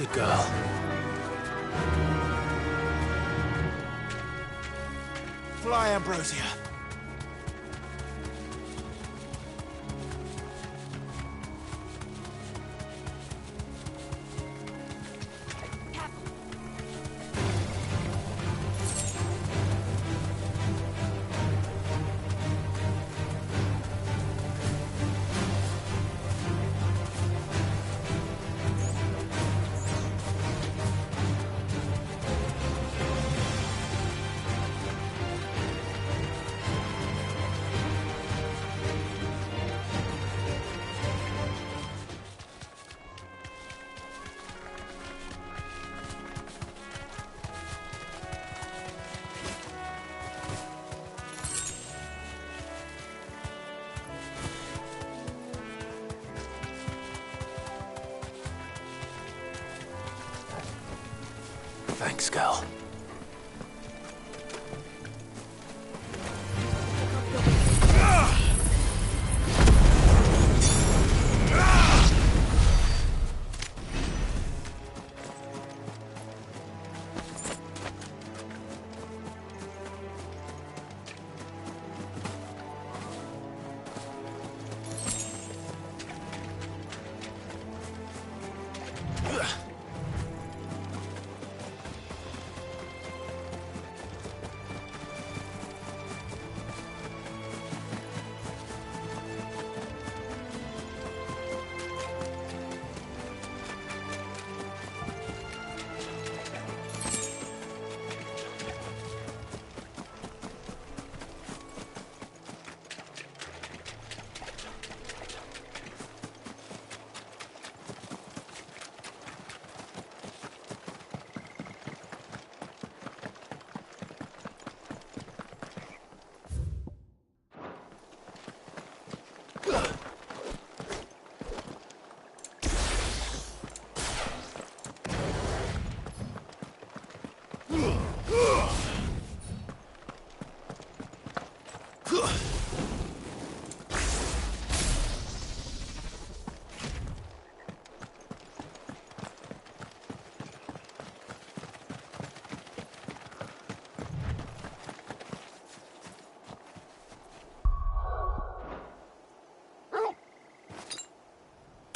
Good girl. Fly, Ambrosia. Thanks, girl.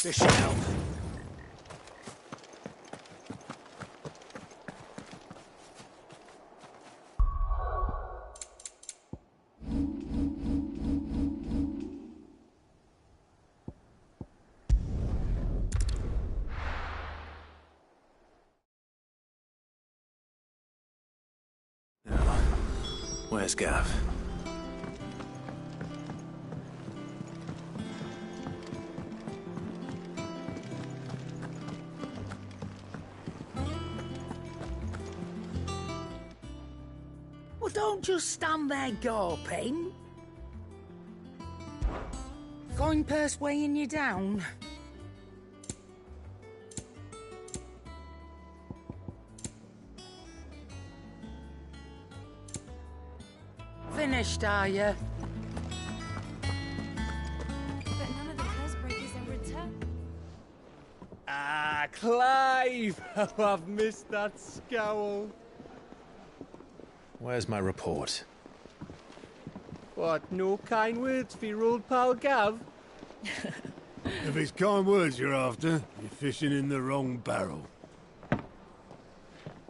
This should help. Now, where's Gav? Well, don't just stand there gawping. Coin purse weighing you down. Finished, are you? But none of the housebreakers in return. Ah, Clive! Oh, I've missed that scowl. Where's my report? What, no kind words for your old pal Gav? If it's kind words you're after, you're fishing in the wrong barrel.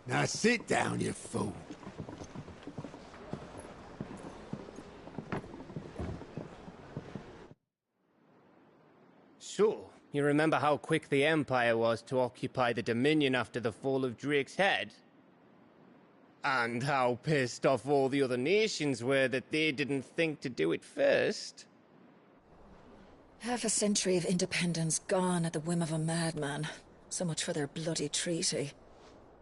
Now sit down, you fool. So, you remember how quick the Empire was to occupy the Dominion after the fall of Drake's head? And how pissed off all the other nations were that they didn't think to do it first? Half a century of independence gone at the whim of a madman. So much for their bloody treaty.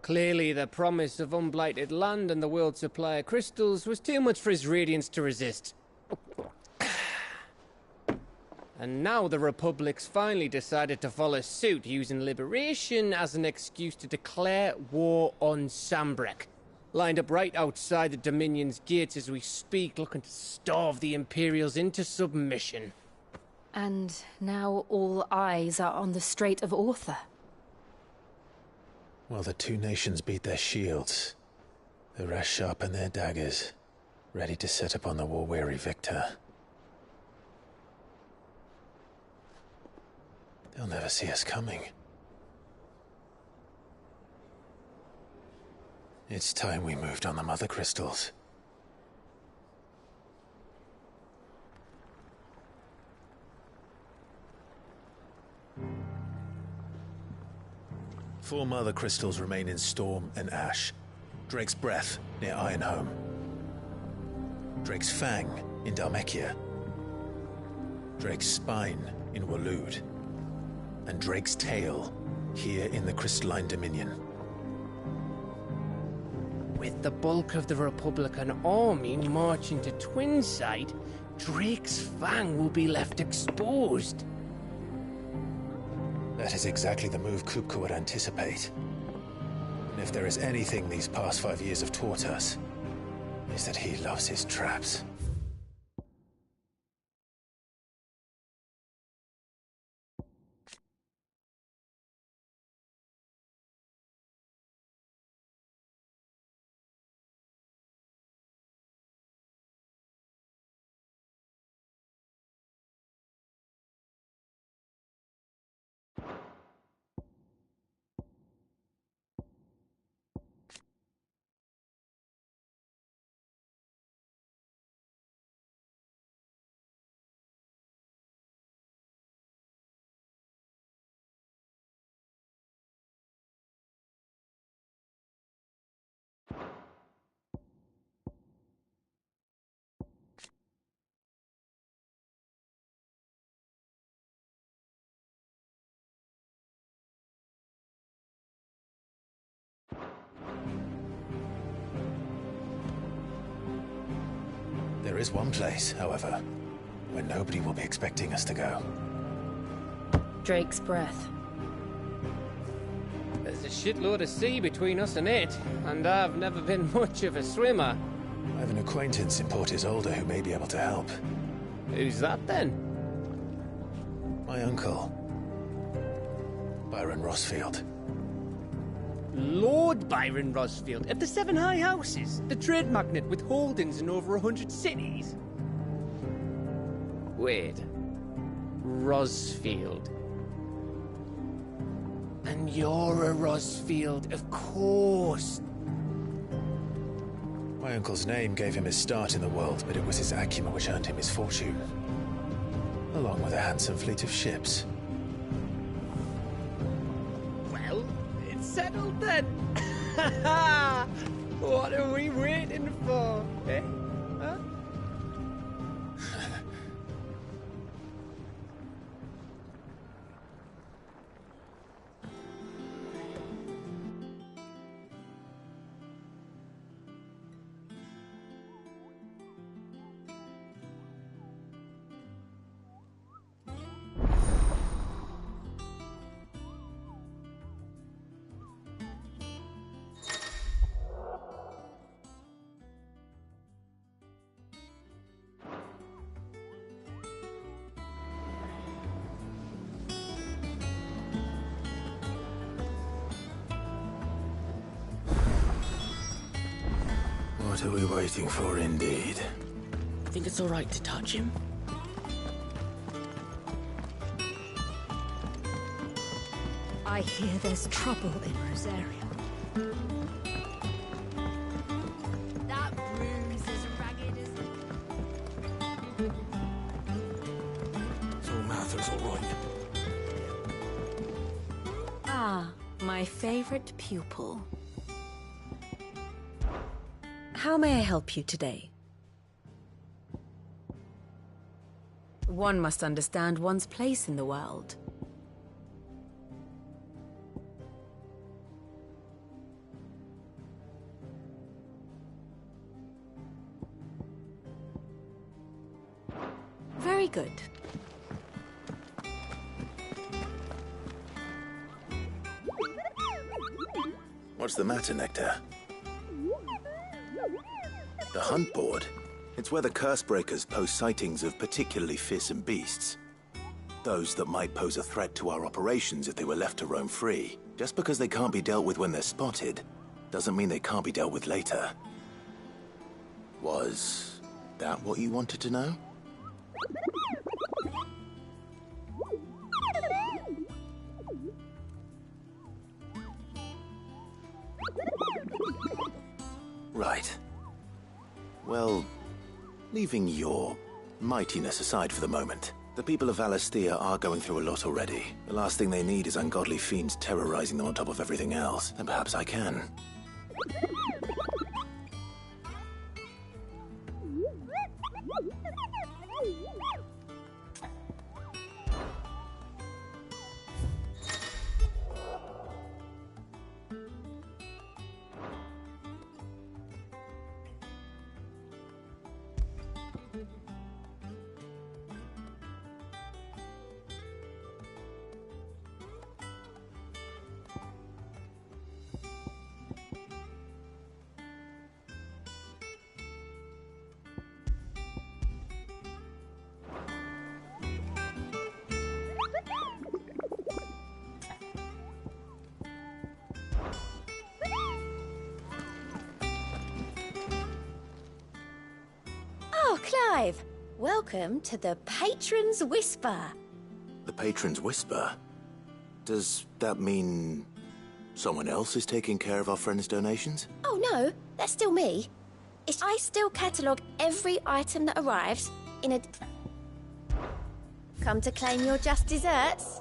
Clearly, the promise of unblighted land and the world's supply of crystals was too much for his radiance to resist. And now the Republic's finally decided to follow suit, using liberation as an excuse to declare war on Sambrek. Lined up right outside the Dominion's gates as we speak, looking to starve the Imperials into submission. And now all eyes are on the Strait of Author. While the two nations beat their shields, the rest sharpen their daggers, ready to set upon the war-weary victor. They'll never see us coming. It's time we moved on the Mother Crystals. Four Mother Crystals remain in Storm and Ash. Drake's Breath near Ironhome. Drake's Fang in Dhalmekia. Drake's Spine in Waloed. And Drake's Tail here in the Crystalline Dominion. With the bulk of the Republican army marching to Twinside, Drake's Fang will be left exposed. That is exactly the move Kupka would anticipate. And if there is anything these past 5 years have taught us, is that he loves his traps. There is one place, however, where nobody will be expecting us to go. Drake's Breath. There's a shitload of sea between us and it, and I've never been much of a swimmer. I have an acquaintance in Port Isolde who may be able to help. Who's that then? My uncle, Byron Rosfield. Lord Byron Rosfield of the Seven High Houses, the trade magnate with holdings in over 100 cities. Wait, Rosfield. And you're a Rosfield, of course. My uncle's name gave him his start in the world, but it was his acumen which earned him his fortune, along with a handsome fleet of ships. Well, it's settled then. What are we waiting for, eh? Huh? What are we waiting for, indeed? Think it's all right to touch him? I hear there's trouble in Rosaria. That room's as ragged as... So Martha's all right. Ah, my favorite pupil. How may I help you today? One must understand one's place in the world. Very good. What's the matter, Nectar? The hunt board? It's where the Cursebreakers post sightings of particularly fearsome beasts. Those that might pose a threat to our operations if they were left to roam free. Just because they can't be dealt with when they're spotted, doesn't mean they can't be dealt with later. Was that what you wanted to know? Right. Well, leaving your mightiness aside for the moment, the people of Valisthea are going through a lot already. The last thing they need is ungodly fiends terrorizing them on top of everything else. And perhaps I can. Oh, Clive! Welcome to the Patron's Whisper. The Patron's Whisper? Does that mean someone else is taking care of our friends' donations? Oh no, that's still me. I still catalogue every item that arrives in a... Come to claim your just desserts?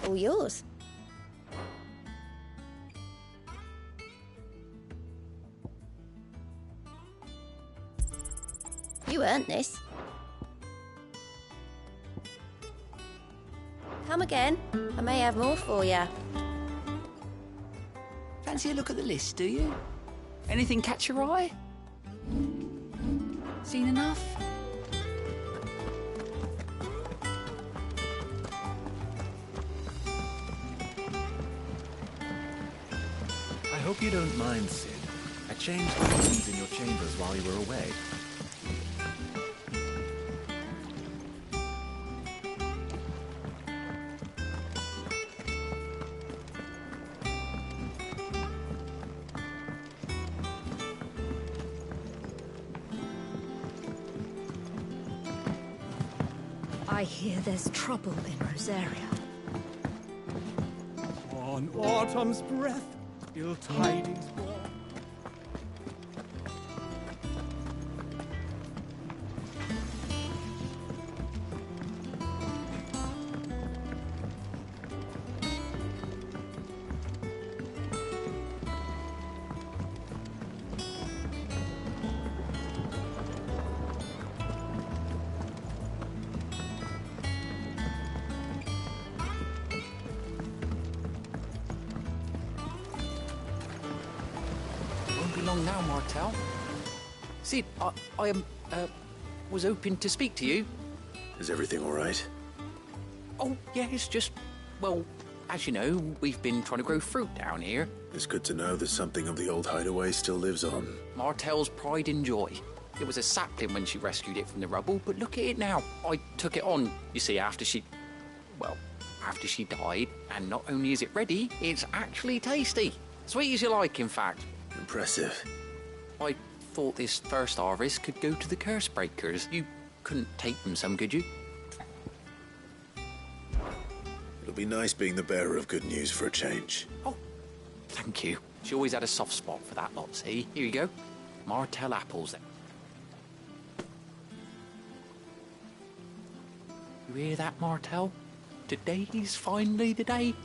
All yours. You earned this. Come again. I may have more for you. Fancy a look at the list, do you? Anything catch your eye? Seen enough? I hope you don't mind, Sid. I changed the things in your chambers while you were away. I hear there's trouble in Rosaria. On autumn's breath, ill tidings brought. Long now, Martel. Sid, I was hoping to speak to you. Is everything all right? Oh, yeah, it's just, well, as you know, we've been trying to grow fruit down here. It's good to know that something of the old hideaway still lives on. Martel's pride and joy. It was a sapling when she rescued it from the rubble, but look at it now. I took it on, you see, after she died, and not only is it ready, it's actually tasty. Sweet as you like, in fact. Impressive. I thought this first harvest could go to the curse breakers. You couldn't take them some, could you? It'll be nice being the bearer of good news for a change. Oh, thank you. She always had a soft spot for that lot, see? Here you go. Martel apples. You hear that, Martel? Today's finally the day.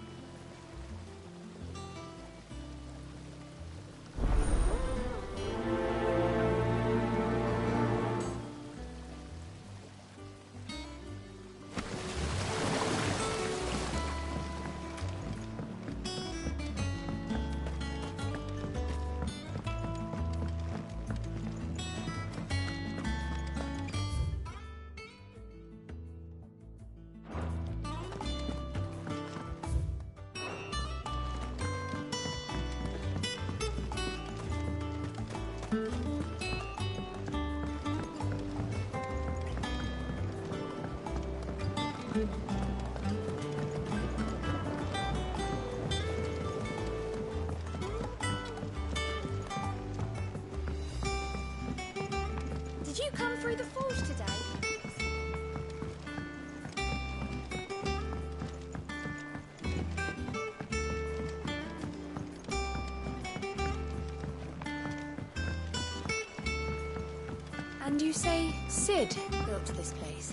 Did you come through the forge today? And you say Sid built this place?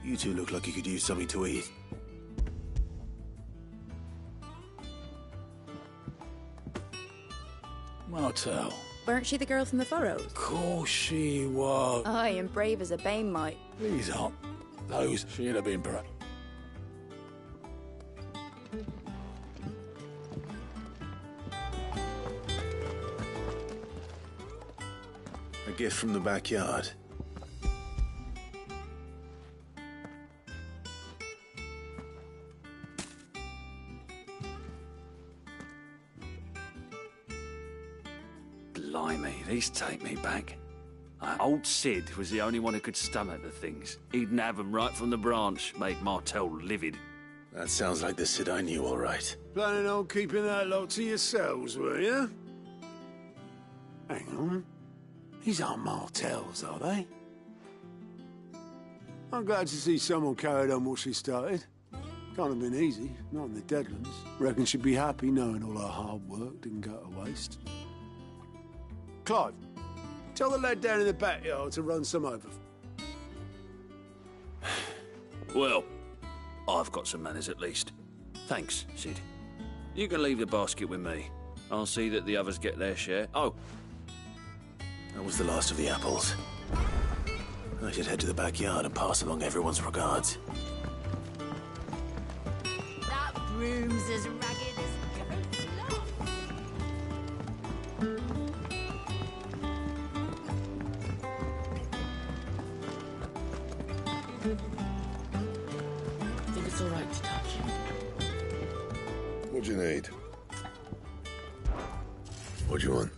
You two look like you could use something to eat. Martel. Weren't she the girl from the furrows? Course she was. Aye, and brave as a bane might. These aren't those. She'd have been brave. A gift from the backyard. Blimey, these take me back. Old Sid was the only one who could stomach the things. He'd have them right from the branch, made Martel livid. That sounds like the Sid I knew, all right. Planning on keeping that lot to yourselves, were you? Hang on. These aren't Martels, are they? I'm glad to see someone carried on what she started. Can't have been easy, not in the Deadlands. Reckon she'd be happy knowing all her hard work didn't go to waste. Clive, tell the lad down in the backyard to run some over. Well, I've got some manners at least. Thanks, Sid. You can leave the basket with me. I'll see that the others get their share. Oh. That was the last of the apples. I should head to the backyard and pass along everyone's regards. That broom's as ragged as goat's love. Think it's all right to touch. What do you need? What do you want?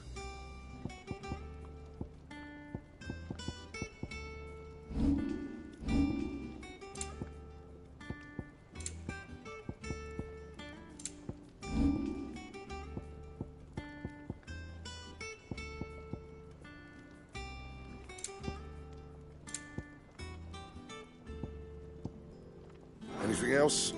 Anything else?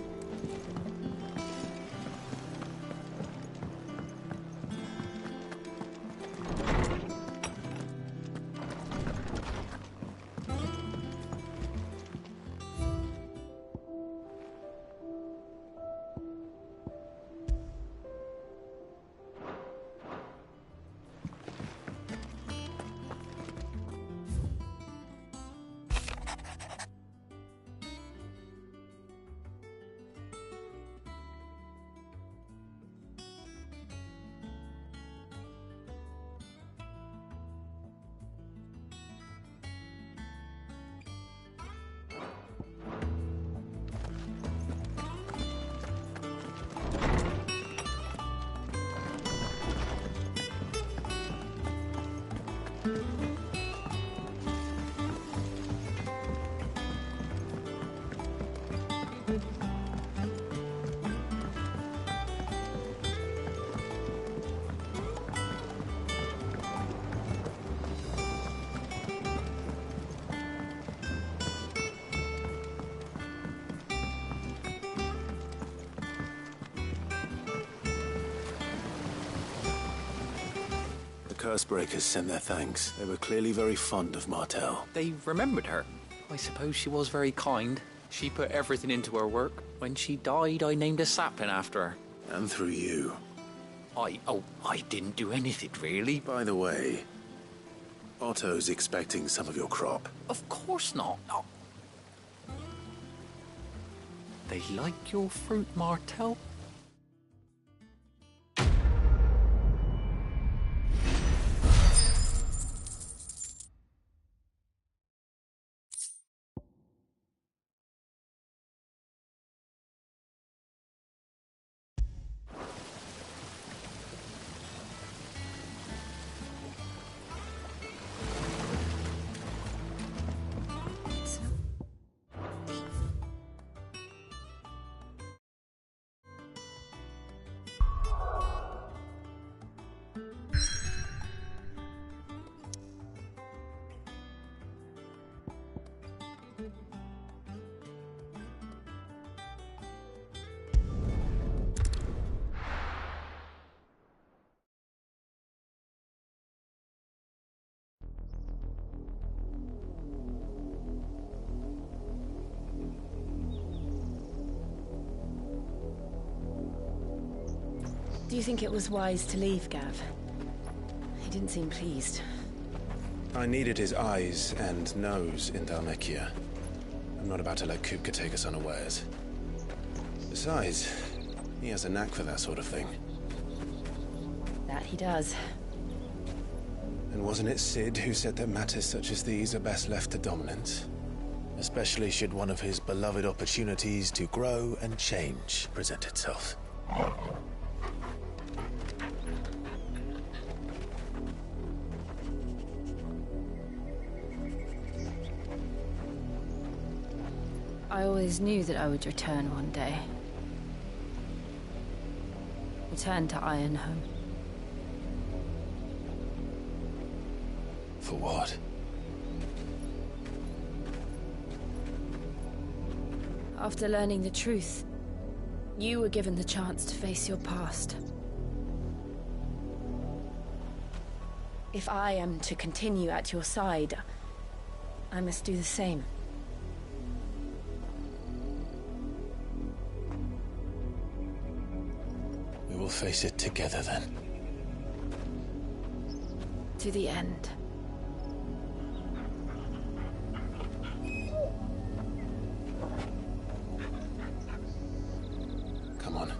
Cursebreakers sent their thanks. They were clearly very fond of Martel. They remembered her. I suppose she was very kind. She put everything into her work. When she died, I named a sapling after her. And through you. I didn't do anything, really. By the way, Otto's expecting some of your crop. Of course not. No. They like your fruit, Martel? Do you think it was wise to leave, Gav? He didn't seem pleased. I needed his eyes and nose in Dhalmekia. I'm not about to let Kupka take us unawares. Besides, he has a knack for that sort of thing. That he does. And wasn't it Cid who said that matters such as these are best left to dominance? Especially should one of his beloved opportunities to grow and change present itself. I always knew that I would return one day. Return to Ironhome. For what? After learning the truth, you were given the chance to face your past. If I am to continue at your side, I must do the same. We will face it together then. To the end. Come on.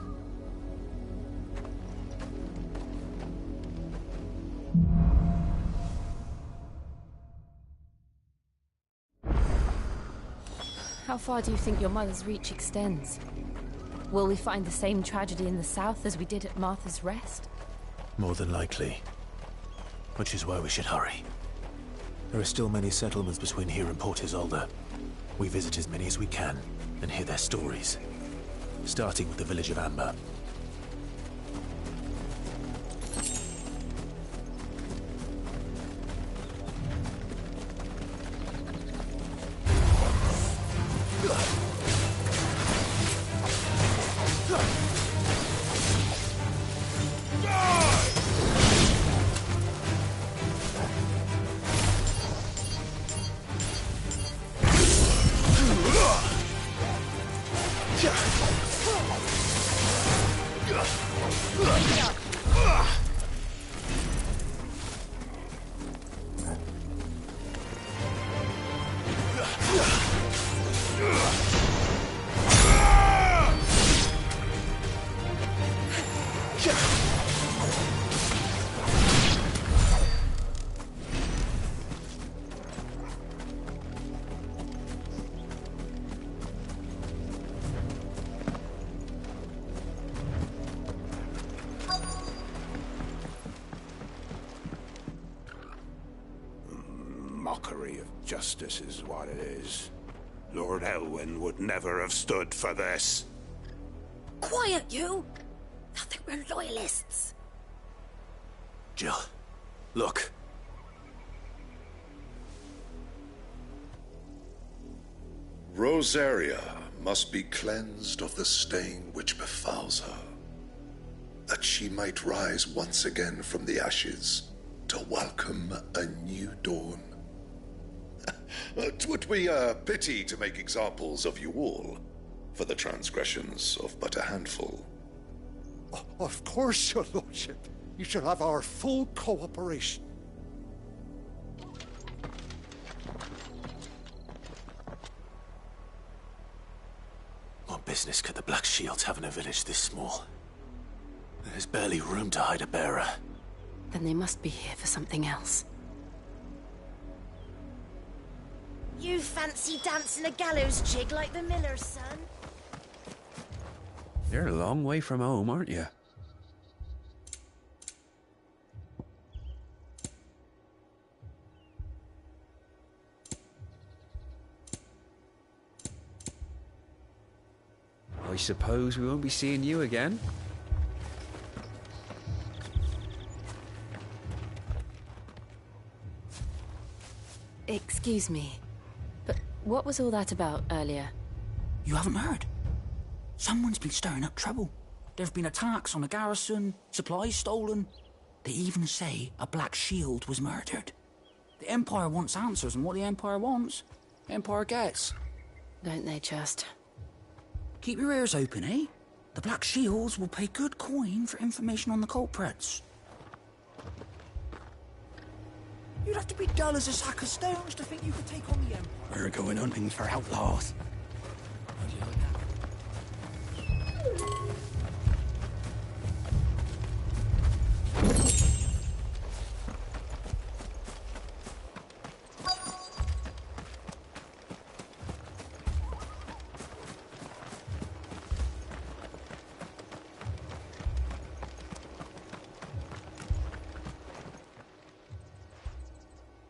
How far do you think your mother's reach extends? Will we find the same tragedy in the south as we did at Martha's Rest? More than likely. Which is why we should hurry. There are still many settlements between here and Port Isolde. We visit as many as we can and hear their stories. Starting with the village of Amber. Mockery of justice is what it is. Lord Elwyn would never have stood for this. Quiet, you! Thought they were loyalists. Jill, look. Rosaria must be cleansed of the stain which befouls her, that she might rise once again from the ashes to welcome a new dawn. 'Twould be a pity to make examples of you all, for the transgressions of but a handful. Of course, your lordship. You shall have our full cooperation. What business could the Black Shields have in a village this small? There's barely room to hide a bearer. Then they must be here for something else. You fancy dancing a gallows jig like the miller's son? You're a long way from home, aren't you? I suppose we won't be seeing you again. Excuse me, but what was all that about earlier? You haven't heard? Someone's been stirring up trouble. There've been attacks on the garrison, supplies stolen. They even say a Black Shield was murdered. The Empire wants answers, and what the Empire wants, the Empire gets. Don't they just? Keep your ears open, eh? The Black Shields will pay good coin for information on the culprits. You'd have to be dull as a sack of stones to think you could take on the Empire. We're going hunting for outlaws.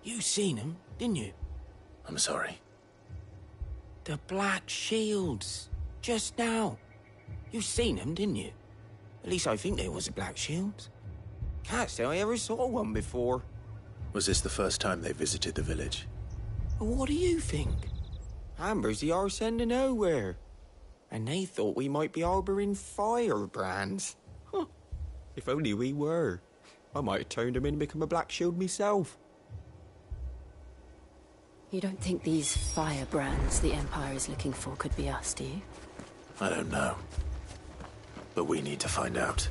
You seen him, didn't you? I'm sorry. The Black Shields. Just now. You seen them, didn't you? At least I think they was the Black Shields. Can't say I ever saw one before. Was this the first time they visited the village? What do you think? Amber's the arse end of nowhere. And they thought we might be harbouring firebrands. Huh. If only we were. I might have turned them in and become a Black Shield myself. You don't think these firebrands the Empire is looking for could be us, do you? I don't know. But we need to find out.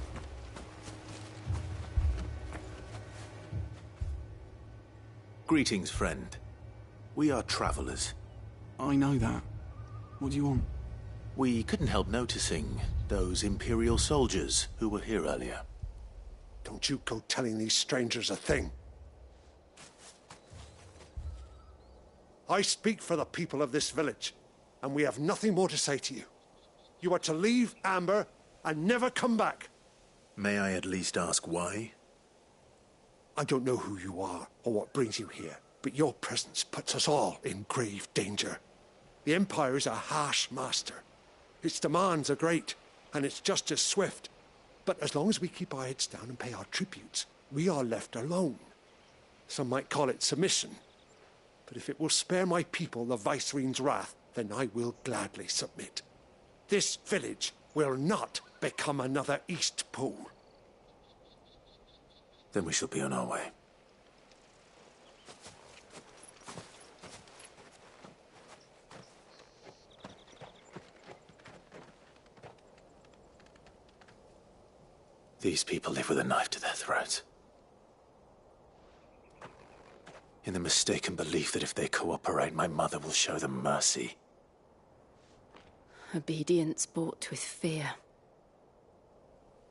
Greetings, friend. We are travelers. I know that. What do you want? We couldn't help noticing those Imperial soldiers who were here earlier. Don't you go telling these strangers a thing. I speak for the people of this village, and we have nothing more to say to you. You are to leave Amber and never come back. May I at least ask why? I don't know who you are or what brings you here, but your presence puts us all in grave danger. The Empire is a harsh master. Its demands are great, and its justice swift. But as long as we keep our heads down and pay our tributes, we are left alone. Some might call it submission. But if it will spare my people the Viceroy's wrath, then I will gladly submit. This village will not become another Eastpool. Then we shall be on our way. These people live with a knife to their throats. In the mistaken belief that if they cooperate, my mother will show them mercy. Obedience bought with fear.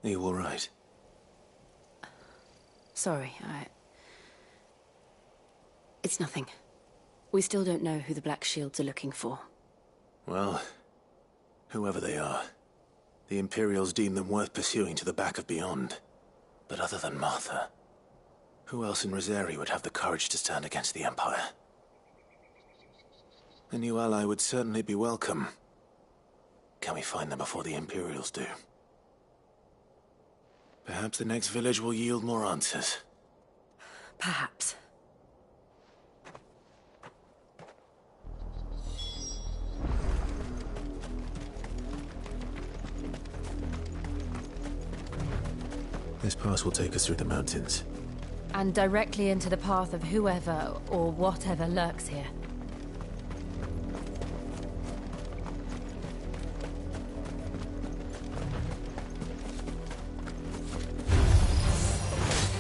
Are you all right? Sorry, It's nothing. We still don't know who the Black Shields are looking for. Well, whoever they are, the Imperials deem them worth pursuing to the back of beyond. But other than Martha, who else in Rosari would have the courage to stand against the Empire? A new ally would certainly be welcome. Can we find them before the Imperials do? Perhaps the next village will yield more answers. Perhaps. This pass will take us through the mountains. And directly into the path of whoever or whatever lurks here.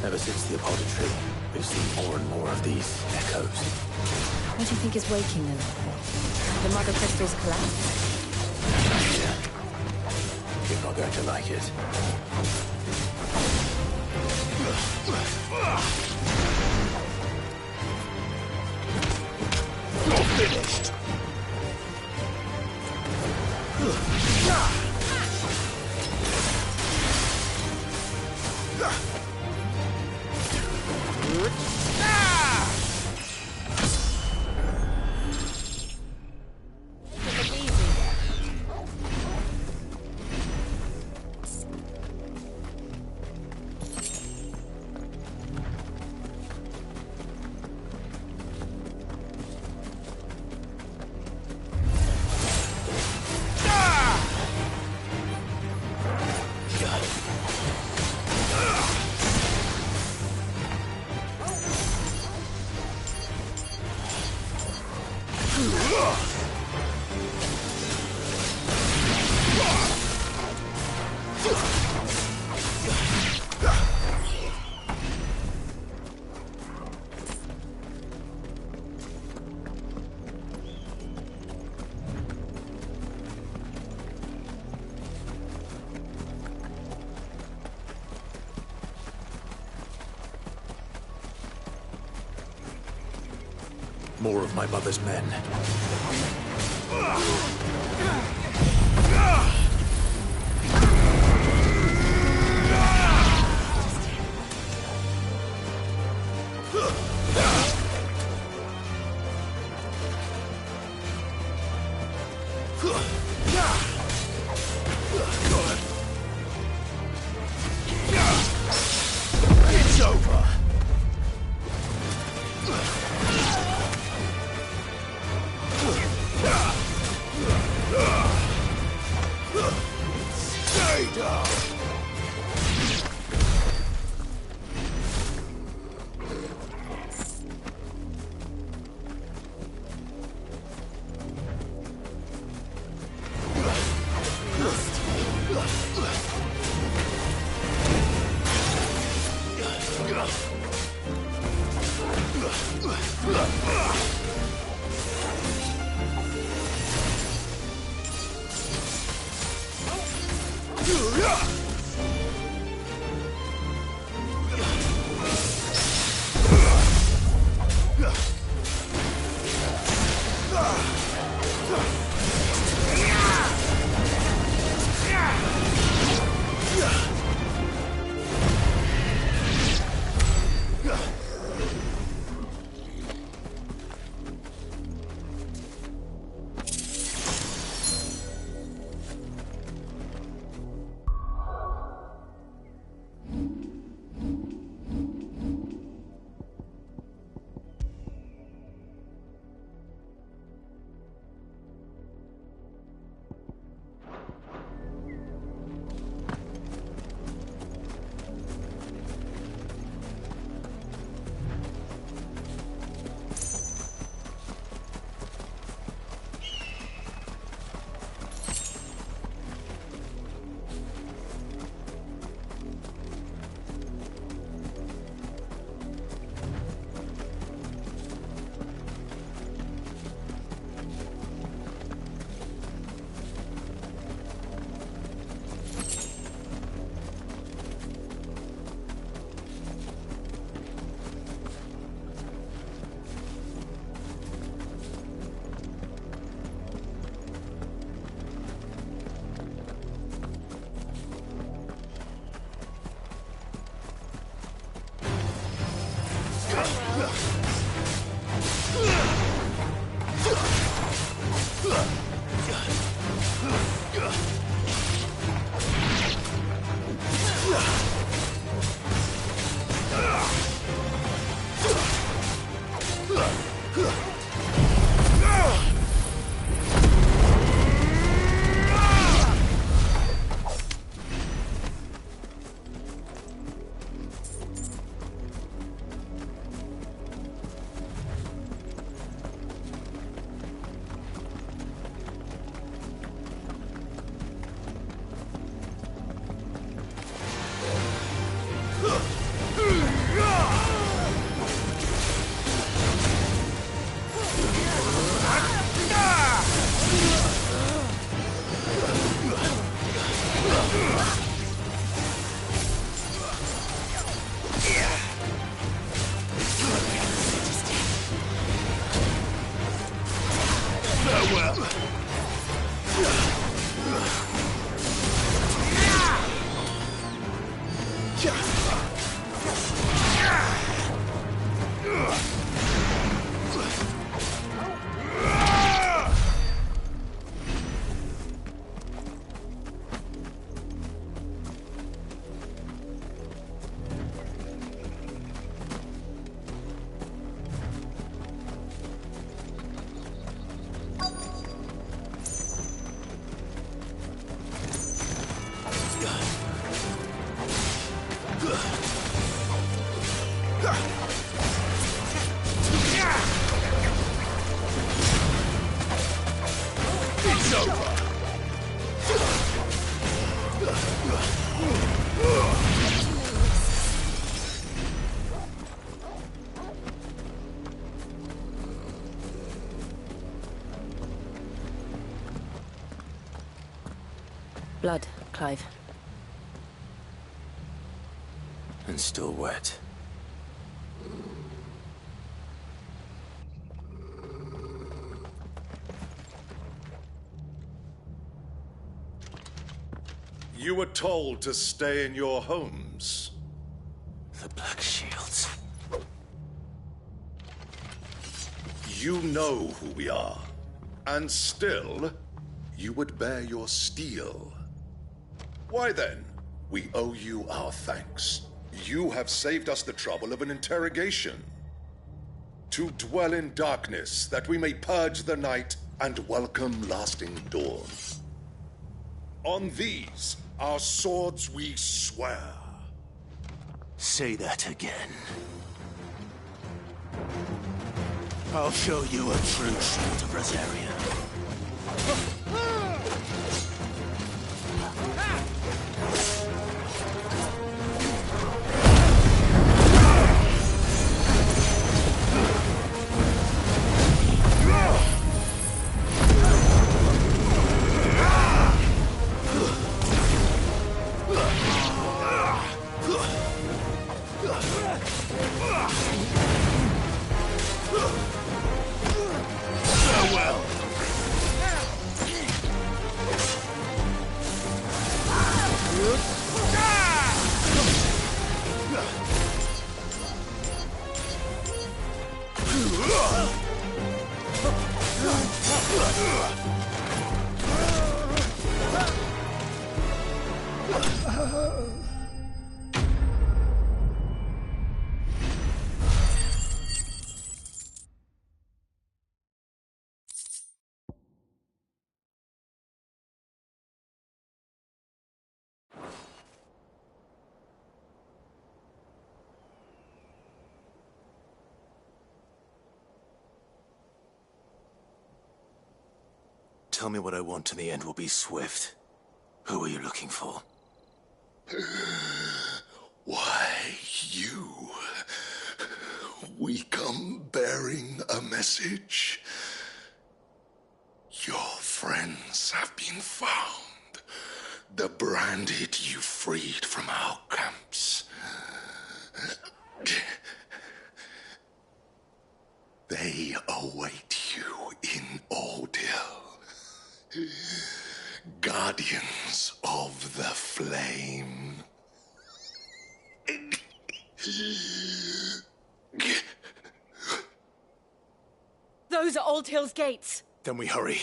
Ever since the apothecary, we've seen more and more of these echoes. What do you think is waking them? The mother crystal's collapse? Yeah. You're not going to like it. You're finished! More of my mother's men. It's over. Stay down! It's over! Blood, Clive. And still wet. You were told to stay in your homes. The Black Shields. You know who we are. And still, you would bear your steel. Why then, we owe you our thanks. You have saved us the trouble of an interrogation. To dwell in darkness, that we may purge the night and welcome lasting dawn. On these, our swords we swear. Say that again. I'll show you a true shield of Rosaria. Tell me what I want and the end will be swift. Who are you looking for? Why, you. We come bearing a message. Your friends have been found. The branded you freed from our camps. They await you in Odil. Guardians of the Flame. Those are Old Hill's gates. Then we hurry.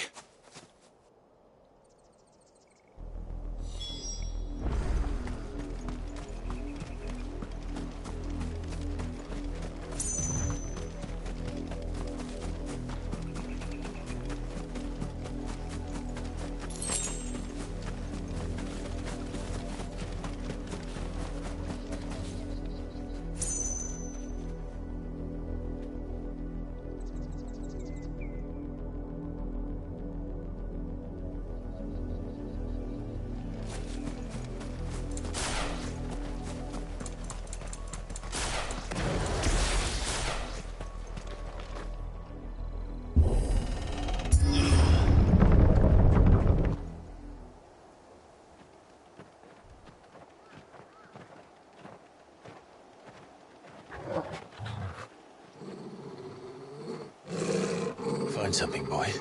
Find something, boy.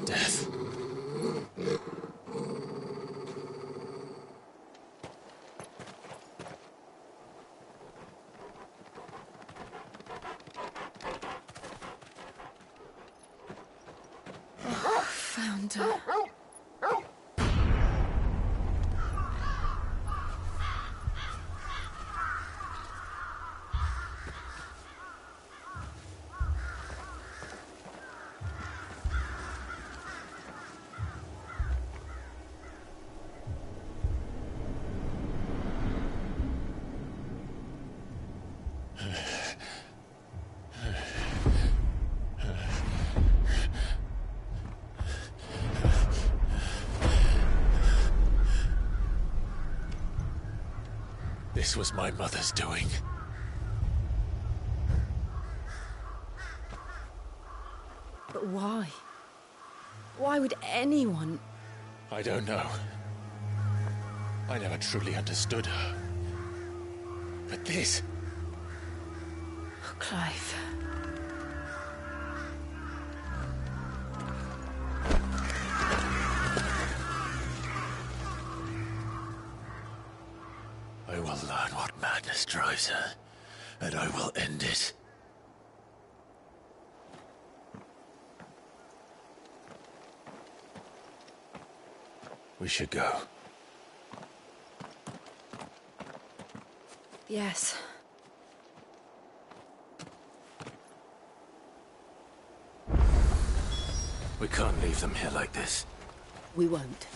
Death. Found her. This was my mother's doing. But why? Why would anyone... I don't know. I never truly understood her. But this... Oh, Clive. I will learn what madness drives her, and I will end it. We should go. Yes. We can't leave them here like this. We won't.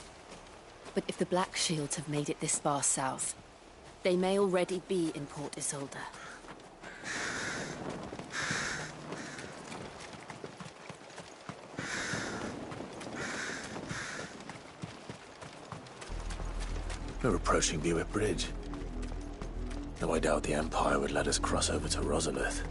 But if the Black Shields have made it this far south, they may already be in Port Isolde. We're approaching Buick Bridge. Though I doubt the Empire would let us cross over to Rosalith.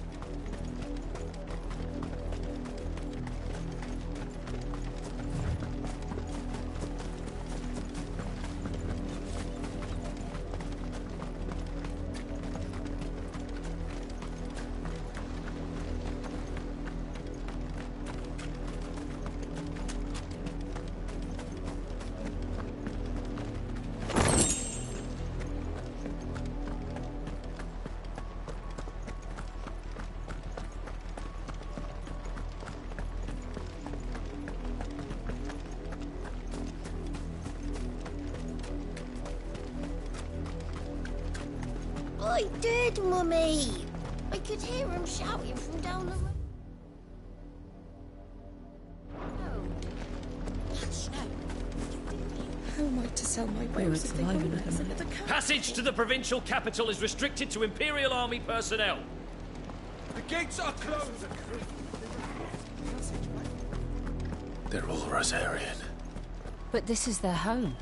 I did, Mummy. I could hear him shouting from down the road. How am I to sell my wares if they won't let us into the camp? Passage to the provincial capital is restricted to Imperial Army personnel. The gates are closed. They're all Rosarian. But this is their home.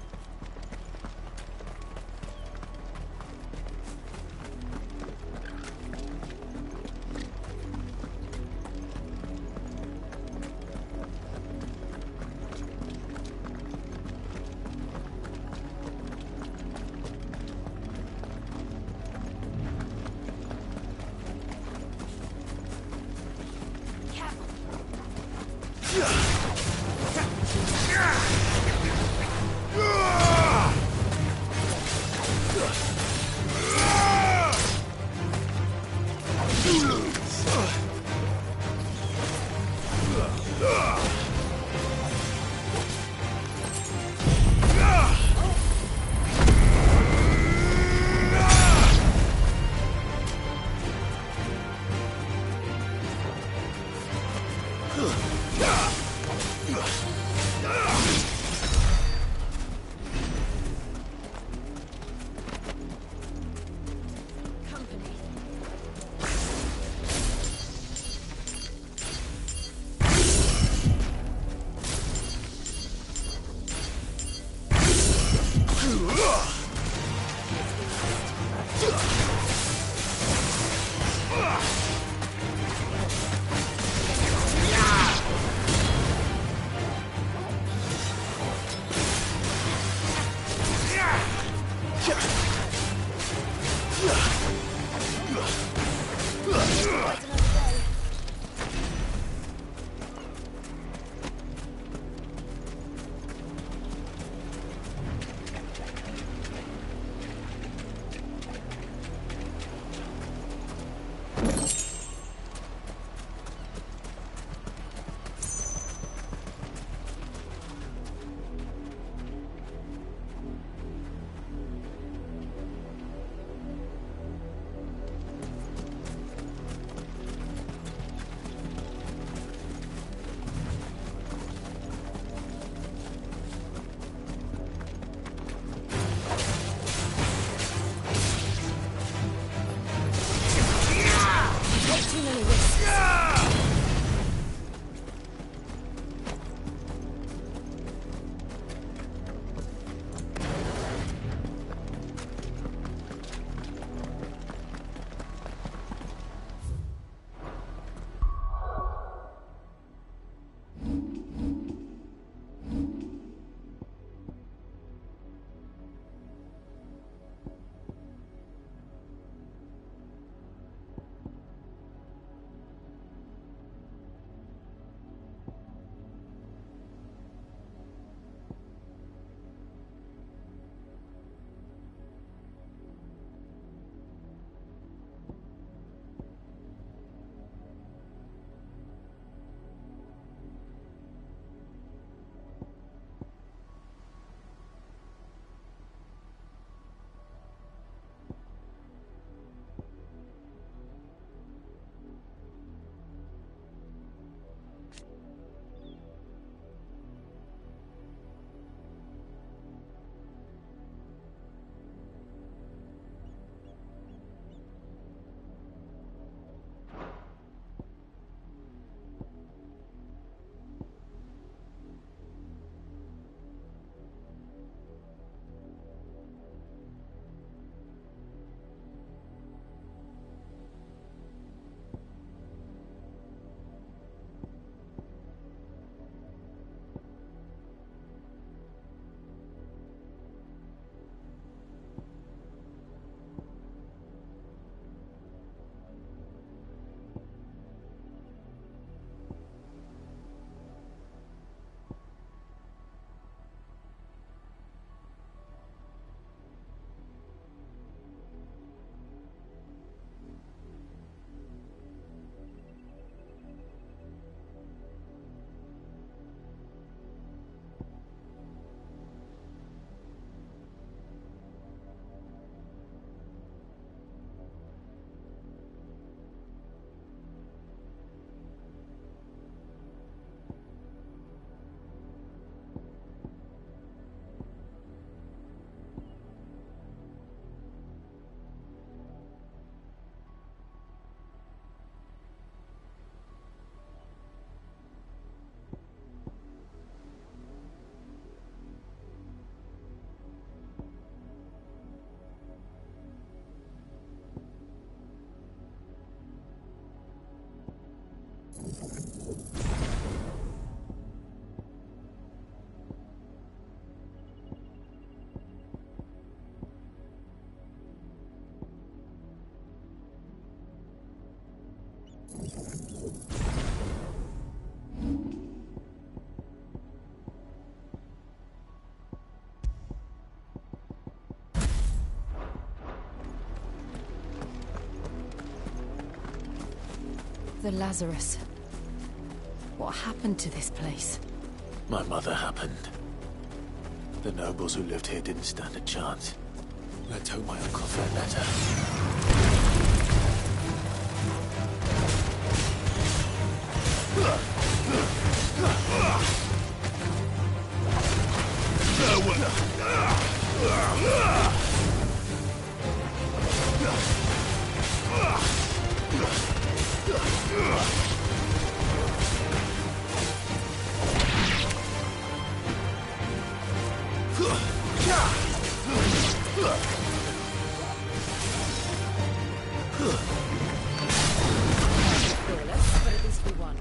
the Lazarus. What happened to this place? My mother happened. The nobles who lived here didn't stand a chance. Let's hope my uncle fared better. But at least we won.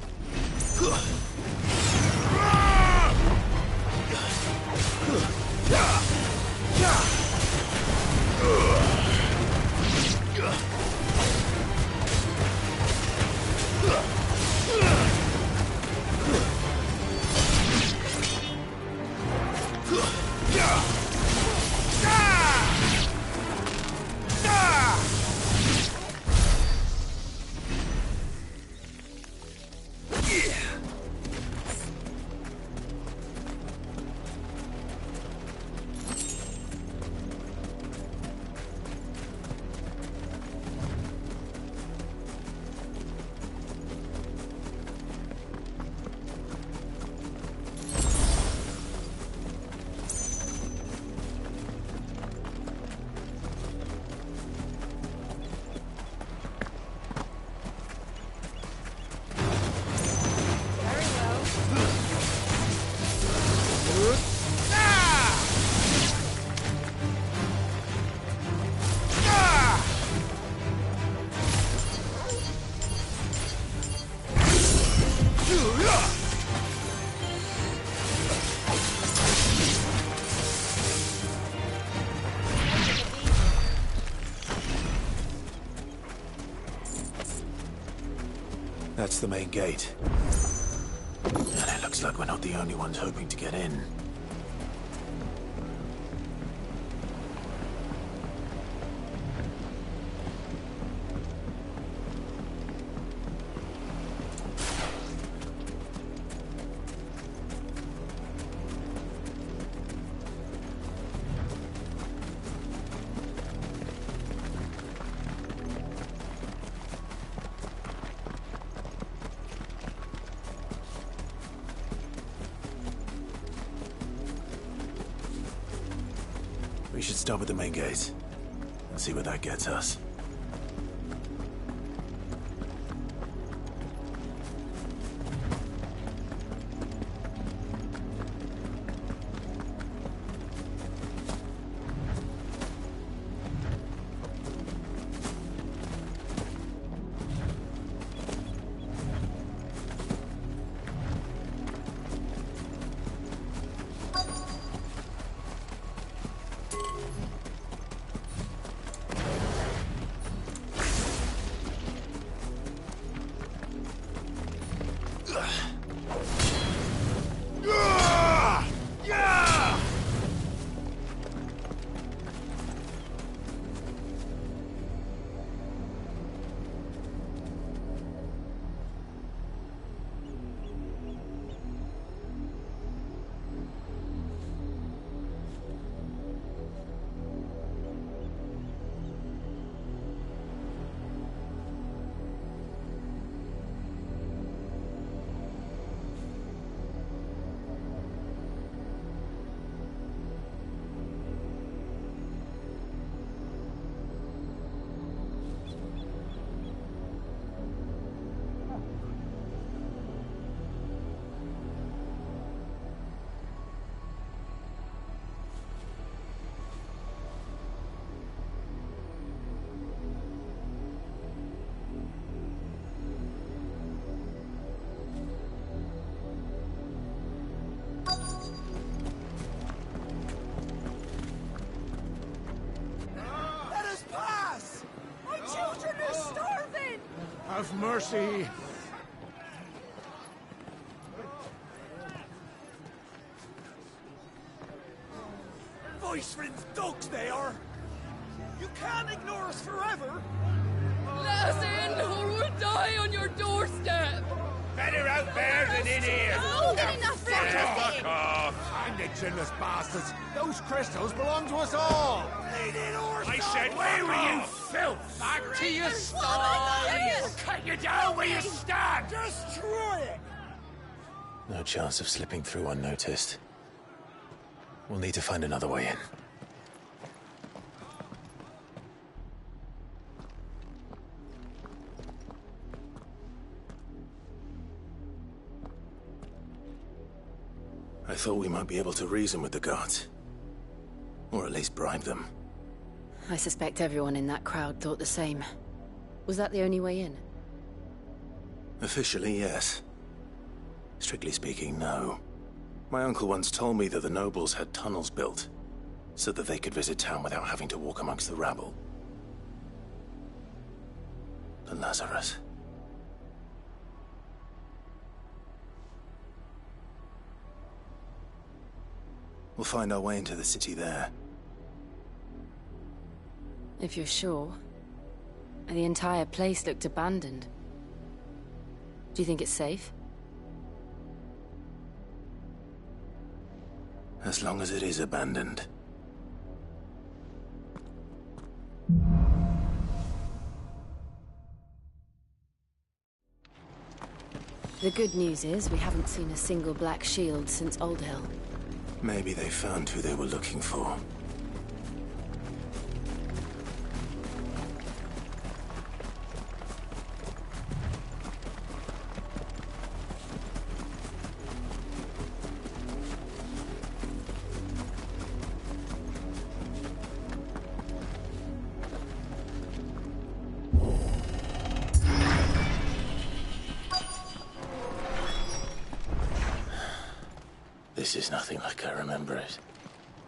That's the main gate. And it looks like we're not the only ones hoping to get in. We should start with the main gate and see where that gets us. Have mercy. Viceland's dogs they are! You can't ignore us forever! Let us in, or we'll die on your doorstep! Better out there than in here! More than enough for Fuck off! I'm the chinless bastards! Those crystals belong to us all! I said, where were you, filth? Back to your sties! Cut you down where you stand! Destroy it! No chance of slipping through unnoticed. We'll need to find another way in. I thought we might be able to reason with the guards. Or at least bribe them. I suspect everyone in that crowd thought the same. Was that the only way in? Officially, yes. Strictly speaking, no. My uncle once told me that the nobles had tunnels built, so that they could visit town without having to walk amongst the rabble. The Lazarus. We'll find our way into the city there. If you're sure. The entire place looked abandoned. Do you think it's safe? As long as it is abandoned. The good news is we haven't seen a single black shield since Old Hill. Maybe they found who they were looking for. This is nothing like I remember it.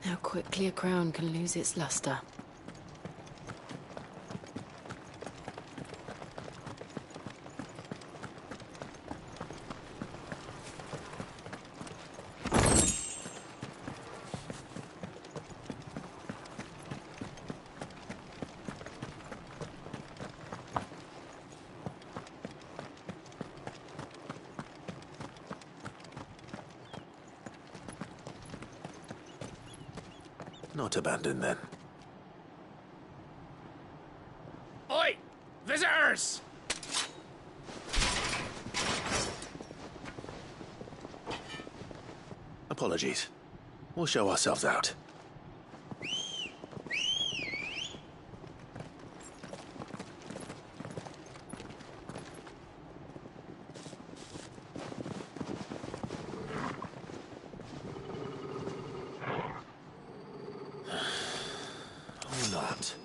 How quickly a crown can lose its luster. Not abandoned, then. Oi! Visitors! Apologies. We'll show ourselves out. Or not.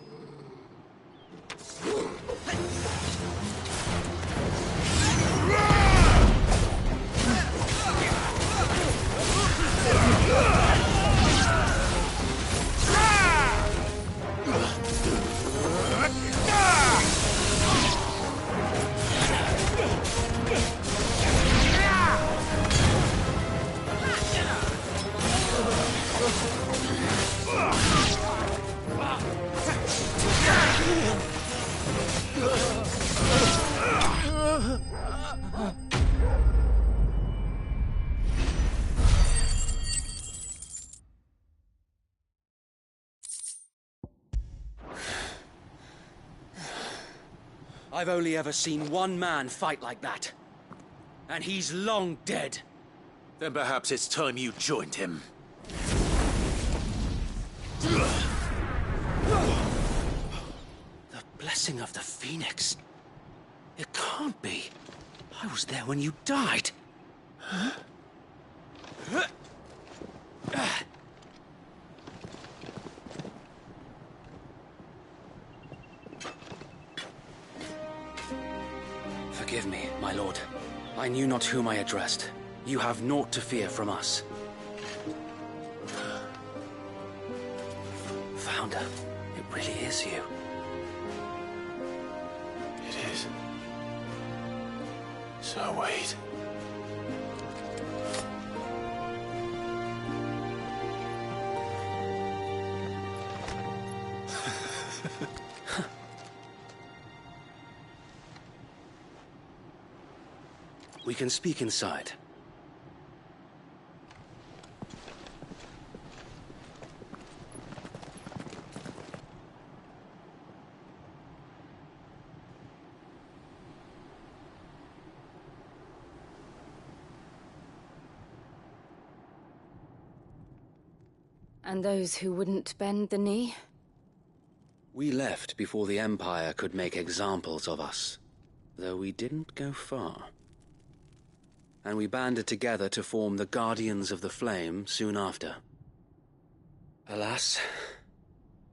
I've only ever seen one man fight like that. And he's long dead. Then perhaps it's time you joined him. The blessing of the Phoenix. It can't be. I was there when you died. Huh? Forgive me, my lord. I knew not whom I addressed. You have naught to fear from us. Founder, it really is you. It is. So wait. We can speak inside. And those who wouldn't bend the knee? We left before the Empire could make examples of us, though we didn't go far. And we banded together to form the Guardians of the Flame soon after. Alas,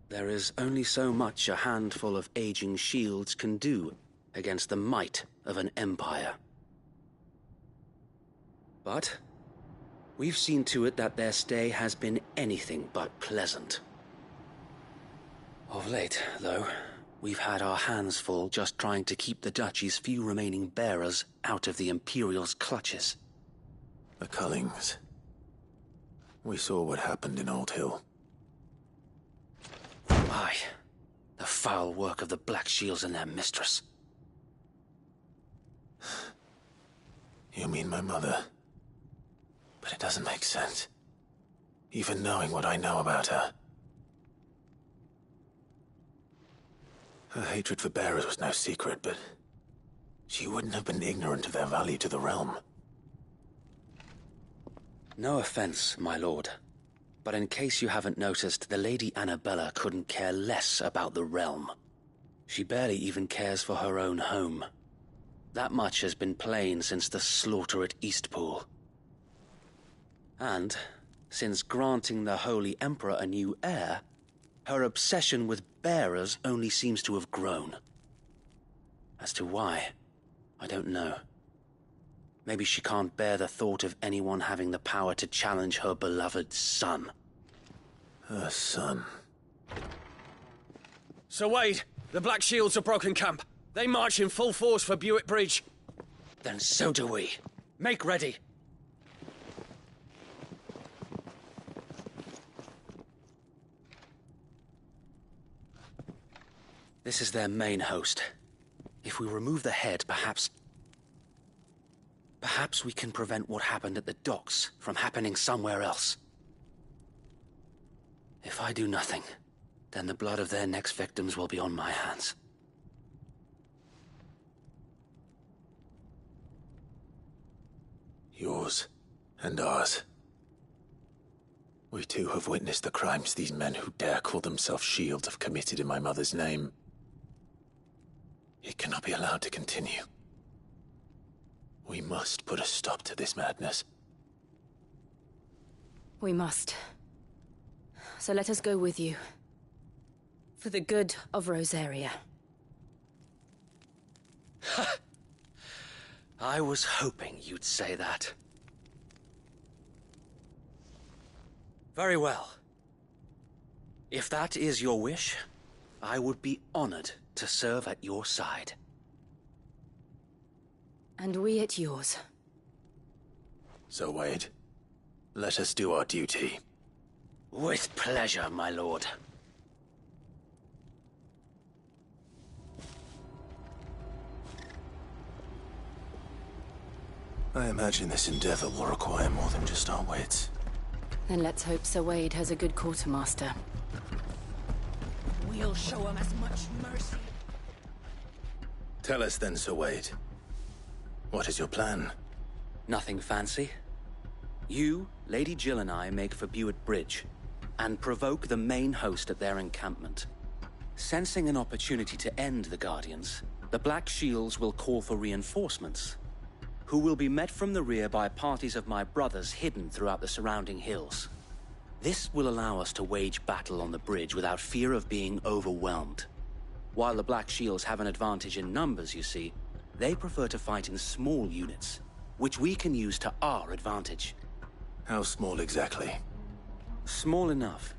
there is only so much a handful of aging shields can do against the might of an empire. But we've seen to it that their stay has been anything but pleasant. Of late, though, we've had our hands full just trying to keep the Duchy's few remaining bearers out of the Imperial's clutches. The Cullings. We saw what happened in Old Hill. Aye, the foul work of the Black Shields and their mistress. You mean my mother? But it doesn't make sense. Even knowing what I know about her. Her hatred for bearers was no secret, but she wouldn't have been ignorant of their value to the realm. No offense, my lord, but in case you haven't noticed, the Lady Annabella couldn't care less about the realm. She barely even cares for her own home. That much has been plain since the slaughter at Eastpool. And, since granting the Holy Emperor a new heir, her obsession with bearers only seems to have grown. As to why, I don't know. Maybe she can't bear the thought of anyone having the power to challenge her beloved son. Her son. Sir Wade, the Black Shields have broken camp. They march in full force for Buick Bridge. Then so do we. Make ready. This is their main host. If we remove the head, perhaps we can prevent what happened at the docks from happening somewhere else. If I do nothing, then the blood of their next victims will be on my hands. Yours and ours. We too have witnessed the crimes these men who dare call themselves shields have committed in my mother's name. It cannot be allowed to continue. We must put a stop to this madness. We must. So let us go with you. For the good of Rosaria. I was hoping you'd say that. Very well. If that is your wish, I would be honored to serve at your side. And we at yours. So, Wade, let us do our duty. With pleasure, my lord. I imagine this endeavor will require more than just our wits. Then let's hope Sir Wade has a good quartermaster. We'll show him as much mercy. Tell us then, Sir Wade. What is your plan? Nothing fancy. You, Lady Jill and I make for Buick Bridge, and provoke the main host at their encampment. Sensing an opportunity to end the Guardians, the Black Shields will call for reinforcements, who will be met from the rear by parties of my brothers hidden throughout the surrounding hills. This will allow us to wage battle on the bridge without fear of being overwhelmed. While the Black Shields have an advantage in numbers, you see, they prefer to fight in small units, which we can use to our advantage. How small exactly? Small enough,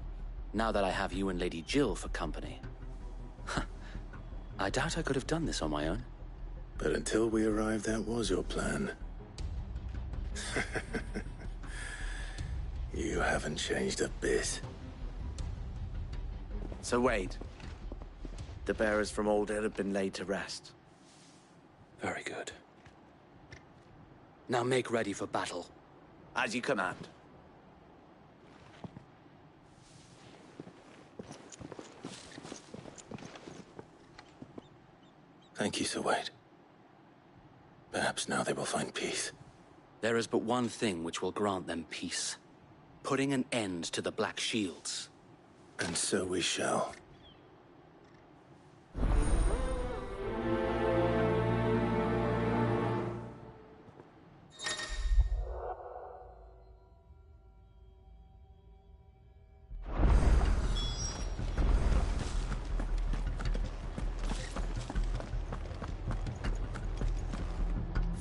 now that I have you and Lady Jill for company. I doubt I could have done this on my own. But until we arrived, that was your plan. You haven't changed a bit. Sir Wade, the bearers from Old Hill have been laid to rest. Very good. Now make ready for battle. As you command. Thank you, Sir Wade. Perhaps now they will find peace. There is but one thing which will grant them peace. Putting an end to the Black Shields. And so we shall.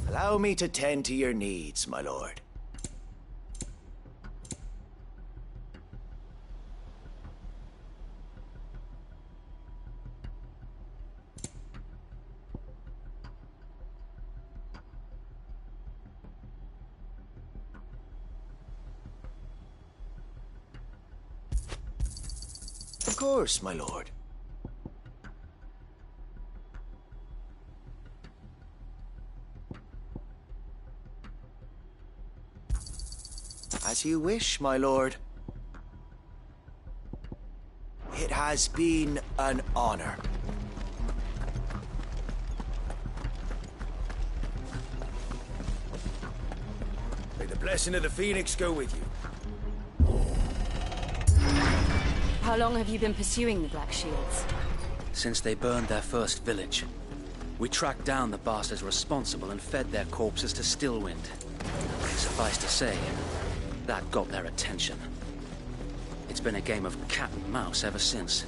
Allow me to tend to your needs, my lord. Of course, my lord. As you wish, my lord. It has been an honor. May the blessing of the Phoenix go with you. How long have you been pursuing the Black Shields? Since they burned their first village. We tracked down the bastards responsible and fed their corpses to Stillwind. Suffice to say, that got their attention. It's been a game of cat and mouse ever since.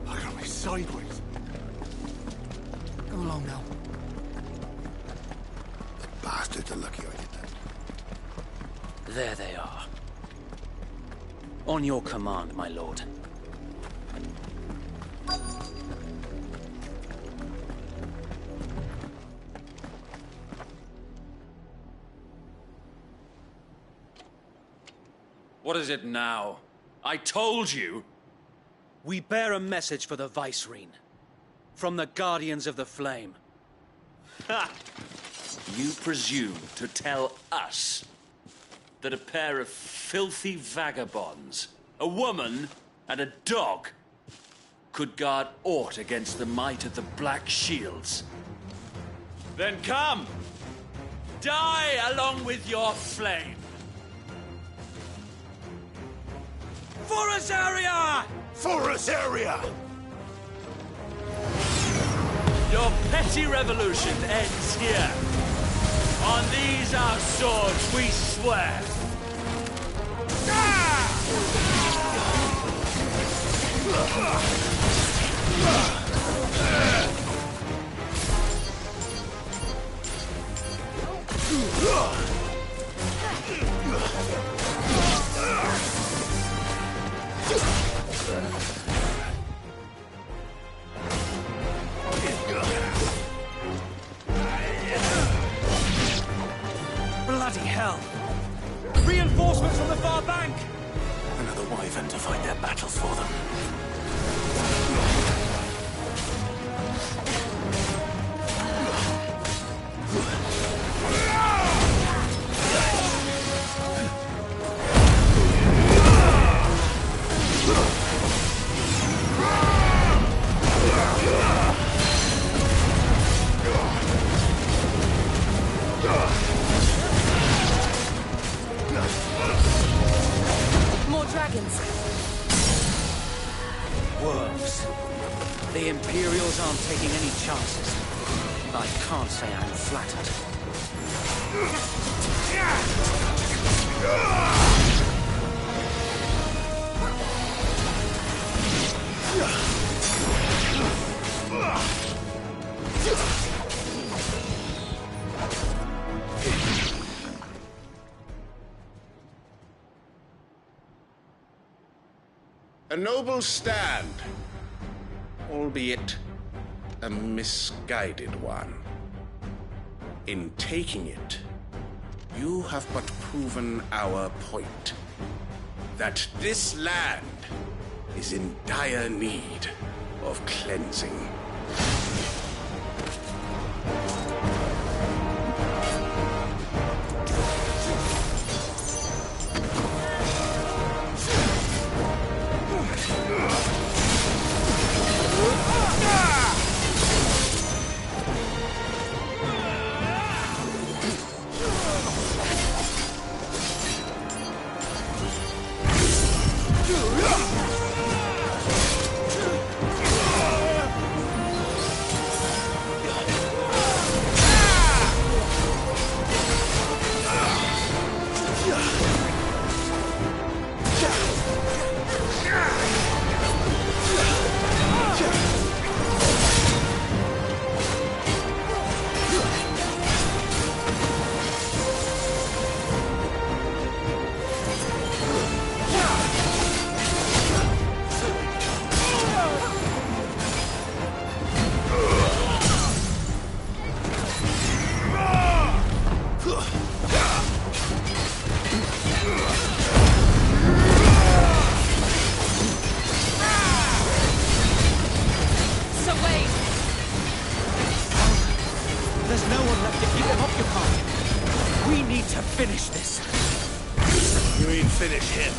I got me sideways. Come along now. The bastards are lucky I did that. There they are. On your command, my lord. What is it now? I told you! We bear a message for the Vicereine. From the Guardians of the Flame. Ha! You presume to tell us that a pair of filthy vagabonds, a woman and a dog, could guard aught against the might of the Black Shields? Then come! Die along with your flame! For Azaria! For Azaria! Your petty revolution ends here. On these our swords we swear. Bloody hell! Reinforcements from the far bank! Another wyvern to fight their battles for them. More dragons. Worms. The Imperials aren't taking any chances. I can't say I'm flattered. A noble stand, albeit a misguided one. In taking it, You have but proven our point. That this land is in dire need of cleansing. There's no one left to keep him occupied. We need to finish this. You mean finish him?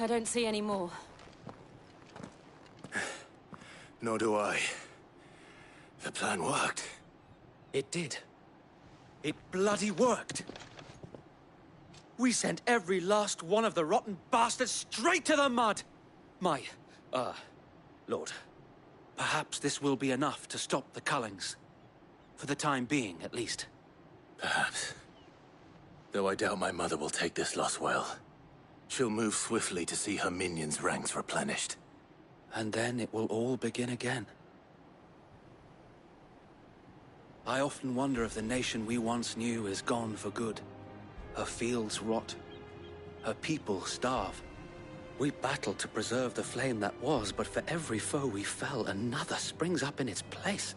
I don't see any more. Nor do I. The plan worked. It did. It bloody worked. We sent every last one of the rotten bastards straight to the mud! Lord, perhaps this will be enough to stop the Cullings. For the time being, at least. Perhaps. Though I doubt my mother will take this loss well. She'll move swiftly to see her minions' ranks replenished. And then it will all begin again. I often wonder if the nation we once knew is gone for good. Her fields rot. Her people starve. We battled to preserve the flame that was, but for every foe we fell, another springs up in its place.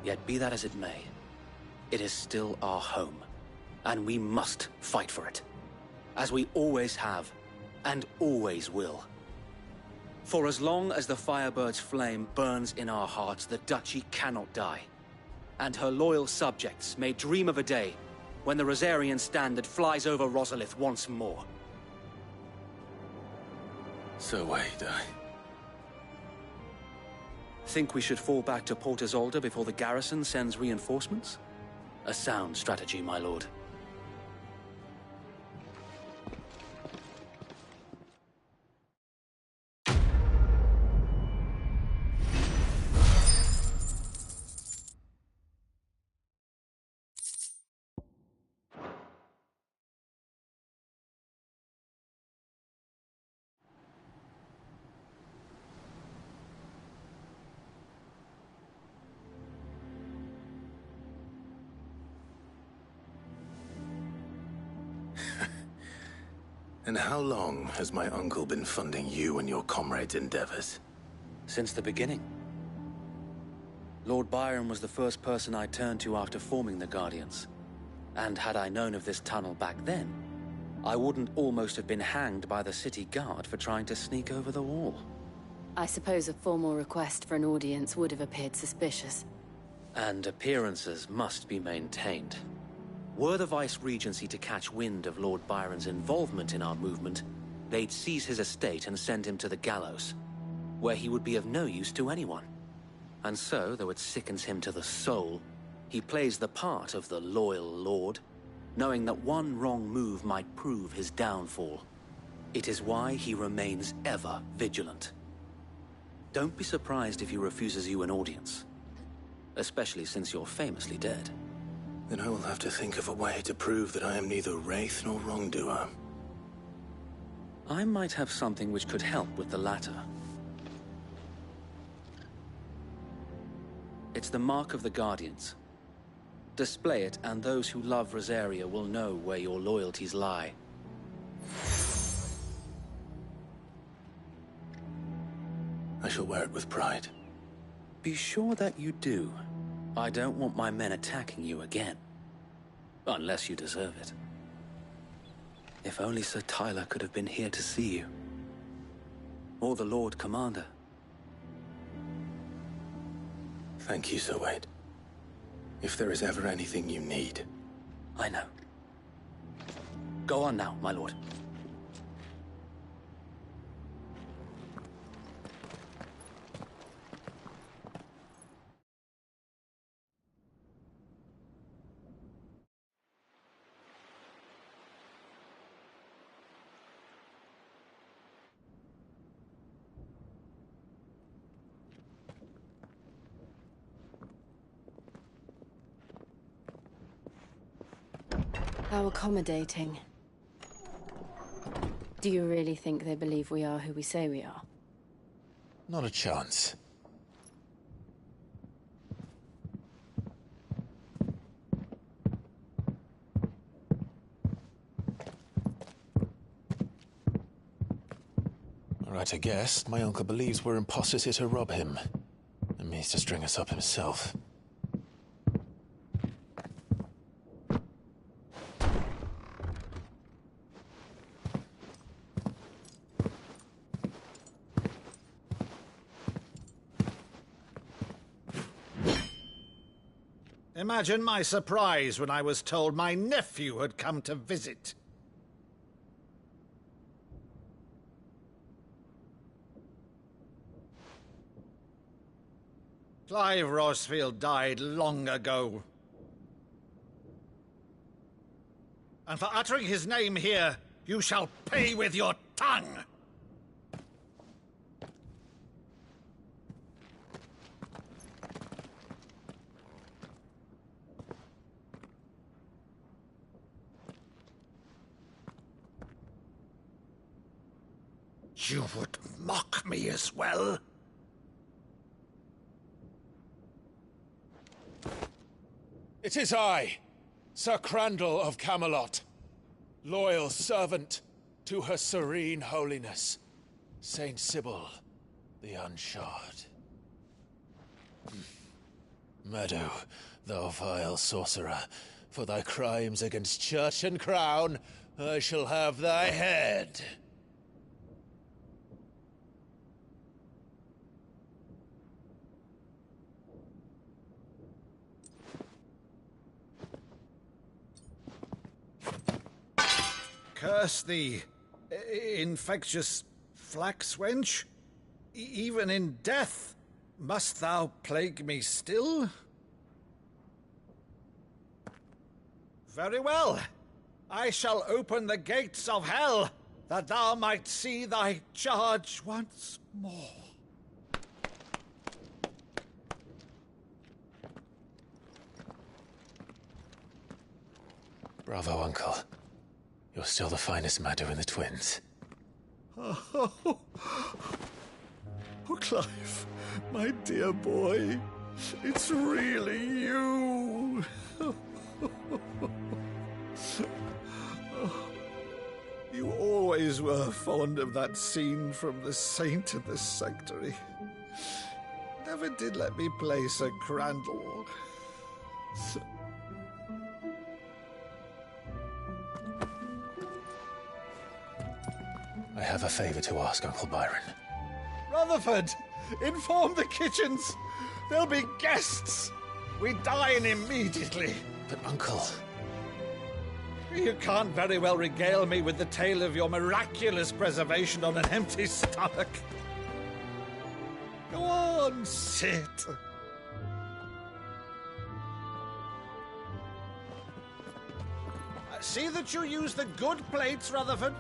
Yet be that as it may, it is still our home, and we must fight for it. As we always have, and always will. For as long as the Firebird's flame burns in our hearts, the Duchy cannot die. And her loyal subjects may dream of a day when the Rosarian standard flies over Rosalith once more. So wait, Think we should fall back to Port Isolde before the garrison sends reinforcements? A sound strategy, my lord. And how long has my uncle been funding you and your comrades' endeavors? Since the beginning. Lord Byron was the first person I turned to after forming the Guardians. And had I known of this tunnel back then, I wouldn't almost have been hanged by the city guard for trying to sneak over the wall. I suppose a formal request for an audience would have appeared suspicious. And appearances must be maintained. Were the Vice-Regency to catch wind of Lord Byron's involvement in our movement, they'd seize his estate and send him to the gallows, where he would be of no use to anyone. And so, though it sickens him to the soul, he plays the part of the loyal lord, knowing that one wrong move might prove his downfall. It is why he remains ever vigilant. Don't be surprised if he refuses you an audience, especially since you're famously dead. Then I will have to think of a way to prove that I am neither wraith nor wrongdoer. I might have something which could help with the latter. It's the mark of the Guardians. Display it, and those who love Rosaria will know where your loyalties lie. I shall wear it with pride. Be sure that you do. I don't want my men attacking you again. Unless you deserve it. If only Sir Tyler could have been here to see you. Or the Lord Commander. Thank you, Sir Wade. If there is ever anything you need. I know. Go on now, my lord. How accommodating. Do you really think they believe we are who we say we are? Not a chance. Right to guess, my uncle believes we're imposters here to rob him, and means to string us up himself. Imagine my surprise when I was told my nephew had come to visit. Clive Rosfield died long ago. And for uttering his name here, you shall pay with your tongue! You would mock me as well? It is I, Sir Crandall of Camelot, loyal servant to Her Serene Holiness, Saint Sybil the Unshod. Meadow, thou vile sorcerer, for thy crimes against church and crown, I shall have thy head. Curse thee, infectious flax wench. Even in death, must thou plague me still? Very well. I shall open the gates of hell, that thou might see thy charge once more. Bravo, Uncle. You're still the finest Meadow in the twins. Oh, Clive, my dear boy, it's really you. You always always were fond of that scene from The Saint and the Sanctuary. Never did let me play Sir Crandall. I have a favor to ask, Uncle Byron. Rutherford, inform the kitchens. There'll be guests. We dine immediately. But, Uncle... You can't very well regale me with the tale of your miraculous preservation on an empty stomach. Go on, sit. See that you use the good plates, Rutherford.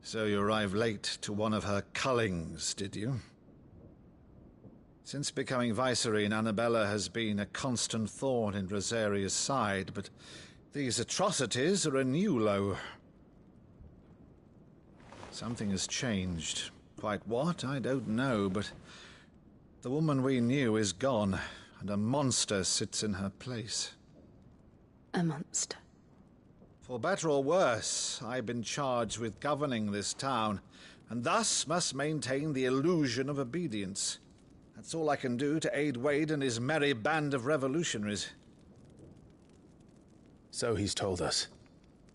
So you arrived late to one of her cullings, did you? Since becoming Vicereine, Annabella has been a constant thorn in Rosaria's side, but these atrocities are a new low. Something has changed. Quite what, I don't know, but the woman we knew is gone, and a monster sits in her place. A monster? For better or worse, I've been charged with governing this town, and thus must maintain the illusion of obedience. That's all I can do to aid Wade and his merry band of revolutionaries. So he's told us.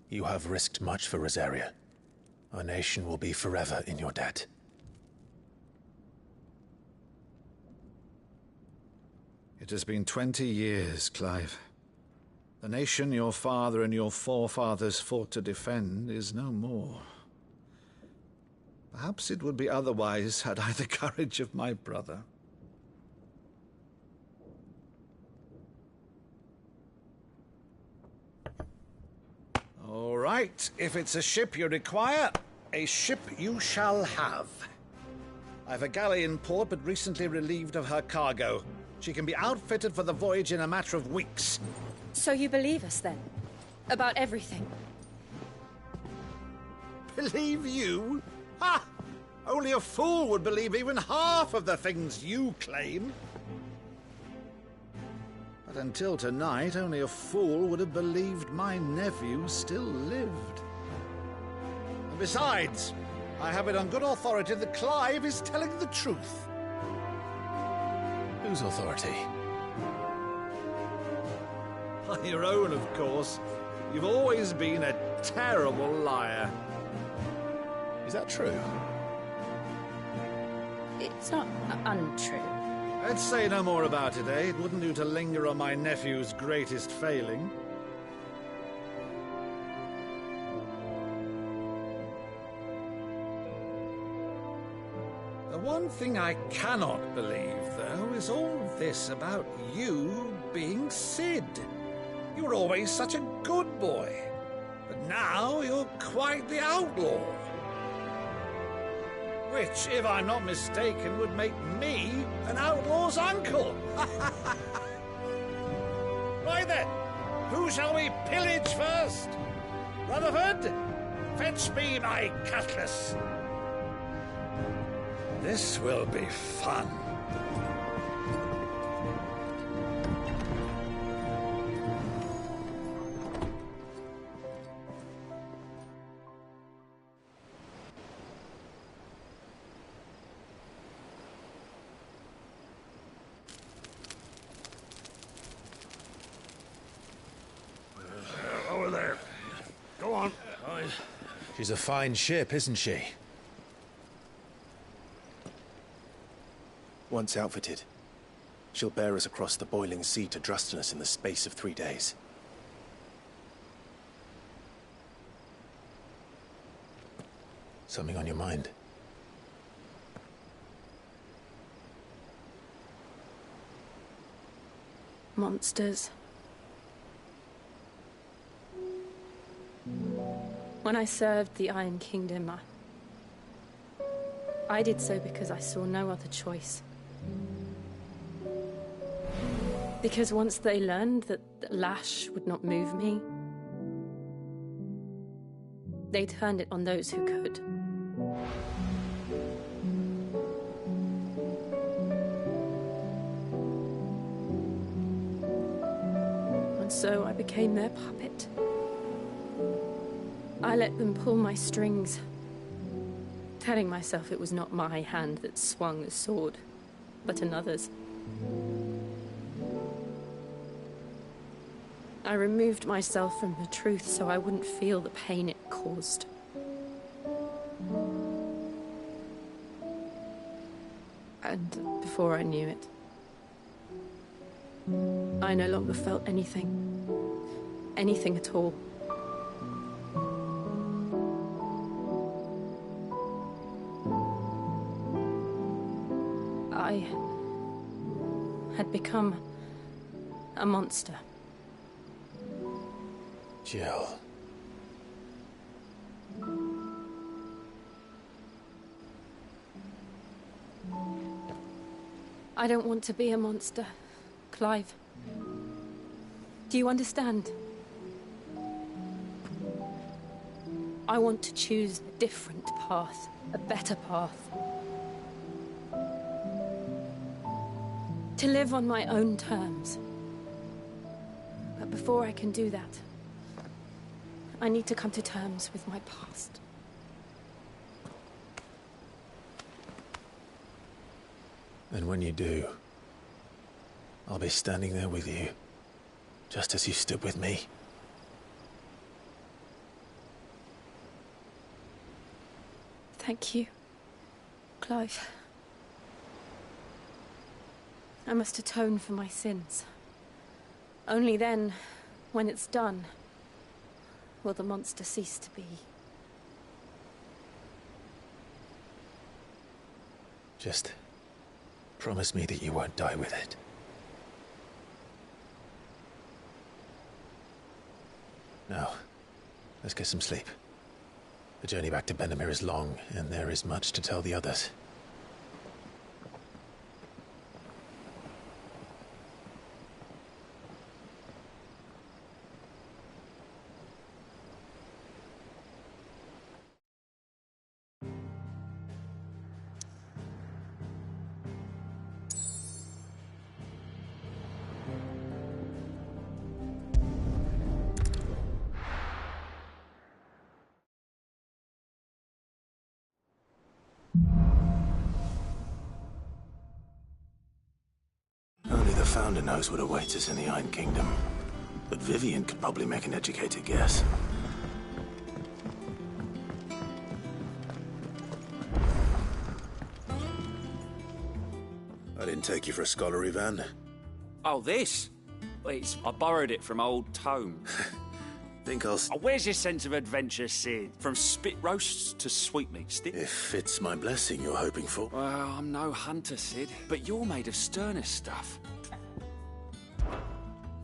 You have risked much for Rosaria. Our nation will be forever in your debt. It has been 20 years, Clive. The nation your father and your forefathers fought to defend is no more. Perhaps it would be otherwise had I the courage of my brother. All right, if it's a ship you require, a ship you shall have. I've a galley in port, but recently relieved of her cargo. She can be outfitted for the voyage in a matter of weeks. So you believe us, then? About everything? Believe you? Ha! Only a fool would believe even half of the things you claim. But until tonight, only a fool would have believed my nephew still lived. And besides, I have it on good authority that Clive is telling the truth. Whose authority? Your own, of course. You've always been a terrible liar. Is that true? It's not untrue. Let's say no more about it, eh? It wouldn't do to linger on my nephew's greatest failing. The one thing I cannot believe, though, is all this about you being Sid. You were always such a good boy, but now you're quite the outlaw. Which, if I'm not mistaken, would make me an outlaw's uncle. Right then, who shall we pillage first? Rutherford, fetch me my cutlass. This will be fun. Over there. Go on. She's a fine ship, isn't she? Once outfitted, she'll bear us across the boiling sea to Drustinus in the space of 3 days. Something on your mind? Monsters. When I served the Iron Kingdom, I did so because I saw no other choice. Because once they learned that the lash would not move me, they turned it on those who could. so I became their puppet. I let them pull my strings, telling myself it was not my hand that swung the sword, but another's. I removed myself from the truth so I wouldn't feel the pain it caused. And before I knew it, I no longer felt anything. Anything at all. I had become a monster. Jill. I don't want to be a monster, Clive. Do you understand? I want to choose a different path, a better path. To live on my own terms. But before I can do that, I need to come to terms with my past. And when you do, I'll be standing there with you, just as you stood with me. Thank you, Clive. I must atone for my sins. Only then, when it's done, will the monster cease to be. Just promise me that you won't die with it. Now, let's get some sleep. The journey back to Benamir is long, and there is much to tell the others. Only the Founder knows what awaits us in the Iron Kingdom. But Vivian could probably make an educated guess. I didn't take you for a scholarly van. Oh, this? I borrowed it from old Tome. Think I'll... Oh, where's your sense of adventure, Sid? From spit roasts to sweetmeat sticks? If it's my blessing you're hoping for. Well, I'm no hunter, Sid, but you're made of sterner stuff.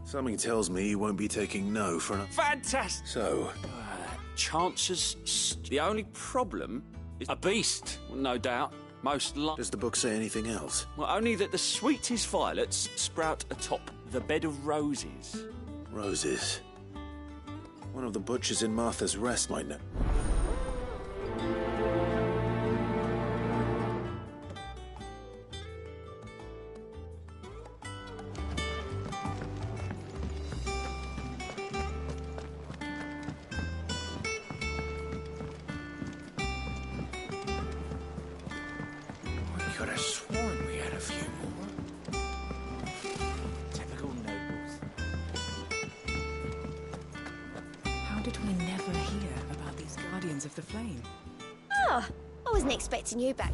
Something tells me you won't be taking no for an... Fantastic! So? Chances... The only problem is a beast, no doubt. Most likely. Does the book say anything else? Well, only that the sweetest violets sprout atop the bed of roses. Roses? One of the butchers in Martha's Rest might know. I could have sworn we had a few more. Typical nobles. How did we never hear about these Guardians of the Flame? Oh, I wasn't expecting you back.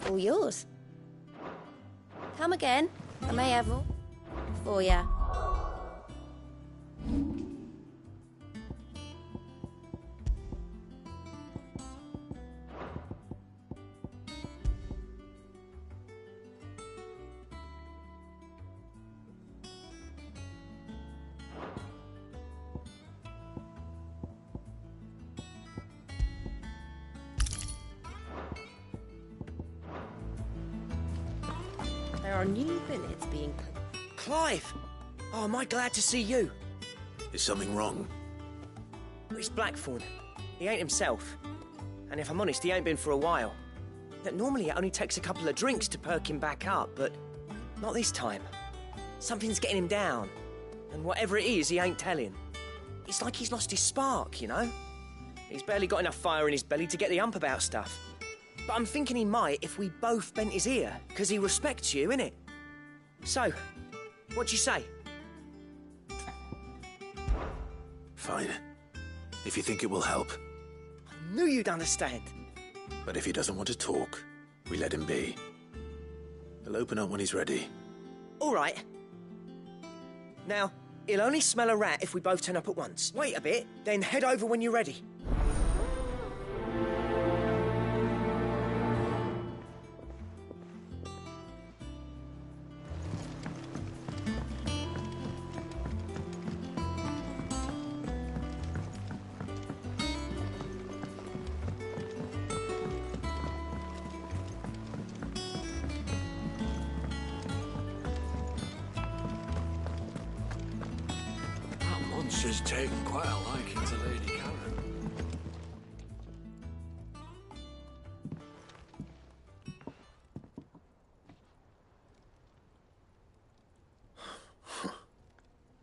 All yours. Come again. I may have all for ya. There are new billets being put. Clive! Oh, am I glad to see you? Is something wrong? It's Blackthorn. He ain't himself. And if I'm honest, he ain't been for a while. that normally it only takes a couple of drinks to perk him back up, but not this time. Something's getting him down, and whatever it is, he ain't telling. It's like he's lost his spark, you know? He's barely got enough fire in his belly to get the ump about stuff. But I'm thinking he might if we both bent his ear, because he respects you, innit? So, what do you say? Fine. If you think it will help. I knew you'd understand. But if he doesn't want to talk, we let him be. He'll open up when he's ready. All right. Now, he'll only smell a rat if we both turn up at once. Wait a bit, then head over when you're ready. She's taken quite a liking to Lady Karen.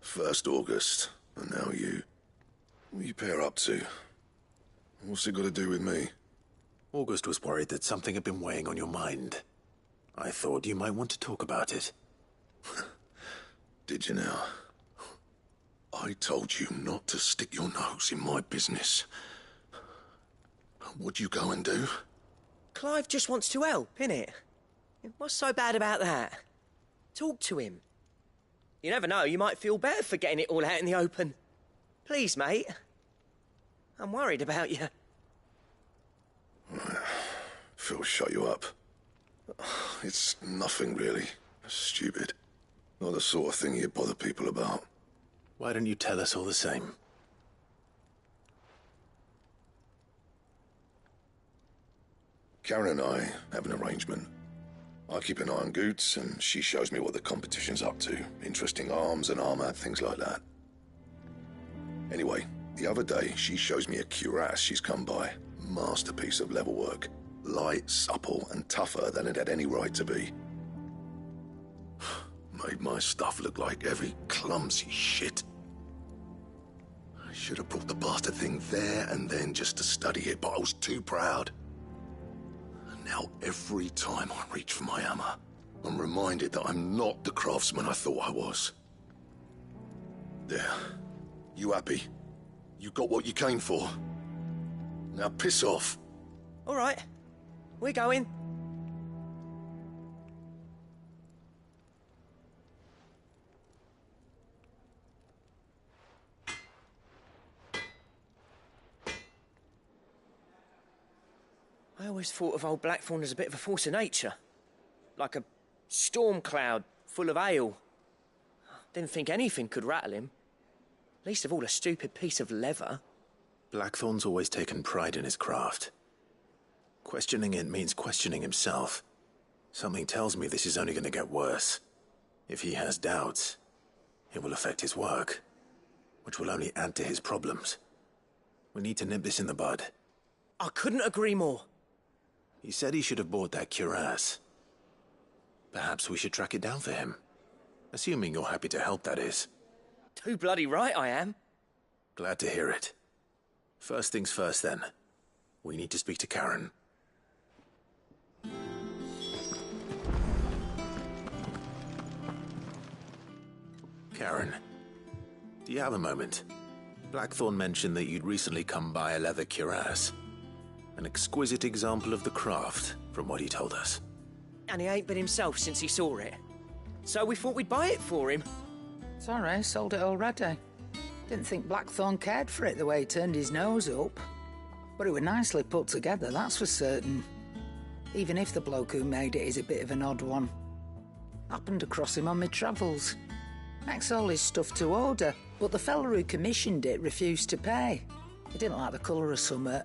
First August, and now you. What are you pair up to? What's it got to do with me? August was worried that something had been weighing on your mind. I thought you might want to talk about it. Did you now? I told you not to stick your nose in my business. What'd you go and do? Clive just wants to help, innit? What's so bad about that? Talk to him. You never know, you might feel better for getting it all out in the open. Please, mate. I'm worried about you. Phil shut you up. It's nothing, really. Stupid. Not the sort of thing you bother people about. Why don't you tell us all the same? Karen and I have an arrangement. I keep an eye on Goots, and she shows me what the competition's up to. Interesting arms and armor, things like that. Anyway, the other day, she shows me a cuirass she's come by. Masterpiece of level work. Light, supple, and tougher than it had any right to be. Made my stuff look like heavy, clumsy shit. I should have brought the bastard thing there and then just to study it, but I was too proud. And now every time I reach for my hammer, I'm reminded that I'm not the craftsman I thought I was. There. You happy? You got what you came for? Now piss off. All right. We're going. I always thought of old Blackthorn as a bit of a force of nature. Like a storm cloud full of hail. Didn't think anything could rattle him. Least of all a stupid piece of leather. Blackthorn's always taken pride in his craft. Questioning it means questioning himself. Something tells me this is only going to get worse. If he has doubts, it will affect his work, which will only add to his problems. We need to nip this in the bud. I couldn't agree more. He said he should have bought that cuirass. Perhaps we should track it down for him. Assuming you're happy to help, that is. Too bloody right I am. Glad to hear it. First things first, then. We need to speak to Karen. Karen, do you have a moment? Blackthorn mentioned that you'd recently come by a leather cuirass. An exquisite example of the craft, from what he told us. And he ain't been himself since he saw it. So we thought we'd buy it for him. Sorry, sold it already. Didn't think Blackthorn cared for it the way he turned his nose up. But it was nicely put together, that's for certain. Even if the bloke who made it is a bit of an odd one. Happened across him on my travels. Makes all his stuff to order, but the fella who commissioned it refused to pay. He didn't like the colour of summit.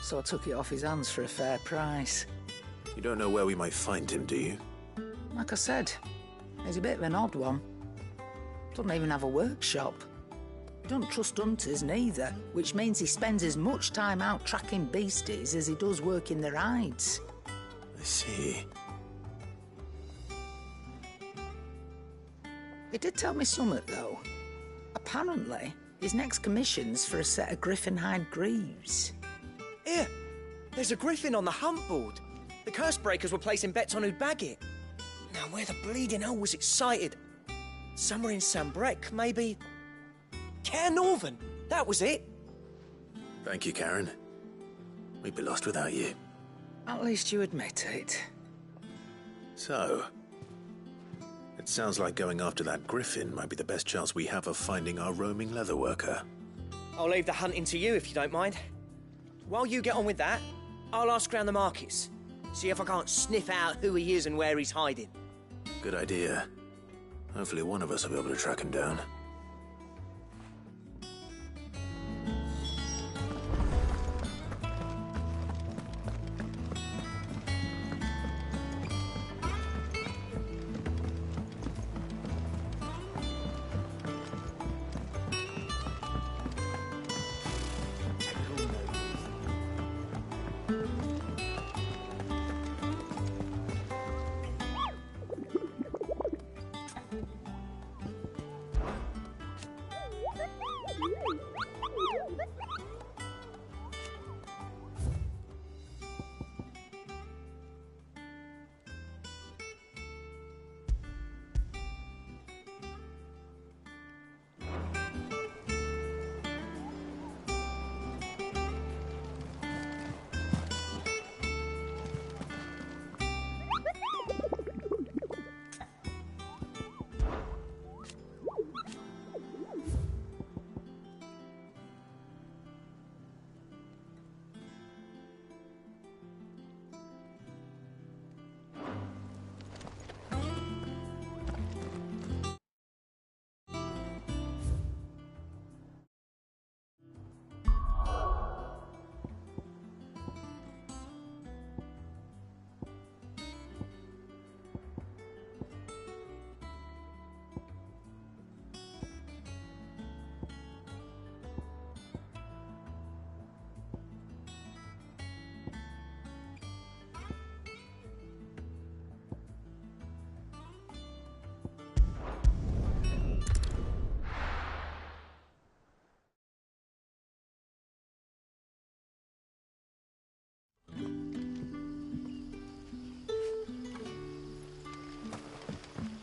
So I took it off his hands for a fair price. You don't know where we might find him, do you? Like I said, he's a bit of an odd one. Doesn't even have a workshop. He don't trust hunters neither, which means he spends as much time out tracking beasties as he does working their hides. I see. He did tell me something, though. Apparently, his next commission's for a set of griffin hide greaves. Here, there's a griffin on the hunt board. The curse breakers were placing bets on who'd bag it. Now, where the bleeding hell was it sighted? Somewhere in Sambrec, maybe... Care Northern, that was it. Thank you, Karen. We'd be lost without you. At least you admit it. So, it sounds like going after that griffin might be the best chance we have of finding our roaming leatherworker. I'll leave the hunting to you if you don't mind. While you get on with that, I'll ask round the markets. See if I can't sniff out who he is and where he's hiding. Good idea. Hopefully one of us will be able to track him down.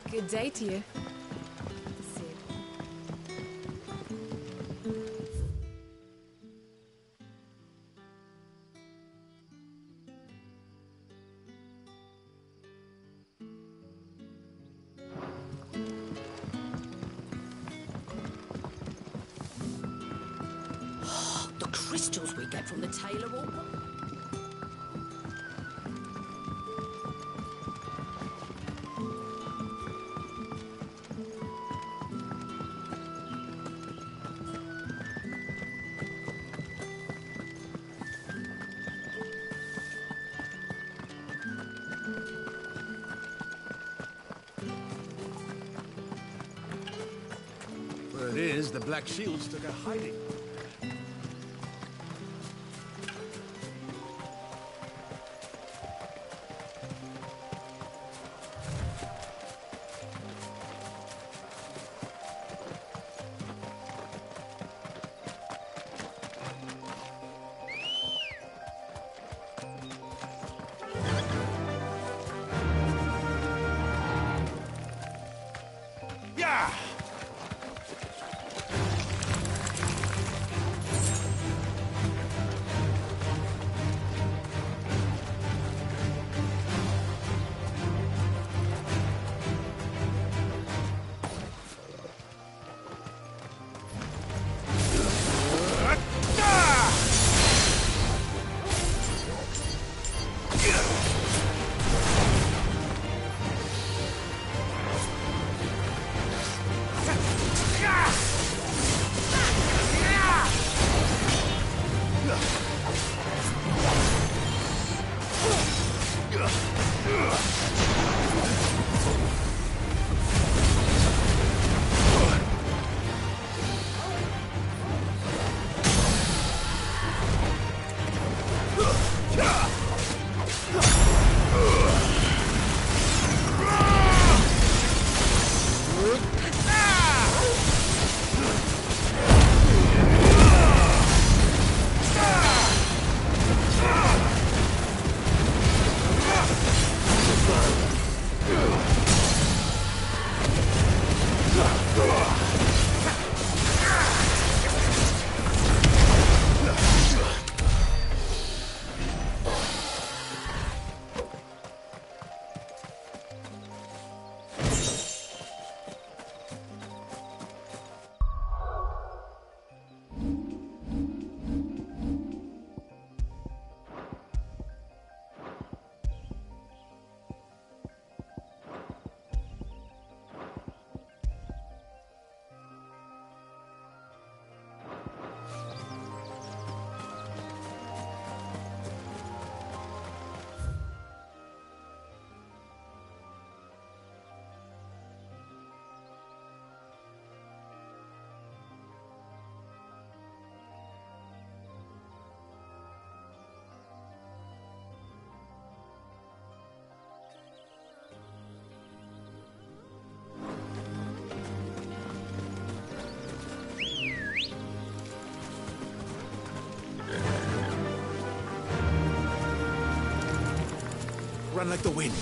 Good day to you. The crystals we get from the Taylor Wall. Word is, the Black Shields took a hiding. Run like the wind.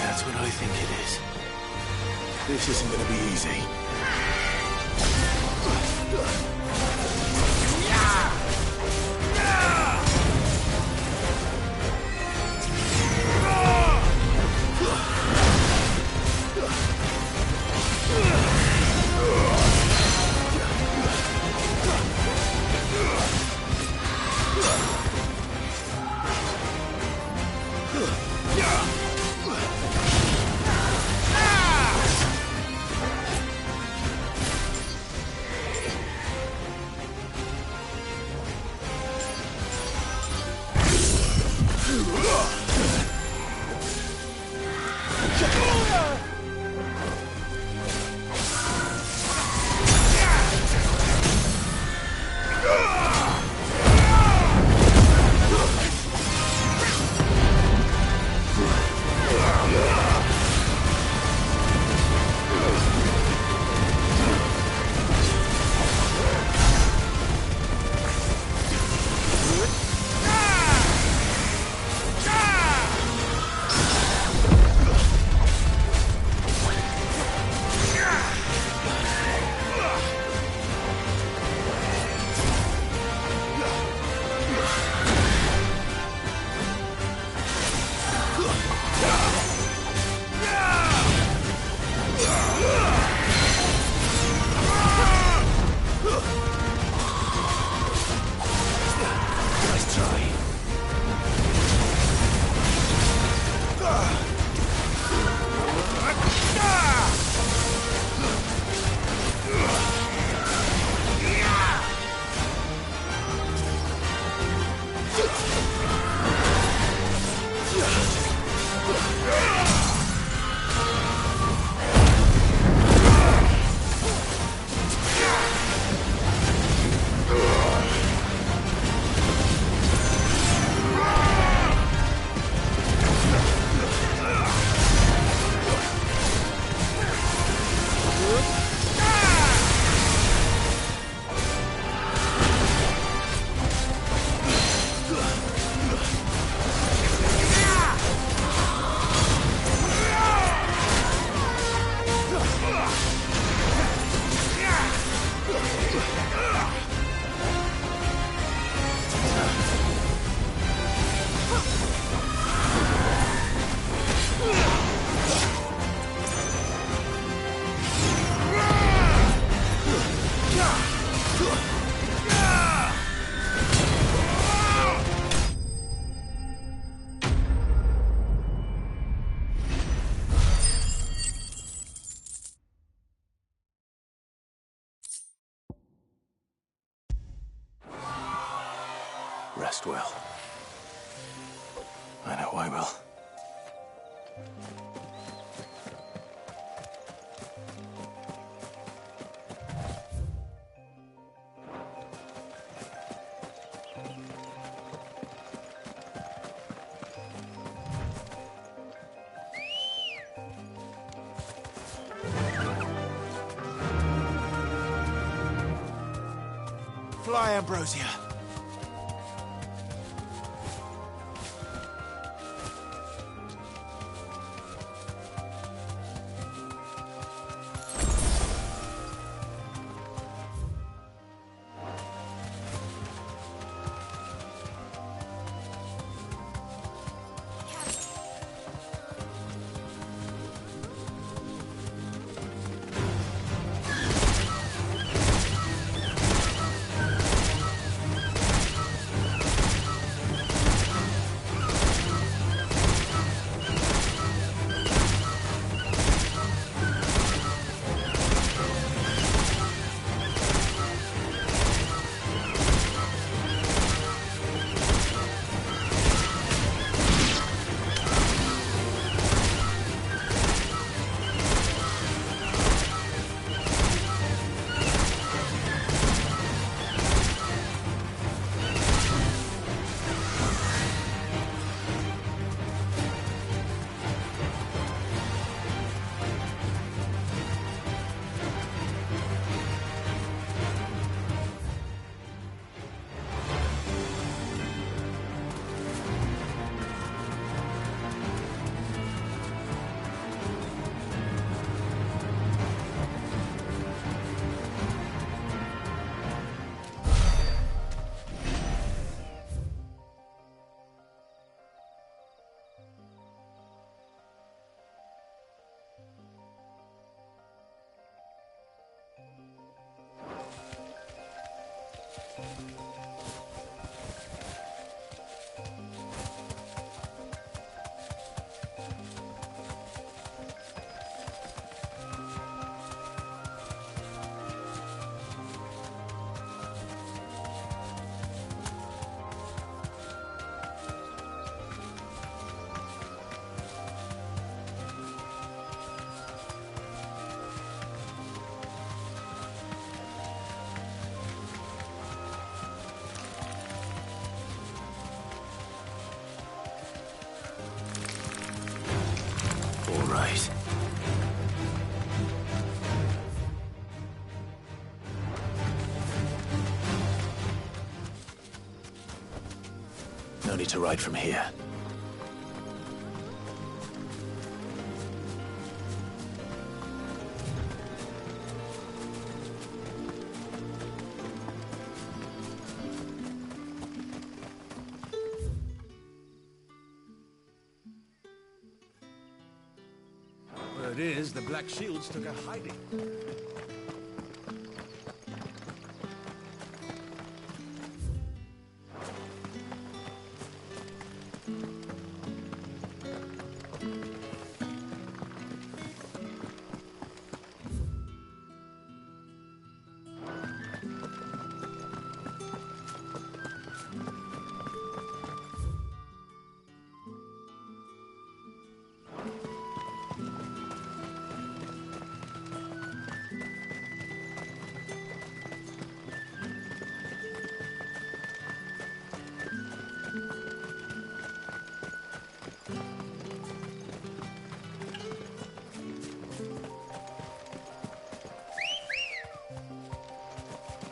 That's what I think it is. This isn't gonna be easy. Rest well. I know I will. Fly, Ambrosia. All right. No need to ride from here. Word is, the Black Shields took a hiding.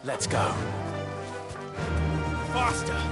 Let's go. Faster!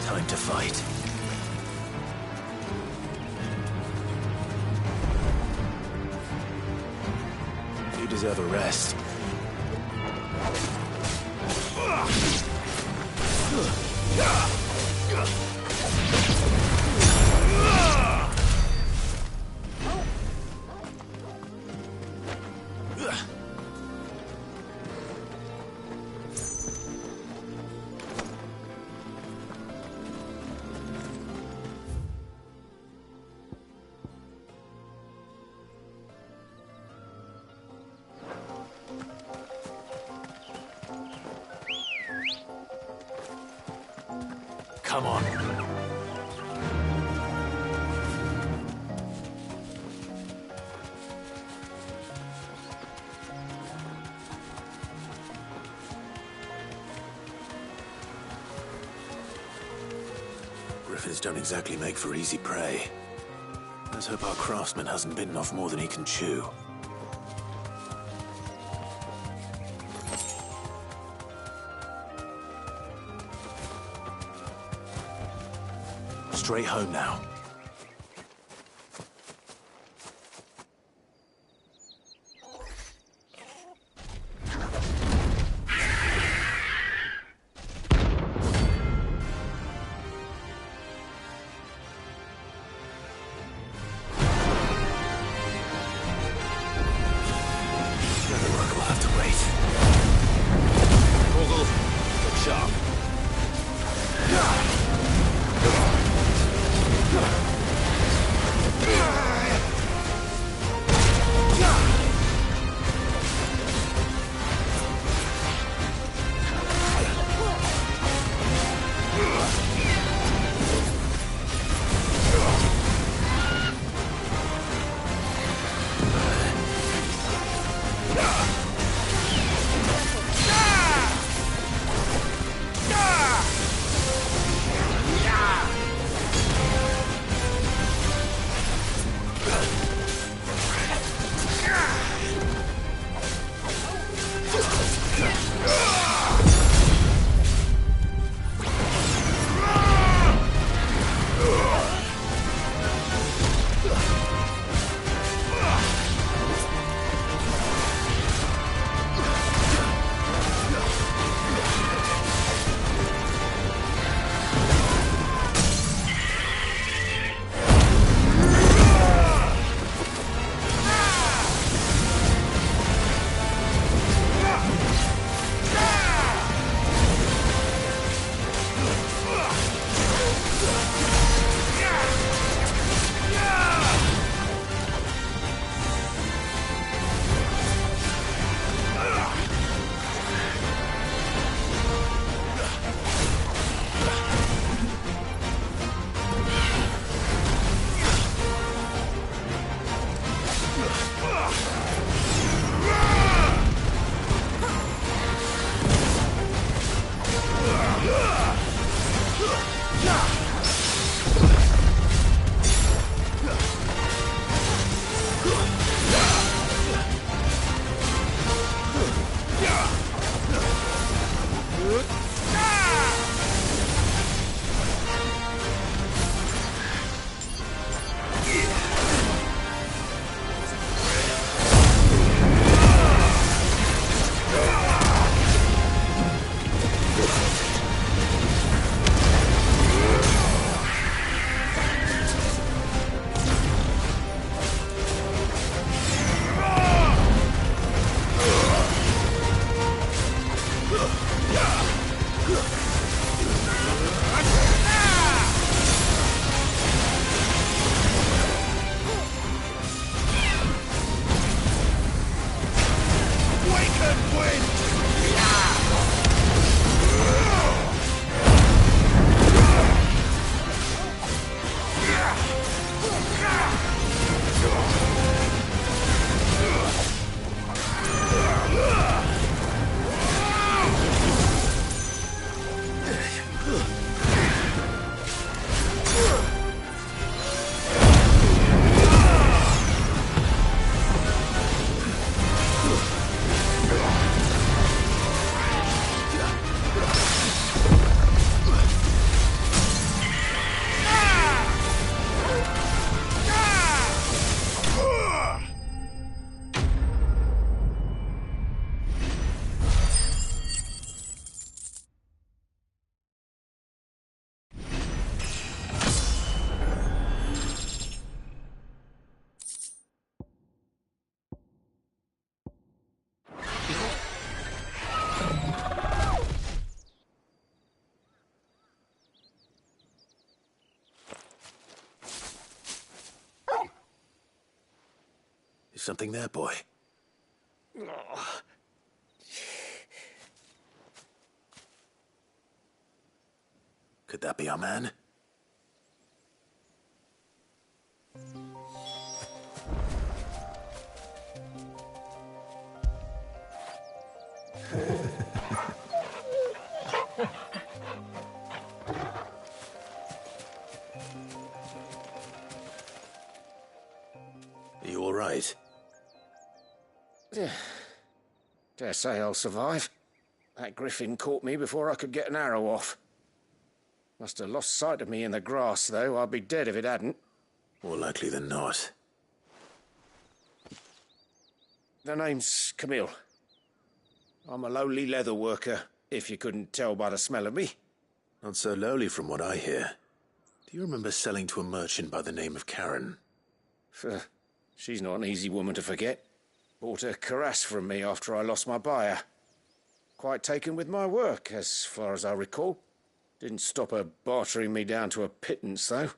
Time to fight. You deserve a rest. Come on. Griffins don't exactly make for easy prey. Let's hope our craftsman hasn't bitten off more than he can chew. Straight home now. sharp. Is something there, boy? Could that be our man? Are you all right? Dare say I'll survive. That griffin caught me before I could get an arrow off. Must have lost sight of me in the grass, though. I'd be dead if it hadn't. More likely than not. The name's Camille. I'm a lowly leather worker, if you couldn't tell by the smell of me. Not so lowly from what I hear. Do you remember selling to a merchant by the name of Karen? She's not an easy woman to forget. Bought a cuirass from me after I lost my buyer. quite taken with my work, as far as I recall. Didn't stop her bartering me down to a pittance, though.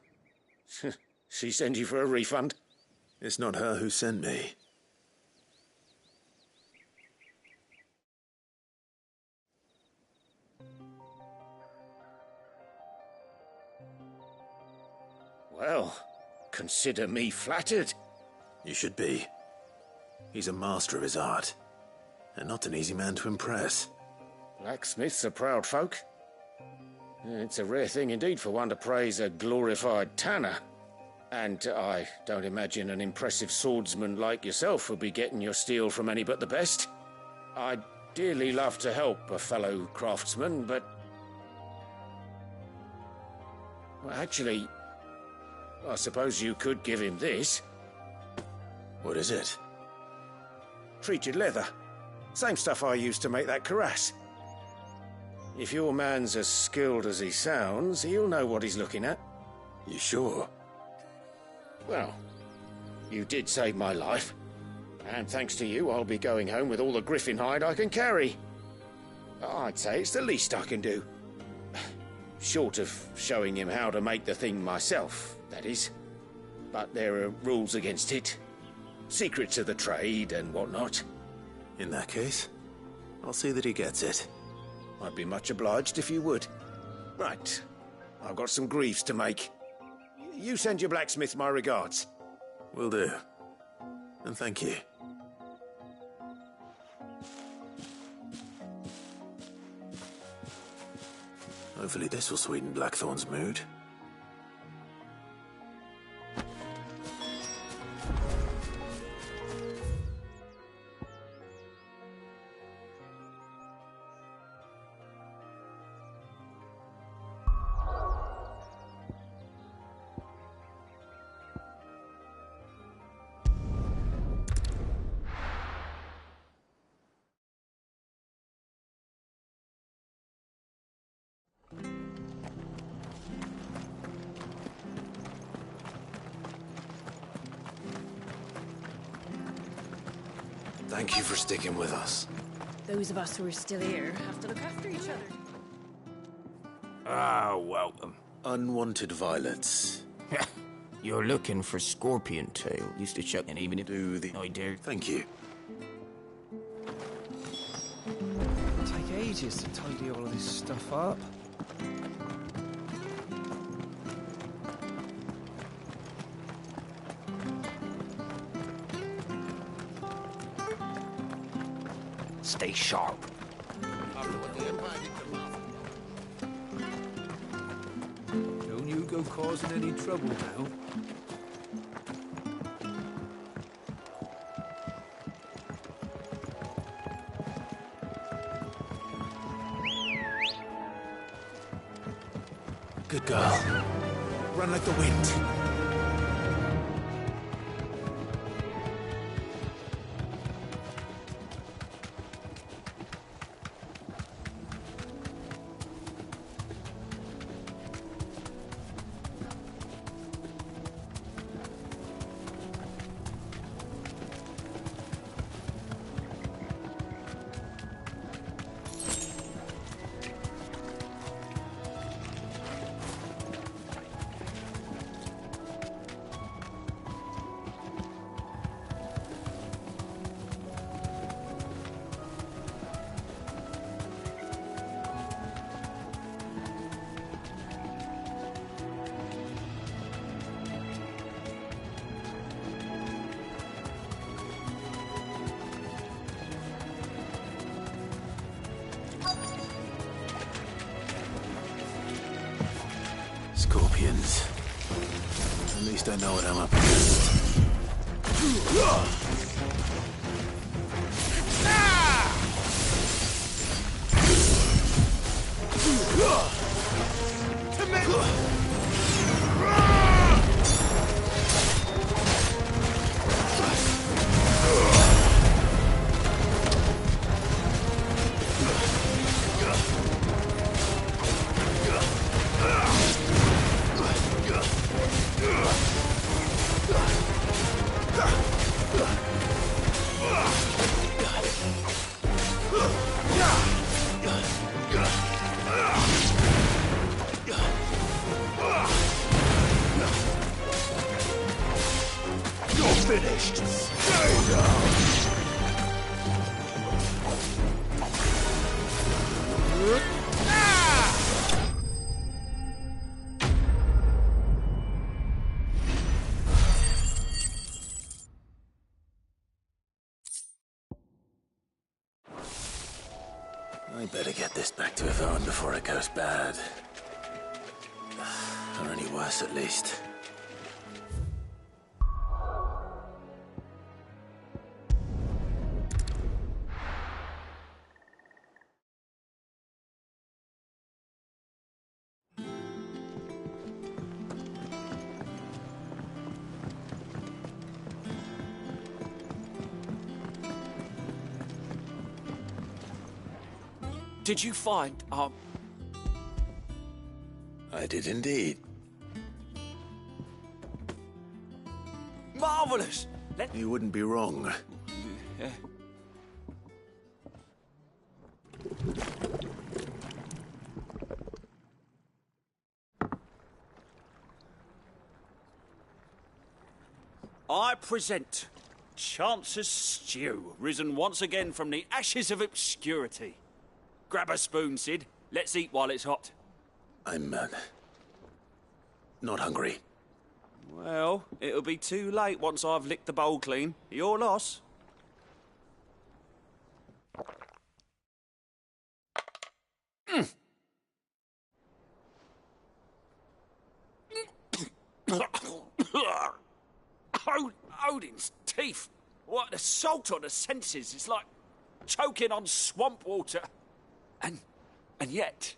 She sent you for a refund? It's not her who sent me. Well, consider me flattered. You should be. He's a master of his art, and not an easy man to impress. Blacksmiths are proud folk. It's a rare thing indeed for one to praise a glorified tanner. And I don't imagine an impressive swordsman like yourself will be getting your steel from any but the best. I'd dearly love to help a fellow craftsman, but... Well, actually, I suppose you could give him this. What is it? Treated leather. Same stuff I used to make that cuirass. If your man's as skilled as he sounds, he'll know what he's looking at. You sure? Well, you did save my life. And thanks to you, I'll be going home with all the griffin hide I can carry. I'd say it's the least I can do. Short of showing him how to make the thing myself, that is. But there are rules against it. Secrets of the trade and whatnot. In that case, I'll see that he gets it. I'd be much obliged if you would. Right. I've got some greaves to make. You send your blacksmith my regards. Will do. And thank you. Hopefully this will sweeten Blackthorn's mood. Thank you for sticking with us. Those of us who are still here have to look after each other. Ah, welcome. Unwanted violets. You're looking for scorpion tail. Used to chuck and even do the... I dare. Thank you. It'll take ages to tidy all of this stuff up. Stay sharp. Don't you go causing any trouble now. Good girl. Run like the wind. Scorpions. At least I know what I'm up against. I better get this back to Yvonne before it goes bad. Or any worse, at least. Did you find, I did indeed. Marvellous! You wouldn't be wrong. Yeah. I present Chance's Stew, risen once again from the ashes of obscurity. Grab a spoon, Sid. Let's eat while it's hot. I'm, not hungry. Well, it'll be too late once I've licked the bowl clean. Your loss. Odin's teeth. What the salt on the senses. It's like choking on swamp water. And yet,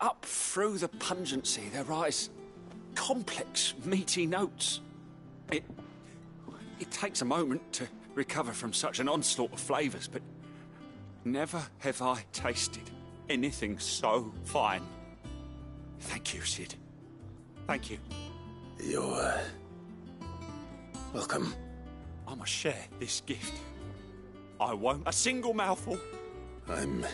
up through the pungency there rise complex, meaty notes. It takes a moment to recover from such an onslaught of flavours, but never have I tasted anything so fine. Thank you, Sid. Thank you. You're, welcome. I must share this gift. I won't a single mouthful. I'm...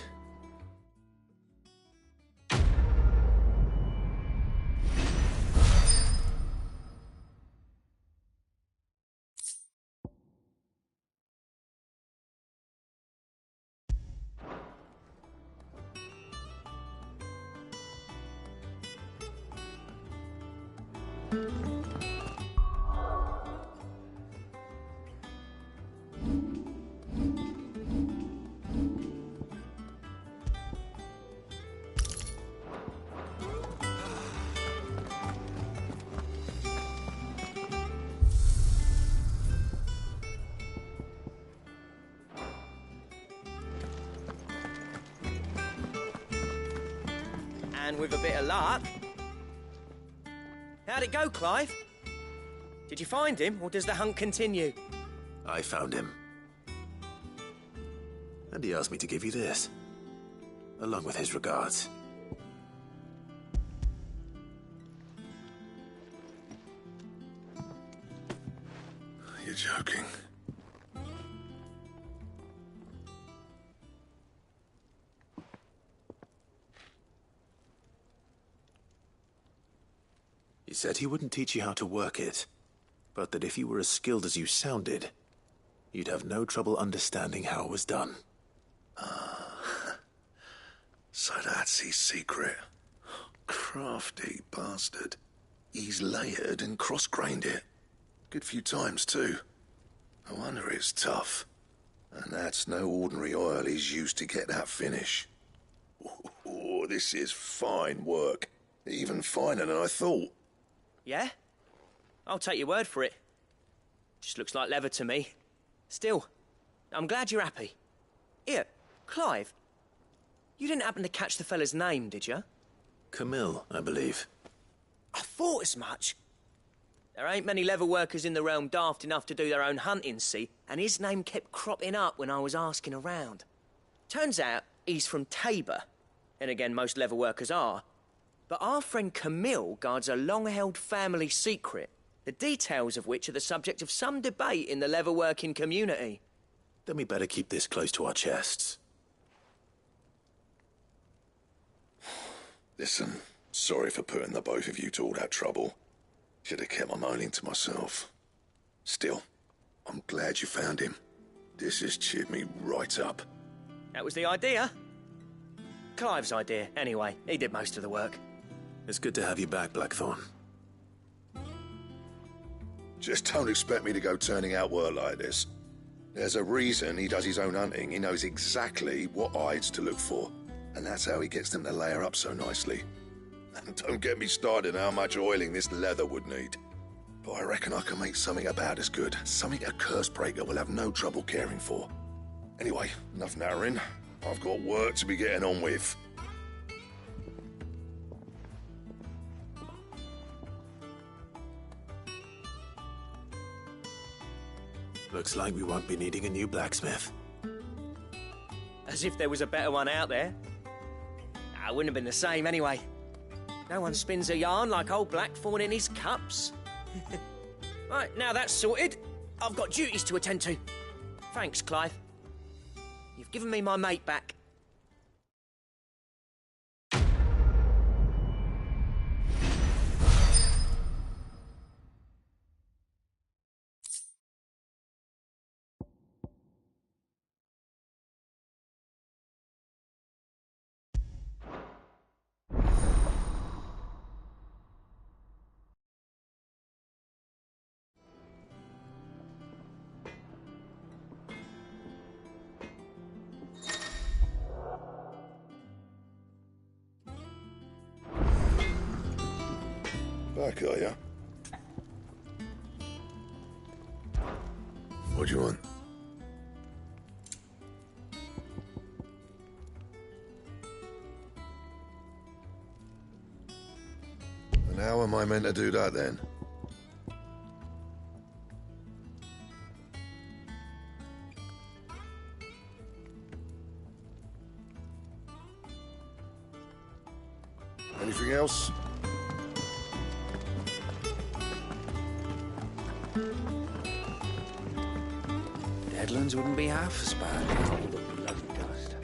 And with a bit of luck... How'd it go, Clive? Did you find him, or does the hunt continue? I found him. And he asked me to give you this, along with his regards. You're joking. He said he wouldn't teach you how to work it, but that if you were as skilled as you sounded, you'd have no trouble understanding how it was done. So that's his secret. Crafty bastard. He's layered and cross-grained it. Good few times, too. No wonder it's tough. And that's no ordinary oil he's used to get that finish. Oh, this is fine work. Even finer than I thought. Yeah? I'll take your word for it. Just looks like leather to me. Still, I'm glad you're happy. Here, Clive, you didn't happen to catch the fella's name, did you? Camille, I believe. I thought as much. There ain't many leather workers in the realm daft enough to do their own hunting, see, and his name kept cropping up when I was asking around. Turns out he's from Tabor, and again, most leather workers are. But our friend Camille guards a long-held family secret, the details of which are the subject of some debate in the leather-working community. Then we better keep this close to our chests. Listen, sorry for putting the both of you to all that trouble. Should have kept my moaning to myself. Still, I'm glad you found him. This has cheered me right up. That was the idea. Clive's idea, anyway. He did most of the work. It's good to have you back, Blackthorn. Just don't expect me to go turning out work like this. There's a reason he does his own hunting. He knows exactly what hides to look for. And that's how he gets them to layer up so nicely. And don't get me started on how much oiling this leather would need. But I reckon I can make something about as good. Something a Cursebreaker will have no trouble caring for. Anyway, enough narrowing. I've got work to be getting on with. Looks like we won't be needing a new blacksmith. As if there was a better one out there. It wouldn't have been the same anyway. No one spins a yarn like old Blackthorn in his cups. Right, now that's sorted, I've got duties to attend to. Thanks, Clive. You've given me my mate back. Back, are ya? What do you want? And how am I meant to do that then? Anything else? Deadlands wouldn't be half as bad. All the bloody dust.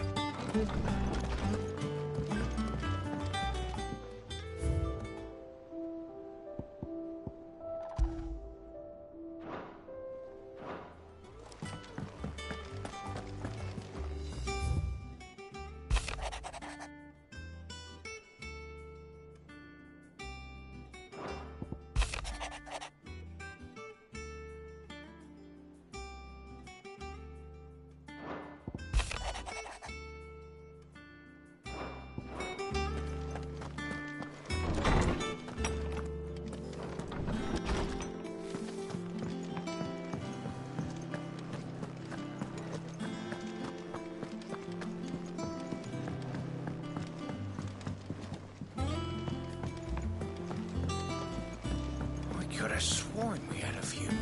Could have sworn we had a few more.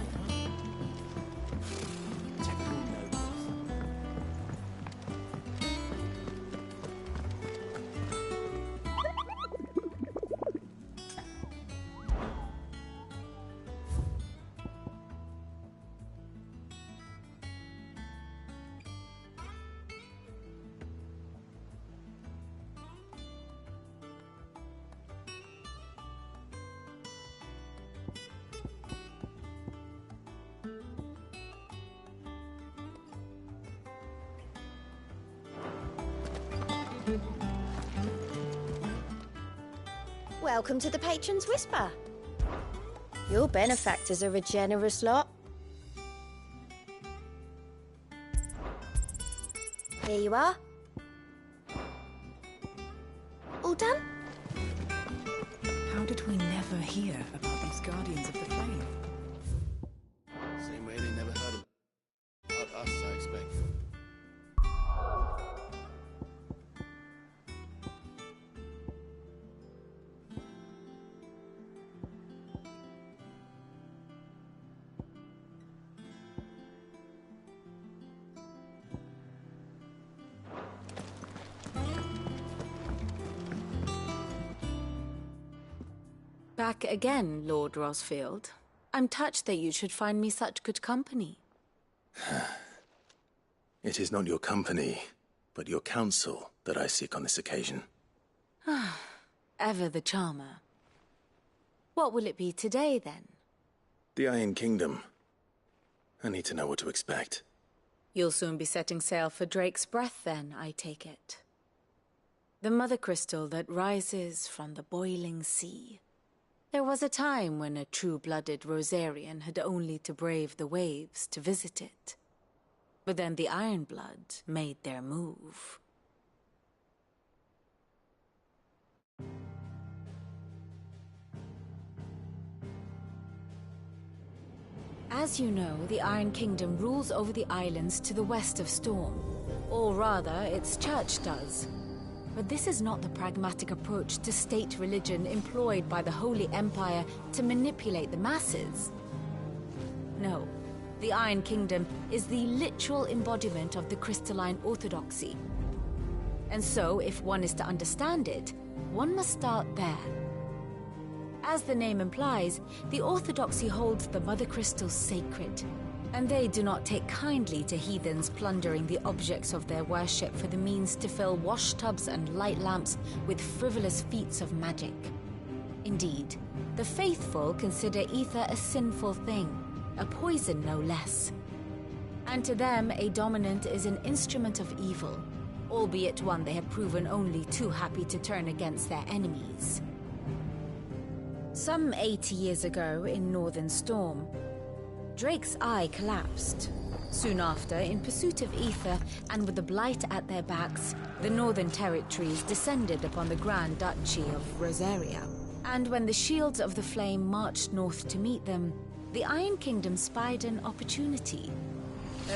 Welcome to the Patron's Whisper. Your benefactors are a generous lot. Here you are. All done? How did we never hear about these Guardians of the Flame? Same way they never heard about us, I expect. Back again, Lord Rosfield. I'm touched that you should find me such good company. It is not your company, but your counsel that I seek on this occasion. Ever the charmer. What will it be today, then? The Iron Kingdom. I need to know what to expect. You'll soon be setting sail for Drake's Breath then, I take it. The mother crystal that rises from the boiling sea. There was a time when a true-blooded Rosarian had only to brave the waves to visit it. But then the Ironblood made their move. As you know, the Iron Kingdom rules over the islands to the west of Storm. Or rather, its church does. But this is not the pragmatic approach to state religion employed by the Holy Empire to manipulate the masses. No, the Iron Kingdom is the literal embodiment of the crystalline orthodoxy. And so, if one is to understand it, one must start there. As the name implies, the orthodoxy holds the mother crystals sacred, and they do not take kindly to heathens plundering the objects of their worship for the means to fill washtubs and light lamps with frivolous feats of magic. Indeed, the faithful consider ether a sinful thing, a poison no less. And to them, a dominant is an instrument of evil, albeit one they have proven only too happy to turn against their enemies. Some 80 years ago, in Northern Storm, Drake's eye collapsed. Soon after, in pursuit of ether and with the blight at their backs, the Northern Territories descended upon the Grand Duchy of Rosaria. And when the Shields of the Flame marched north to meet them, the Iron Kingdom spied an opportunity.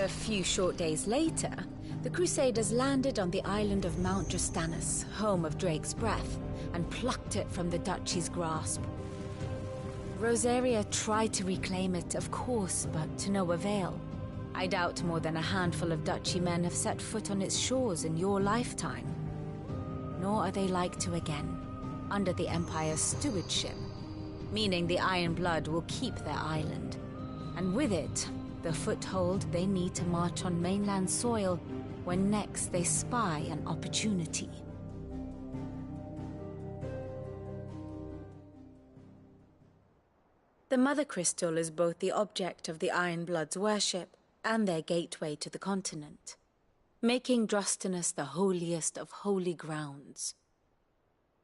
A few short days later, the Crusaders landed on the island of Mount Justanus, home of Drake's Breath, and plucked it from the Duchy's grasp. Rosaria tried to reclaim it, of course, but to no avail. I doubt more than a handful of Duchy men have set foot on its shores in your lifetime. Nor are they like to again, under the Empire's stewardship, meaning the Iron Blood will keep their island, and with it, the foothold they need to march on mainland soil when next they spy an opportunity. The Mother Crystal is both the object of the Iron Blood's worship and their gateway to the continent, making Drostanus the holiest of holy grounds,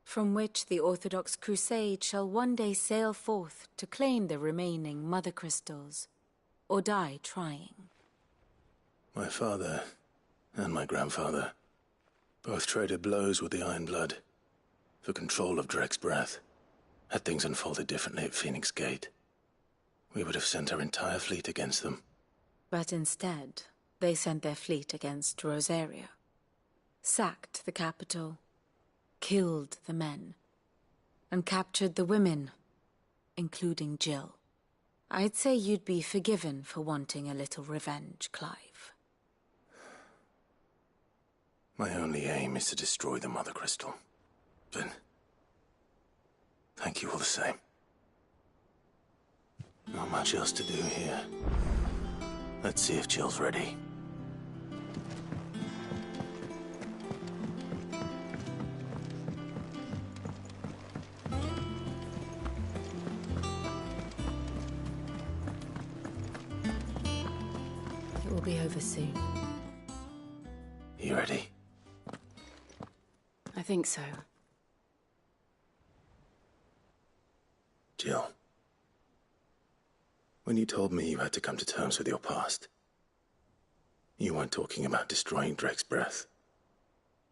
from which the Orthodox Crusade shall one day sail forth to claim the remaining Mother Crystals, or die trying. My father and my grandfather both traded blows with the Iron Blood for control of Drake's Breath. Had things unfolded differently at Phoenix Gate, we would have sent our entire fleet against them. But instead, they sent their fleet against Rosaria, sacked the capital, killed the men, and captured the women, including Jill. I'd say you'd be forgiven for wanting a little revenge, Clive. My only aim is to destroy the Mother Crystal. But thank you all the same. Not much else to do here. Let's see if Jill's ready. It will be over soon. You ready? I think so. Jill. When you told me you had to come to terms with your past, you weren't talking about destroying Drake's Breath,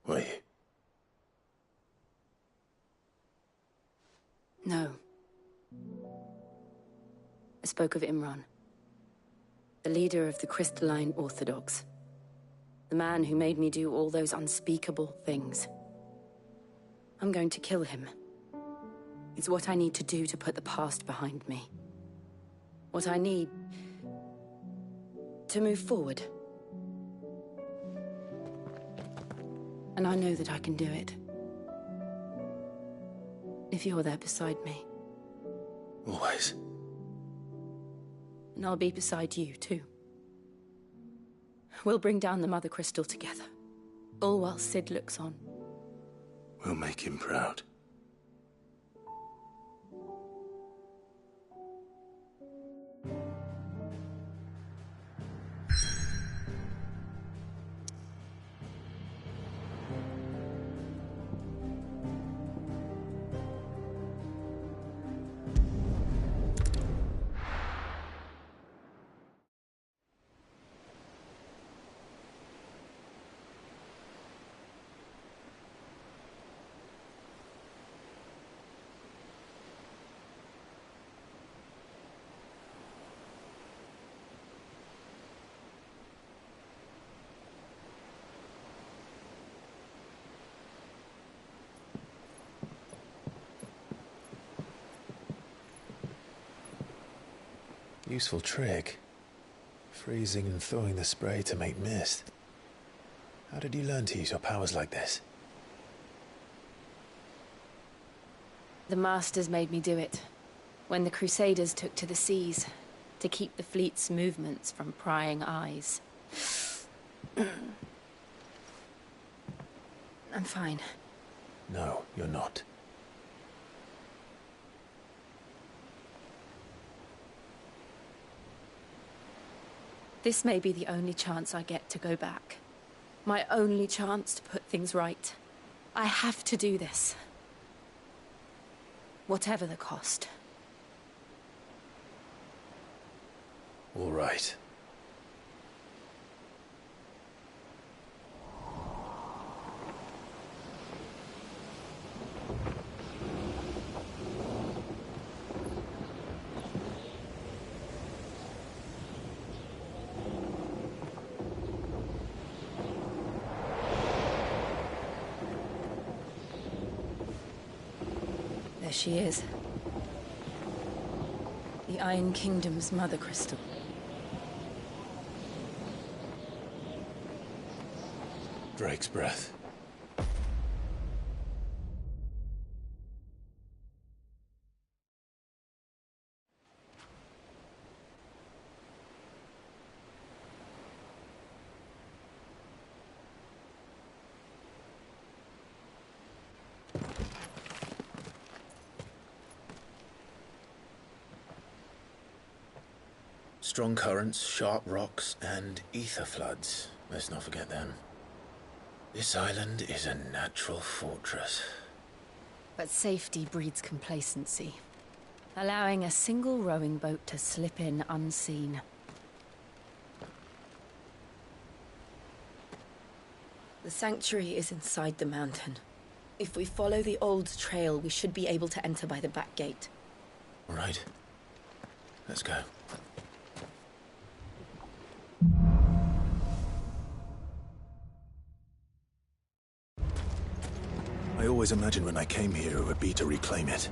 were you? No. I spoke of Imran, the leader of the Crystalline Orthodox. The man who made me do all those unspeakable things. I'm going to kill him. It's what I need to do to put the past behind me. What I need to move forward. And I know that I can do it. If you're there beside me. Always. And I'll be beside you, too. We'll bring down the Mother Crystal together. All while Sid looks on. We'll make him proud. Useful trick. Freezing and thawing the spray to make mist. How did you learn to use your powers like this? The Masters made me do it. When the Crusaders took to the seas, to keep the fleet's movements from prying eyes. I'm fine. No, you're not. This may be the only chance I get to go back. My only chance to put things right. I have to do this. Whatever the cost. All right. There she is. The Iron Kingdom's mother crystal. Drake's breath. Strong currents, sharp rocks, and ether floods. Let's not forget them. This island is a natural fortress. But safety breeds complacency. Allowing a single rowing boat to slip in unseen. The sanctuary is inside the mountain. If we follow the old trail, we should be able to enter by the back gate. All right. Let's go. I always imagined when I came here it would be to reclaim it.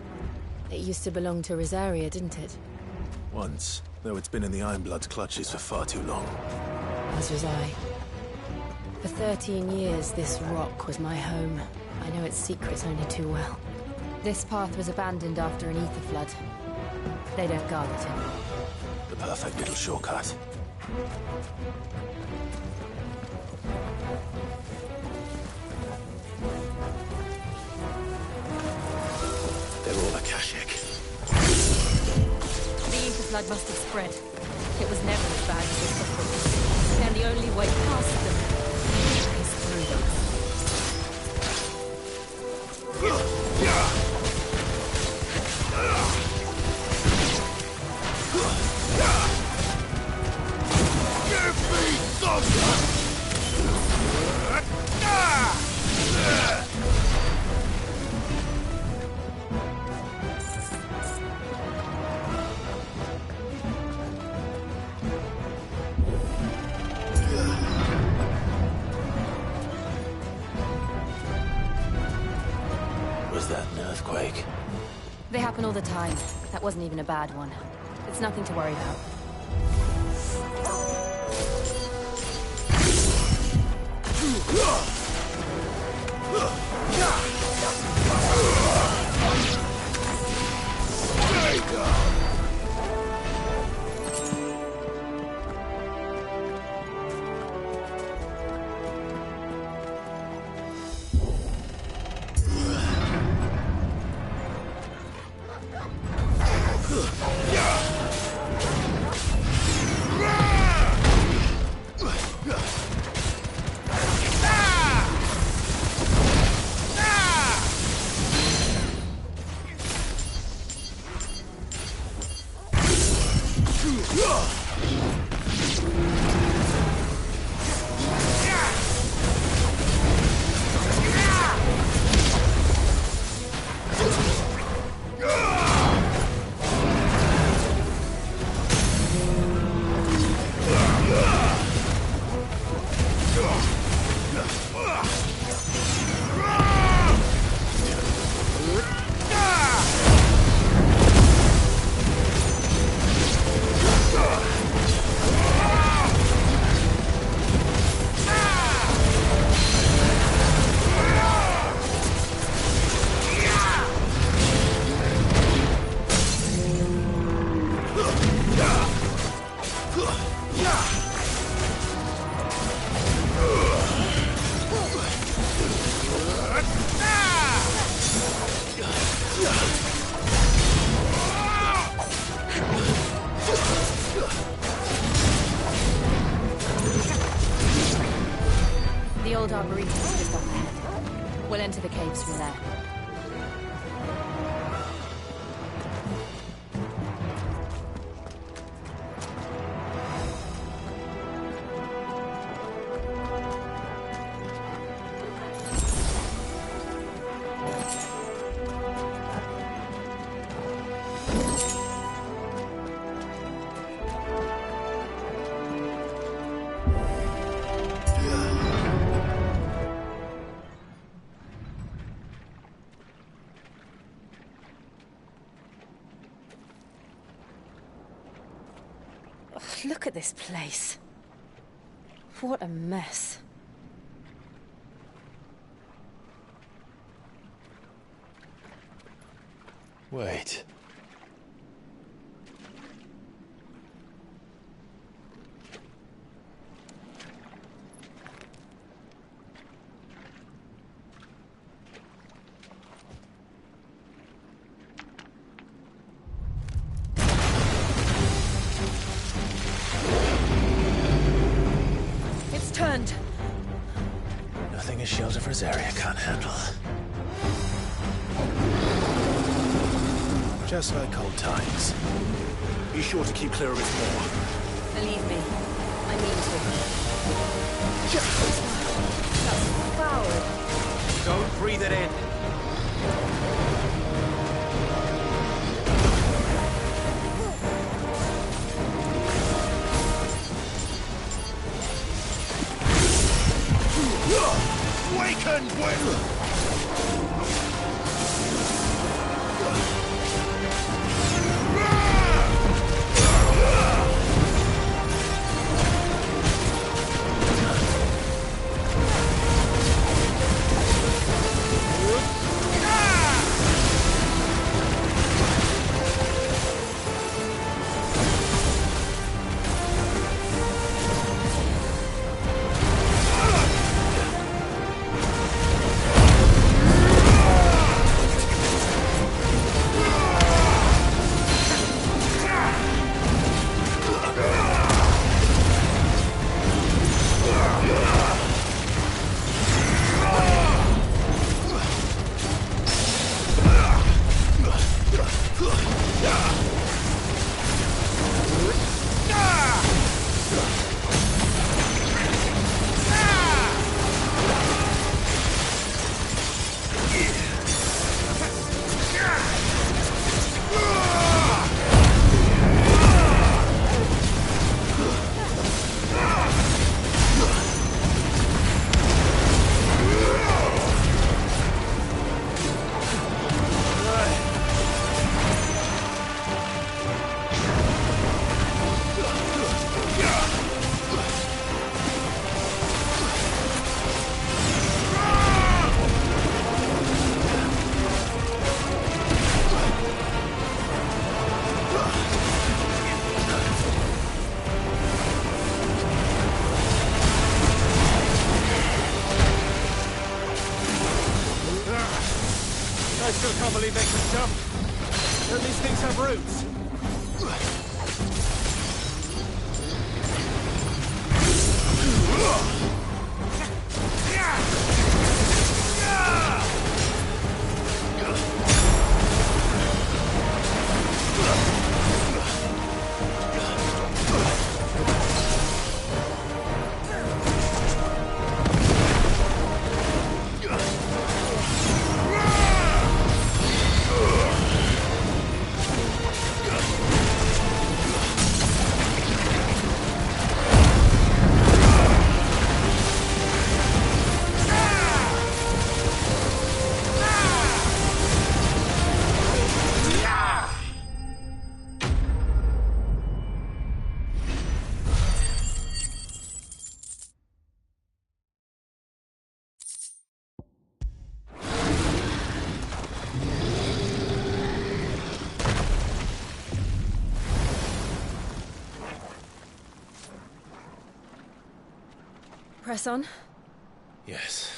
It used to belong to Rosaria, didn't it? Once, though it's been in the Ironblood's clutches for far too long. As was I. For 13 years, this rock was my home. I know its secrets only too well. This path was abandoned after an ether flood. They don't guard it anymore. The perfect little shortcut. They're all Akashic. The ether flood must have spread. It was never as bad as this before. And the only way past them is through them. Give me something! Was that an earthquake? They happen all the time. That wasn't even a bad one. It's nothing to worry about. old arboretum is just up ahead. We'll enter the caves from there. Look at this place. What a mess. Wait. It's turned. Nothing a shelter for his area can't handle. Just like old times. Be sure to keep clear of its maw. Believe me, I mean to. That's foul. Don't breathe it in. Waken, I still can't believe they can jump. Don't these things have roots? Press on. Yes.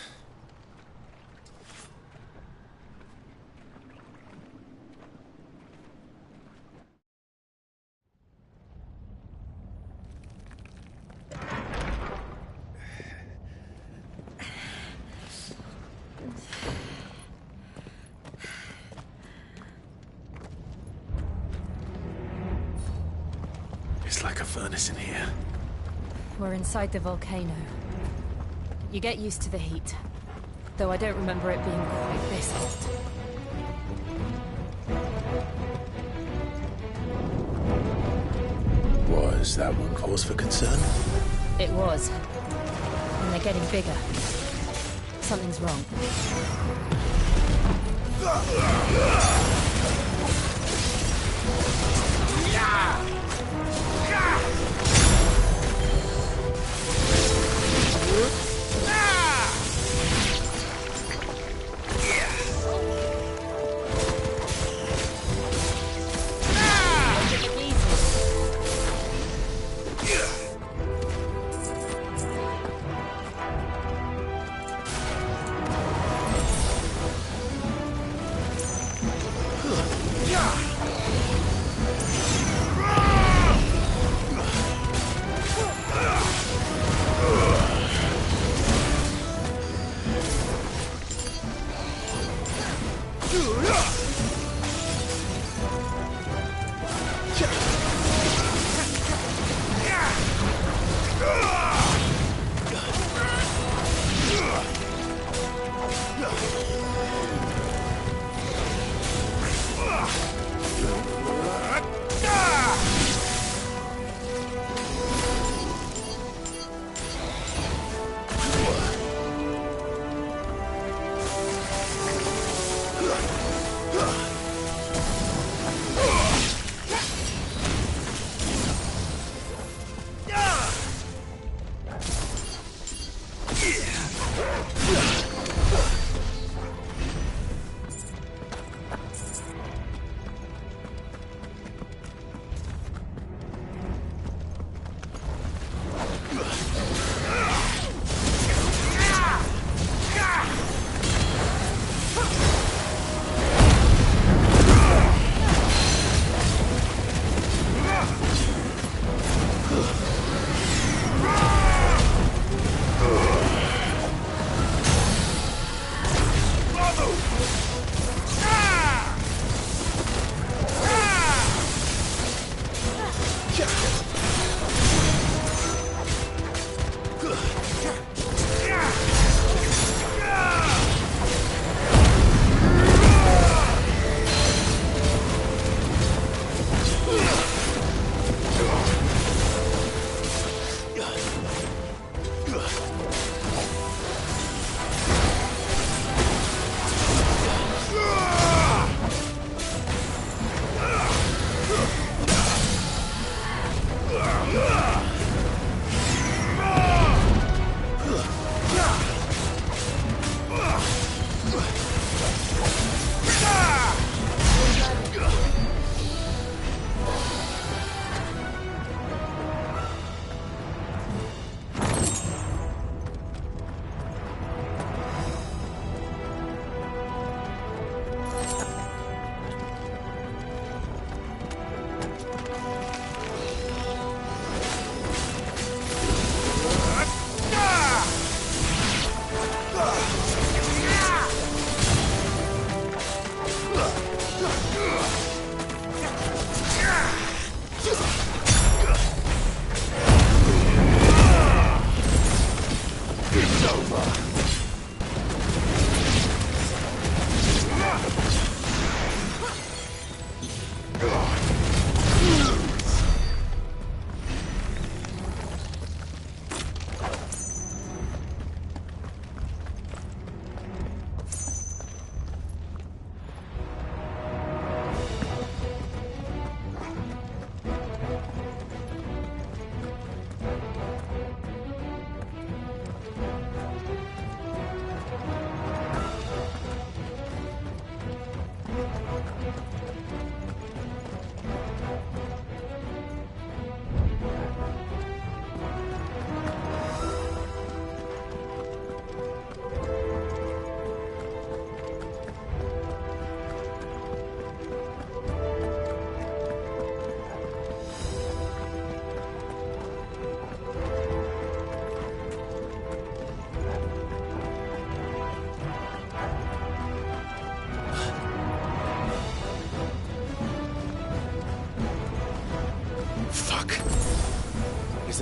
furnace in here. We're inside the volcano. You get used to the heat. Though I don't remember it being quite this hot. Was that one cause for concern? It was. And they're getting bigger. Something's wrong.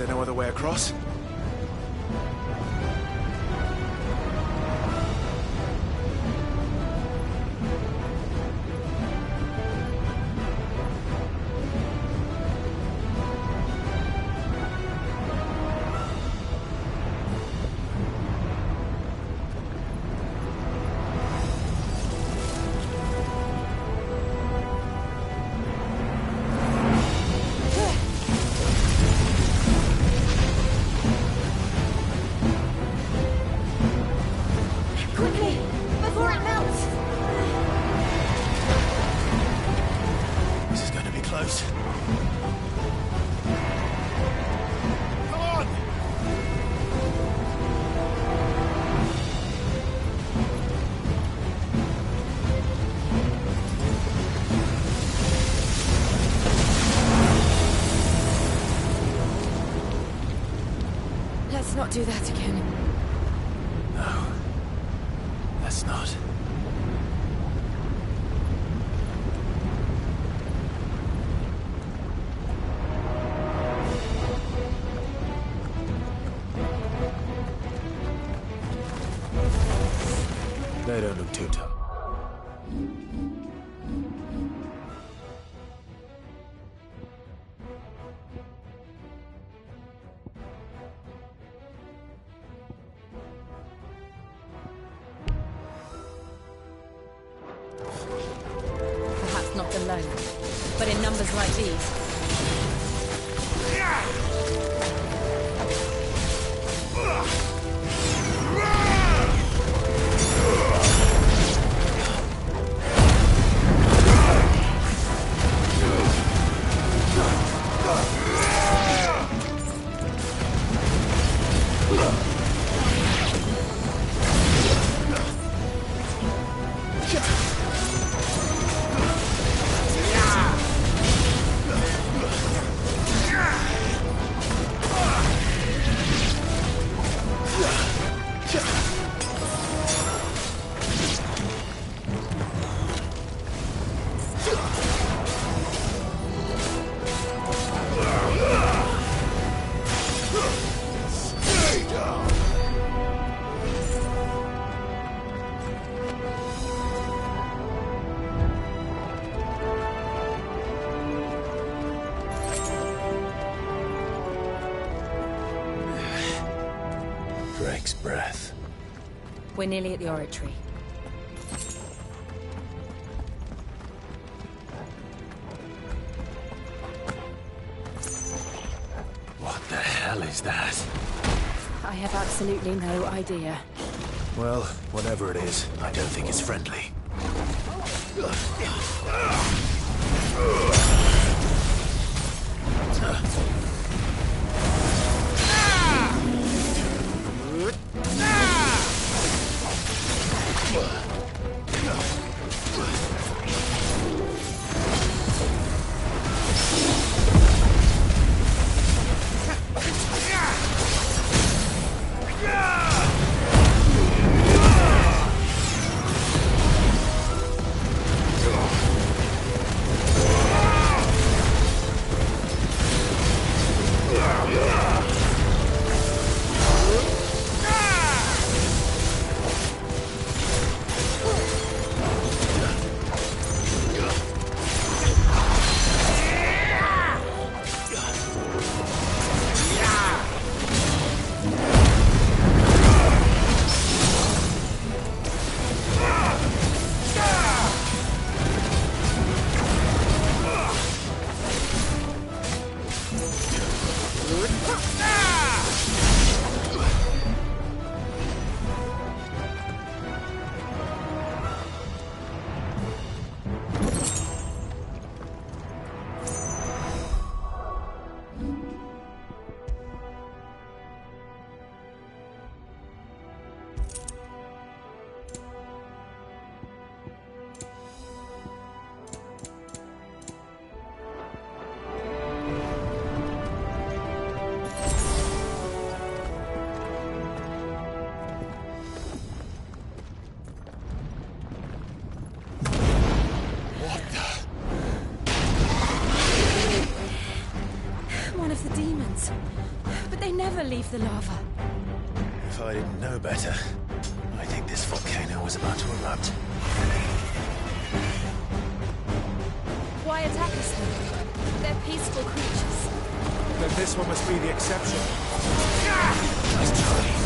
there no other way across? Quickly, before it melts! This is going to be close. Come on! Let's not do that again. No. Let's not. They don't look too tough. Perhaps not alone, but in numbers like these. Drake's breath. We're nearly at the oratory. What the hell is that? I have absolutely no idea. Well, whatever it is, I don't think it's friendly. leave the lava. If I didn't know better, I think this volcano was about to erupt. Why attack us then? They're peaceful creatures. Then this one must be the exception. Nice try.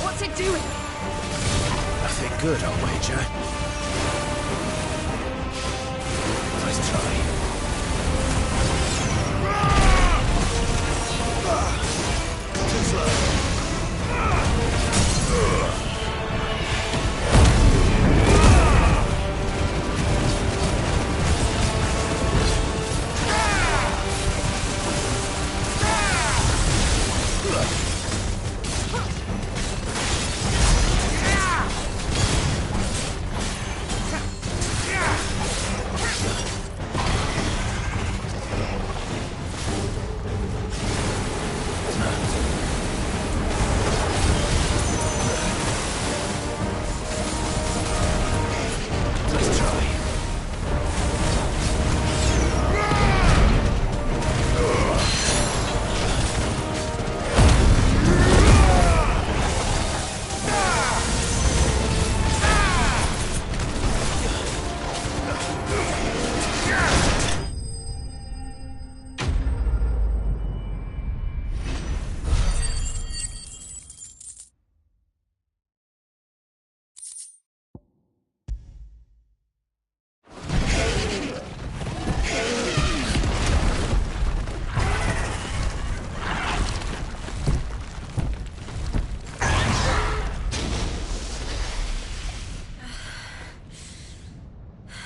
What's it doing? Nothing good, I'll wager. Nice try. Too slow.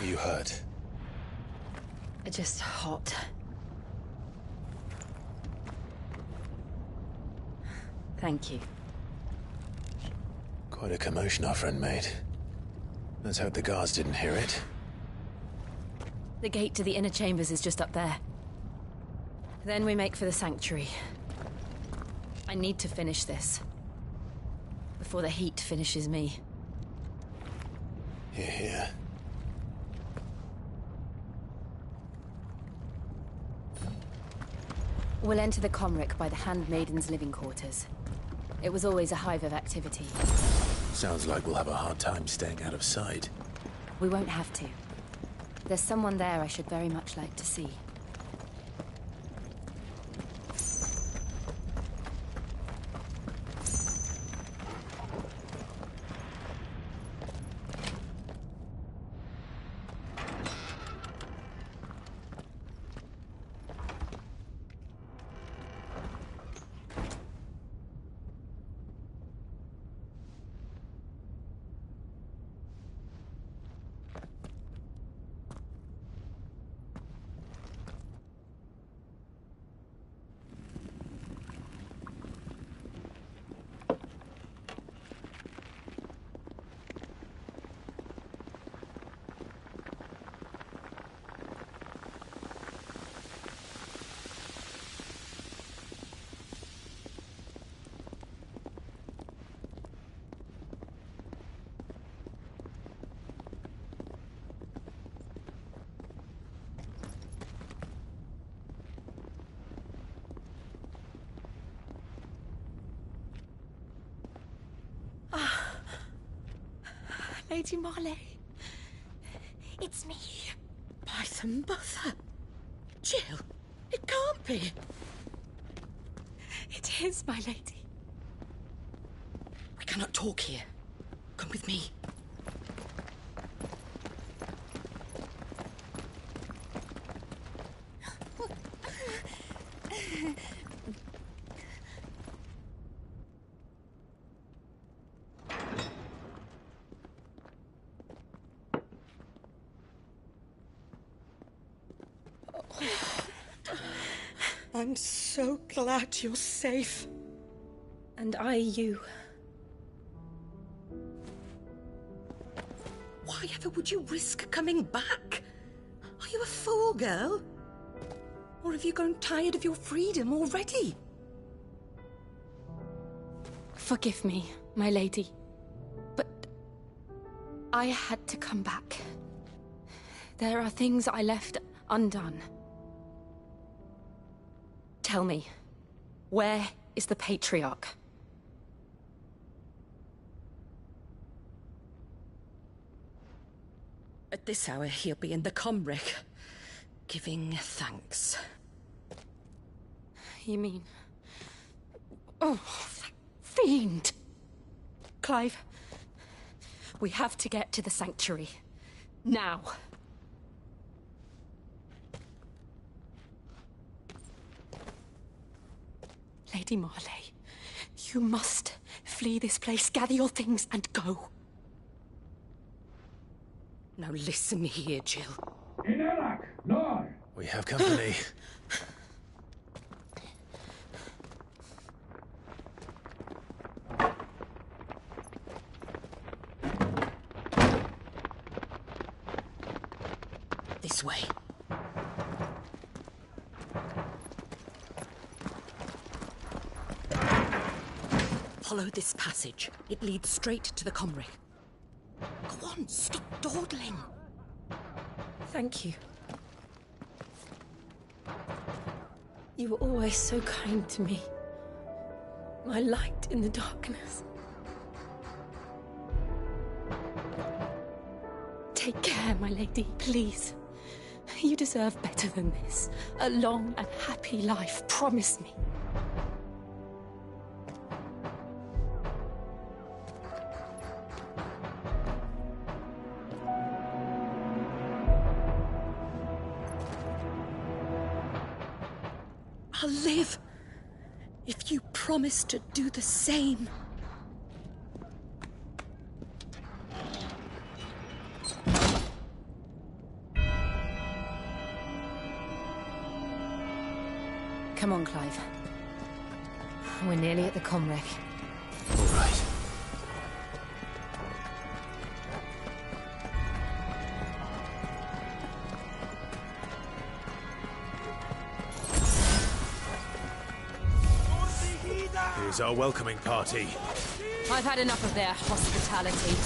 You hurt? Just hot. Thank you. Quite a commotion our friend made. Let's hope the guards didn't hear it. The gate to the inner chambers is just up there. Then we make for the sanctuary. I need to finish this. Before the heat finishes me. Hear, hear. We'll enter the Comric by the Handmaiden's living quarters. It was always a hive of activity. Sounds like we'll have a hard time staying out of sight. We won't have to. There's someone there I should very much like to see. Lady Marley. It's me. By the mother. Jill, it can't be. It is, my lady. We cannot talk here. Come with me. I'm so glad you're safe. And I you. Why ever would you risk coming back? Are you a fool, girl? Or have you grown tired of your freedom already? Forgive me, my lady, but I had to come back. There are things I left undone. Tell me, where is the Patriarch? At this hour, he'll be in the Comric, giving thanks. You mean... Oh, that fiend! Clive, we have to get to the sanctuary. Now. Lady Marley, you must flee this place, gather your things and go. Now listen here, Jill. We have company. This way. Follow this passage. It leads straight to the Comric. Go on, stop dawdling. Thank you. You were always so kind to me. My light in the darkness. Take care, my lady, please. You deserve better than this. A long and happy life, promise me. I'll live if you promise to do the same. Come on, Clive. We're nearly at the Comric. All right. Here's our welcoming party. I've had enough of their hospitality.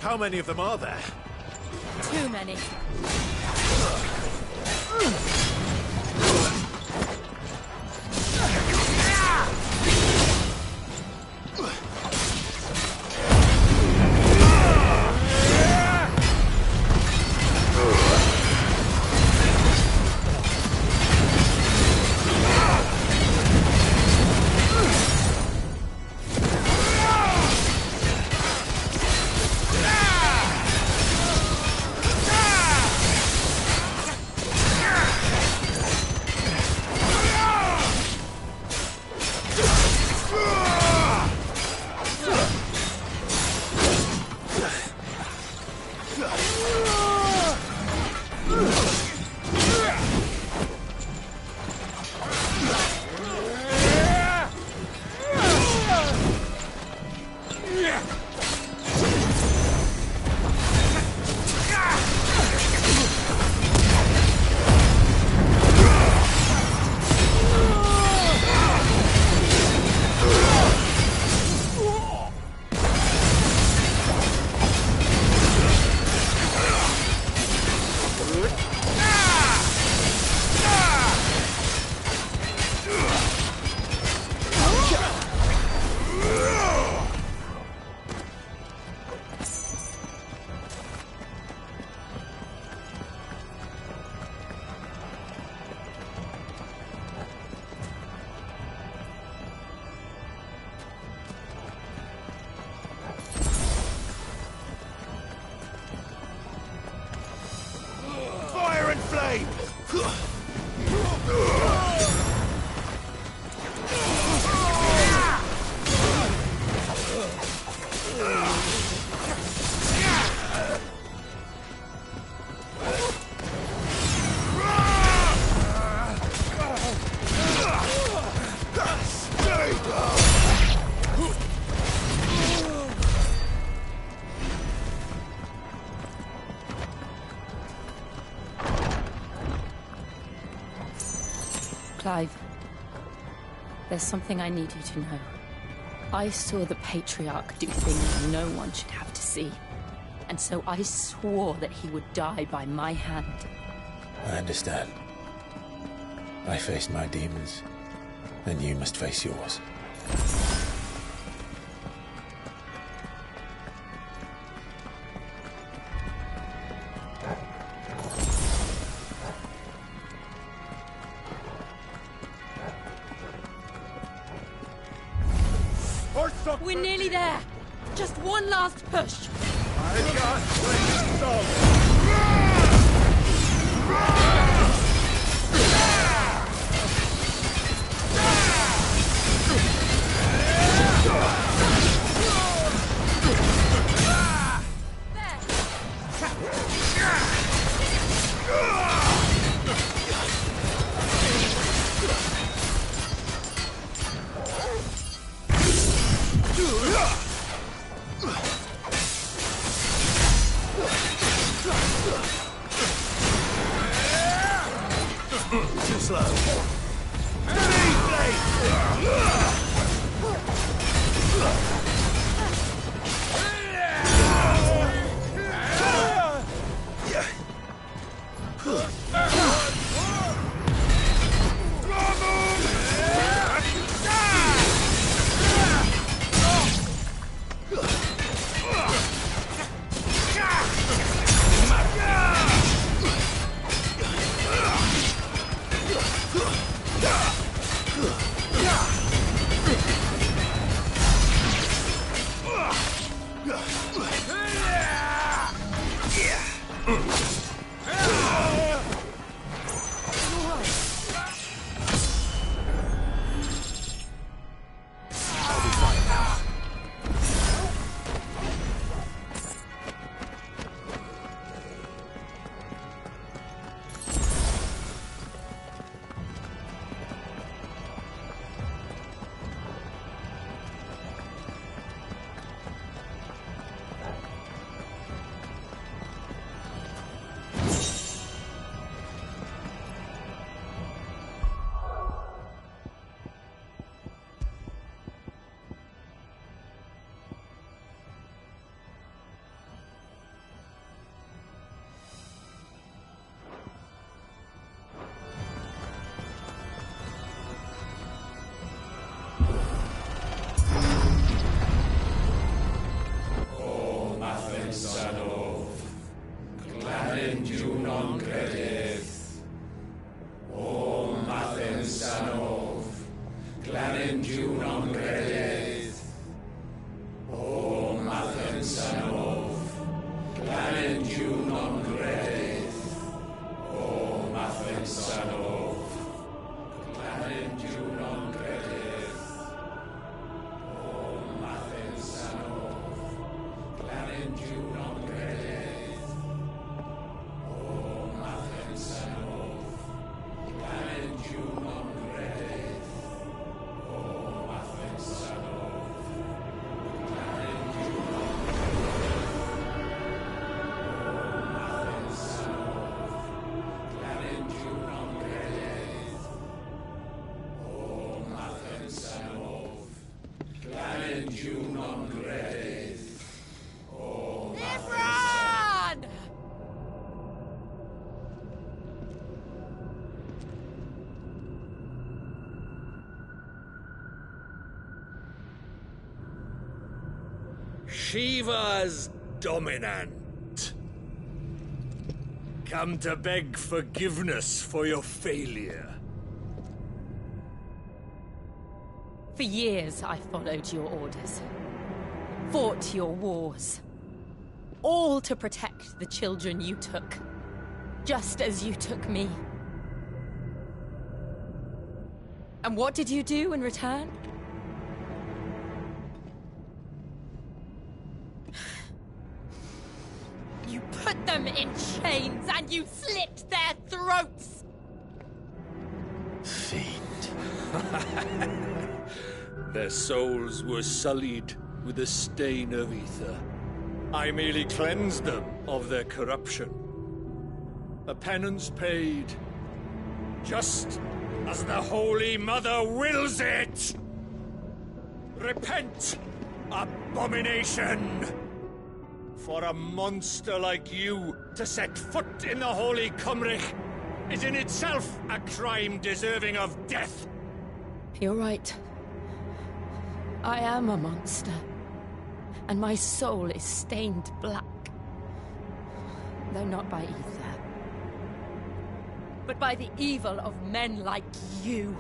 How many of them are there? Too many. Fire and flame! Clive, there's something I need you to know. I saw the Patriarch do things no one should have to see. And so I swore that he would die by my hand. I understand. I faced my demons, and you must face yours. We're nearly there. Just one last push. I can't let this dog. Too slow. Sanov, Glanin Junon Gredith. O Mathen Sanov, Glanin Junon Gredith. O Mathen Sanov, Glanin Junon Gredith. O Mathen Sanov, Glanin Junon Gredith. O Mathen Sanov, Glanin Junon Gredith. O Mathen Sanov, Glanin Junon Gredith. O Mathen Sanov, Glanin Junon Gredith. O Mathen Sanov, Glanin Junon Gredith. O Imran! Shiva's dominant. Come to beg forgiveness for your failure. For years I followed your orders. Fought your wars. All to protect the children you took. Just as you took me. And what did you do in return? You put them in chains and you slit their throats! Their souls were sullied with the stain of ether. I merely cleansed them of their corruption. A penance paid, just as the Holy Mother wills it! Repent, abomination! For a monster like you to set foot in the Holy Cymric is in itself a crime deserving of death. You're right. I am a monster. And my soul is stained black. Though not by ether. But by the evil of men like you,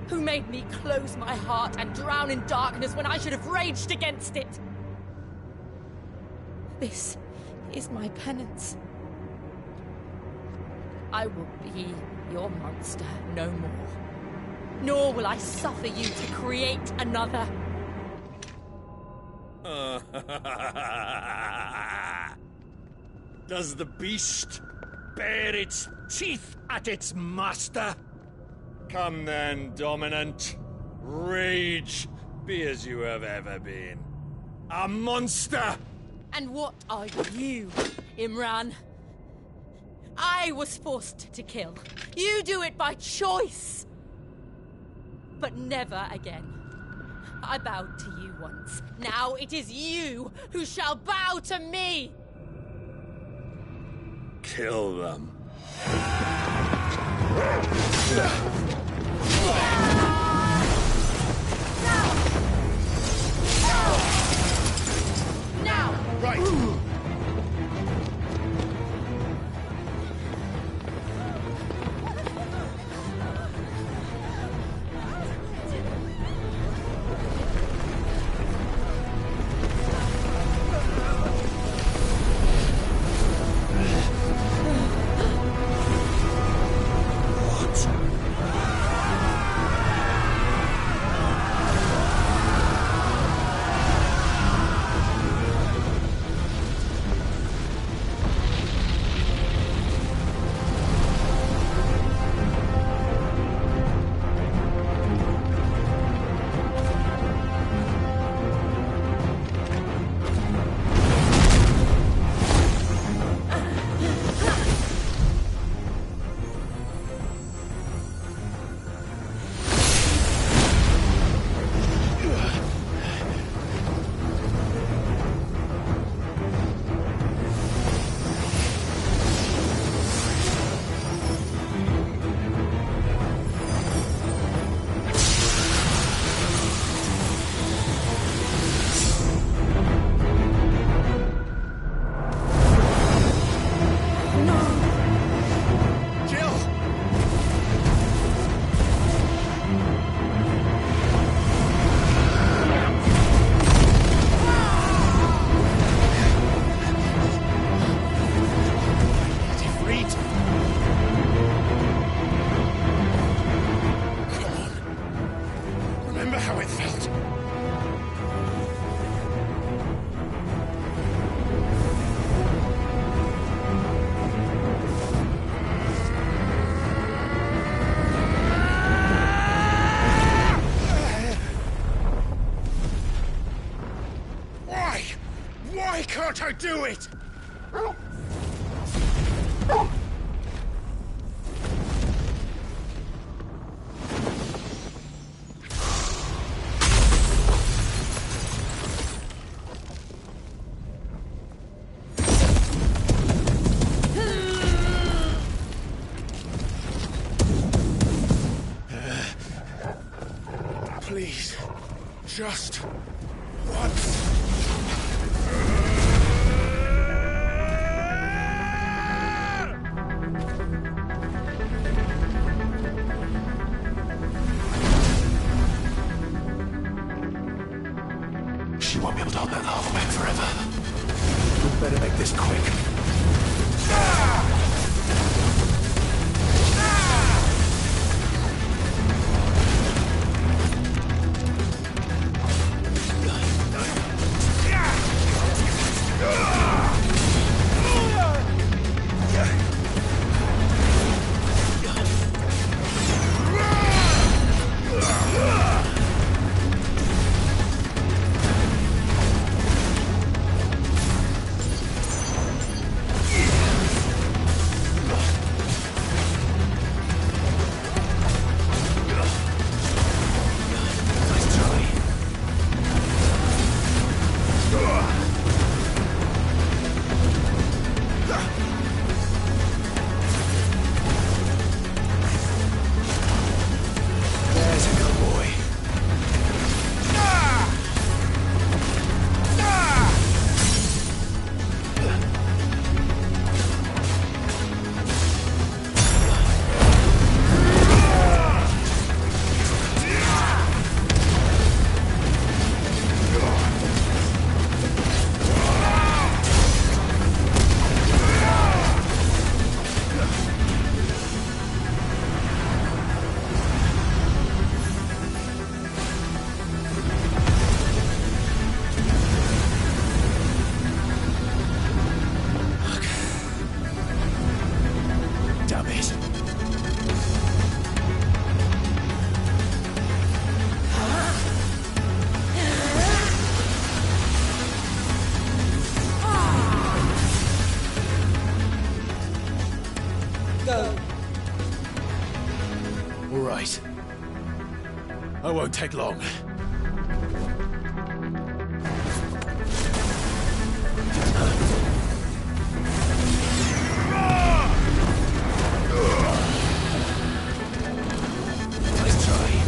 who made me close my heart and drown in darkness when I should have raged against it. This is my penance. I will be your monster no more. Nor will I suffer you to create another. Does the beast bare its teeth at its master? Come then, dominant. Rage, be as you have ever been. A monster! And what are you, Imran? I was forced to kill. You do it by choice. But never again. I bowed to you once. Now it is you who shall bow to me! Kill them. Now! Right! do it! Please, just once. She won't be able to hold that lava back forever. We better make this quick. All right. I won't take long. Nice try.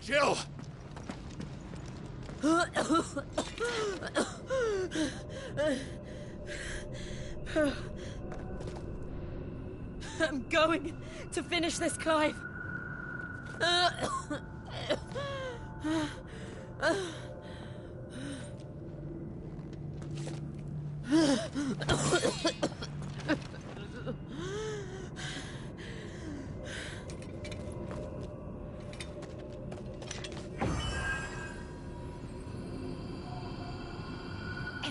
Jill! I'm going to finish this, Clive.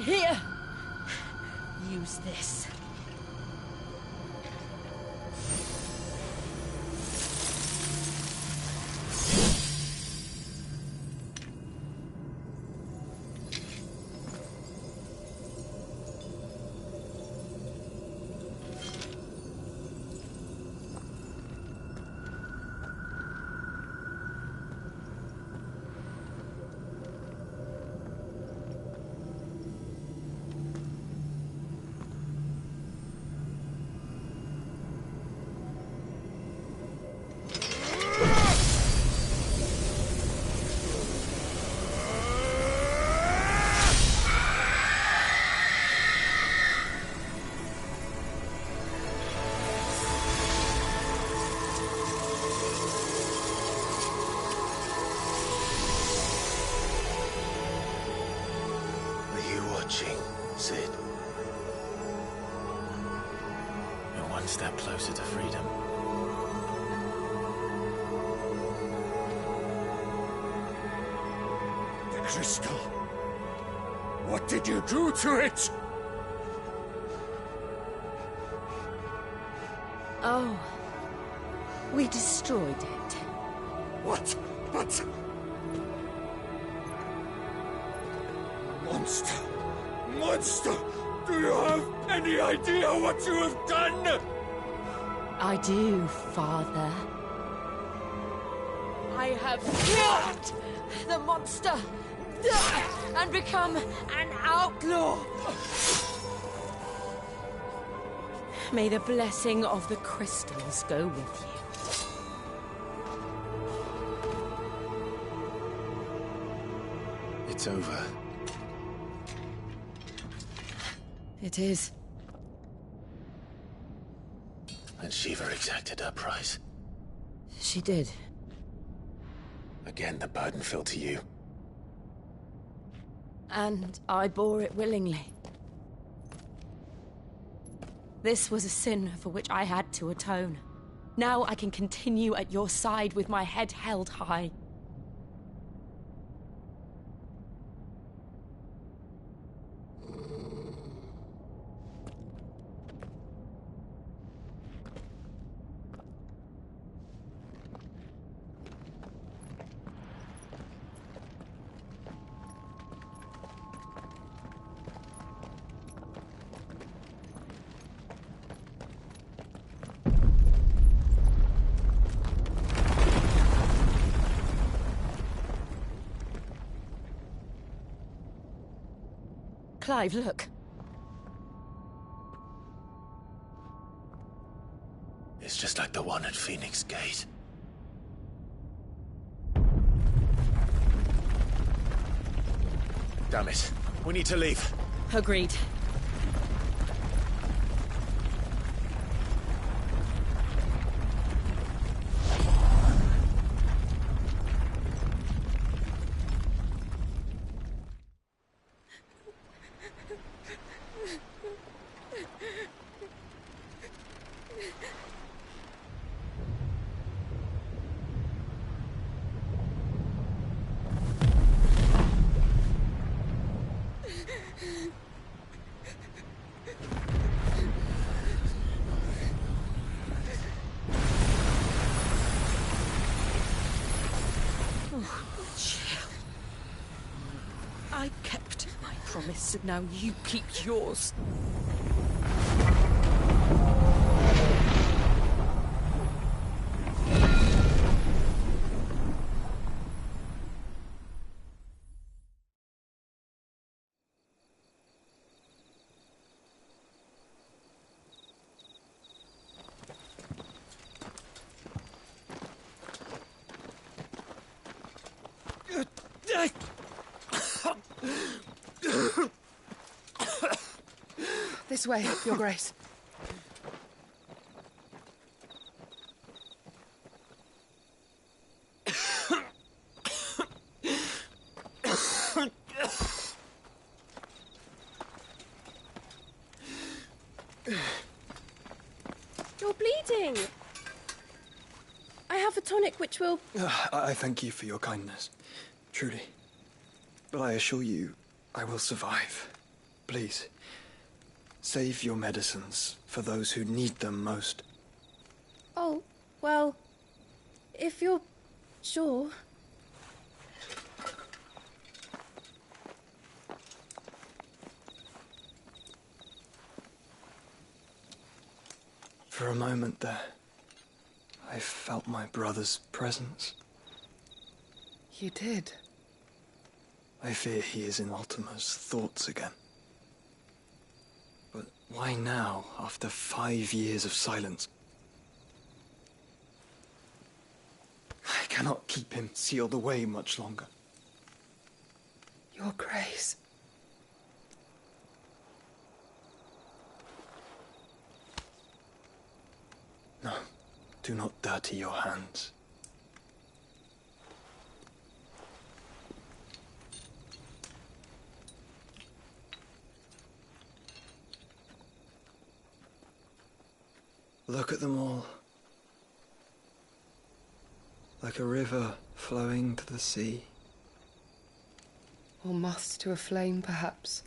Here! Use this. Sid. You're one step closer to freedom. The crystal. What did you do to it? Oh. We destroyed it. What? But... Monster! Monster! Do you have any idea what you have done? I do, Father. I have killed the monster and become an outlaw. May the blessing of the crystals go with you. It's over. It is. And Shiva exacted her price. She did. Again, the burden fell to you. And I bore it willingly. This was a sin for which I had to atone. Now I can continue at your side with my head held high. Clive, look. It's just like the one at Phoenix Gate. Damn it. We need to leave. Agreed. I kept my promise, and now you keep yours. This way, Your Grace. You're bleeding. I have a tonic which will... I thank you for your kindness, truly. But I assure you, I will survive. Please, save your medicines for those who need them most. Oh, well, if you're sure... For a moment there, I felt my brother's presence. You did? I fear he is in Ultima's thoughts again. But why now, after 5 years of silence? I cannot keep him sealed away much longer. Your Grace. No, do not dirty your hands. Look at them all. Like a river flowing to the sea. Or moths to a flame, perhaps.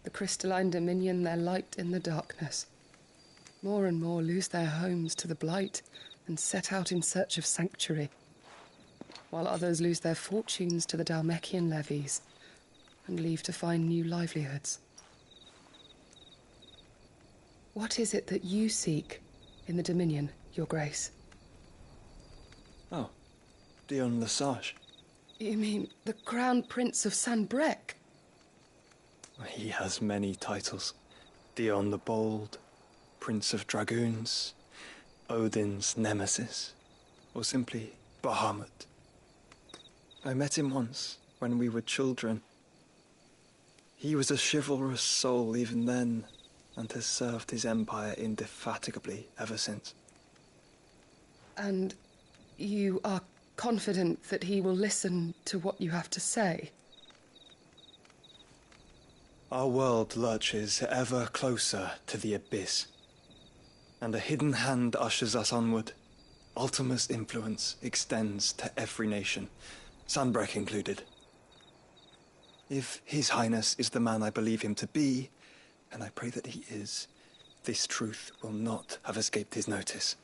The crystalline dominion their light in the darkness. More and more lose their homes to the blight and set out in search of sanctuary, while others lose their fortunes to the Dhalmekian levies and leave to find new livelihoods. What is it that you seek in the Dominion, Your Grace? Oh, Dion Lesage. You mean the Crown Prince of Sanbrec? He has many titles. Dion the Bold, Prince of Dragoons, Odin's Nemesis, or simply Bahamut. I met him once, when we were children. He was a chivalrous soul even then, and has served his empire indefatigably ever since. And you are confident that he will listen to what you have to say? Our world lurches ever closer to the abyss, and a hidden hand ushers us onward. Ultima's influence extends to every nation, Sanbrec included. If His Highness is the man I believe him to be, and I pray that he is, this truth will not have escaped his notice.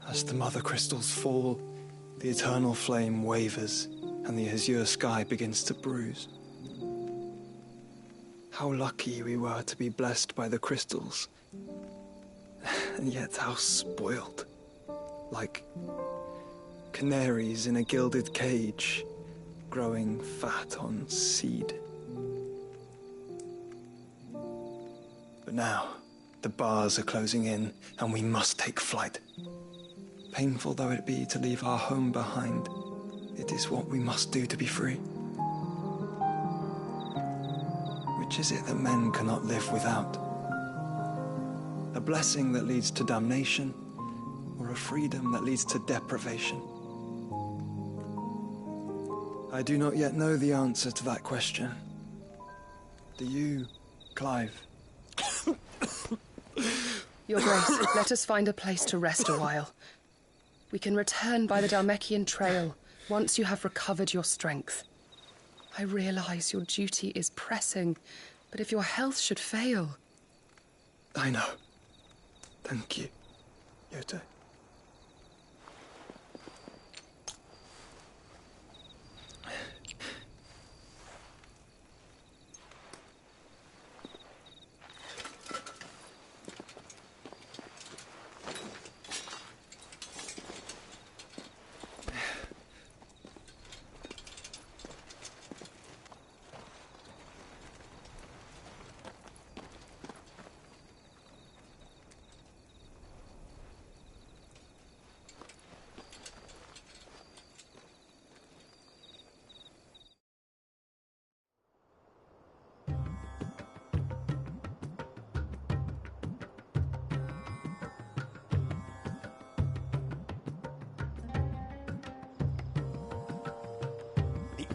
As the mother crystals fall, the eternal flame wavers, and the azure sky begins to bruise. How lucky we were to be blessed by the crystals, and yet how spoiled. Like canaries in a gilded cage, growing fat on seed. But now, the bars are closing in, and we must take flight. Painful though it be to leave our home behind, it is what we must do to be free. Which is it that men cannot live without? A blessing that leads to damnation, or a freedom that leads to deprivation? I do not yet know the answer to that question. Do you, Clive? Your Grace, let us find a place to rest a while. We can return by the Dhalmekian trail once you have recovered your strength. I realize your duty is pressing, but if your health should fail... I know. Thank you, Yote.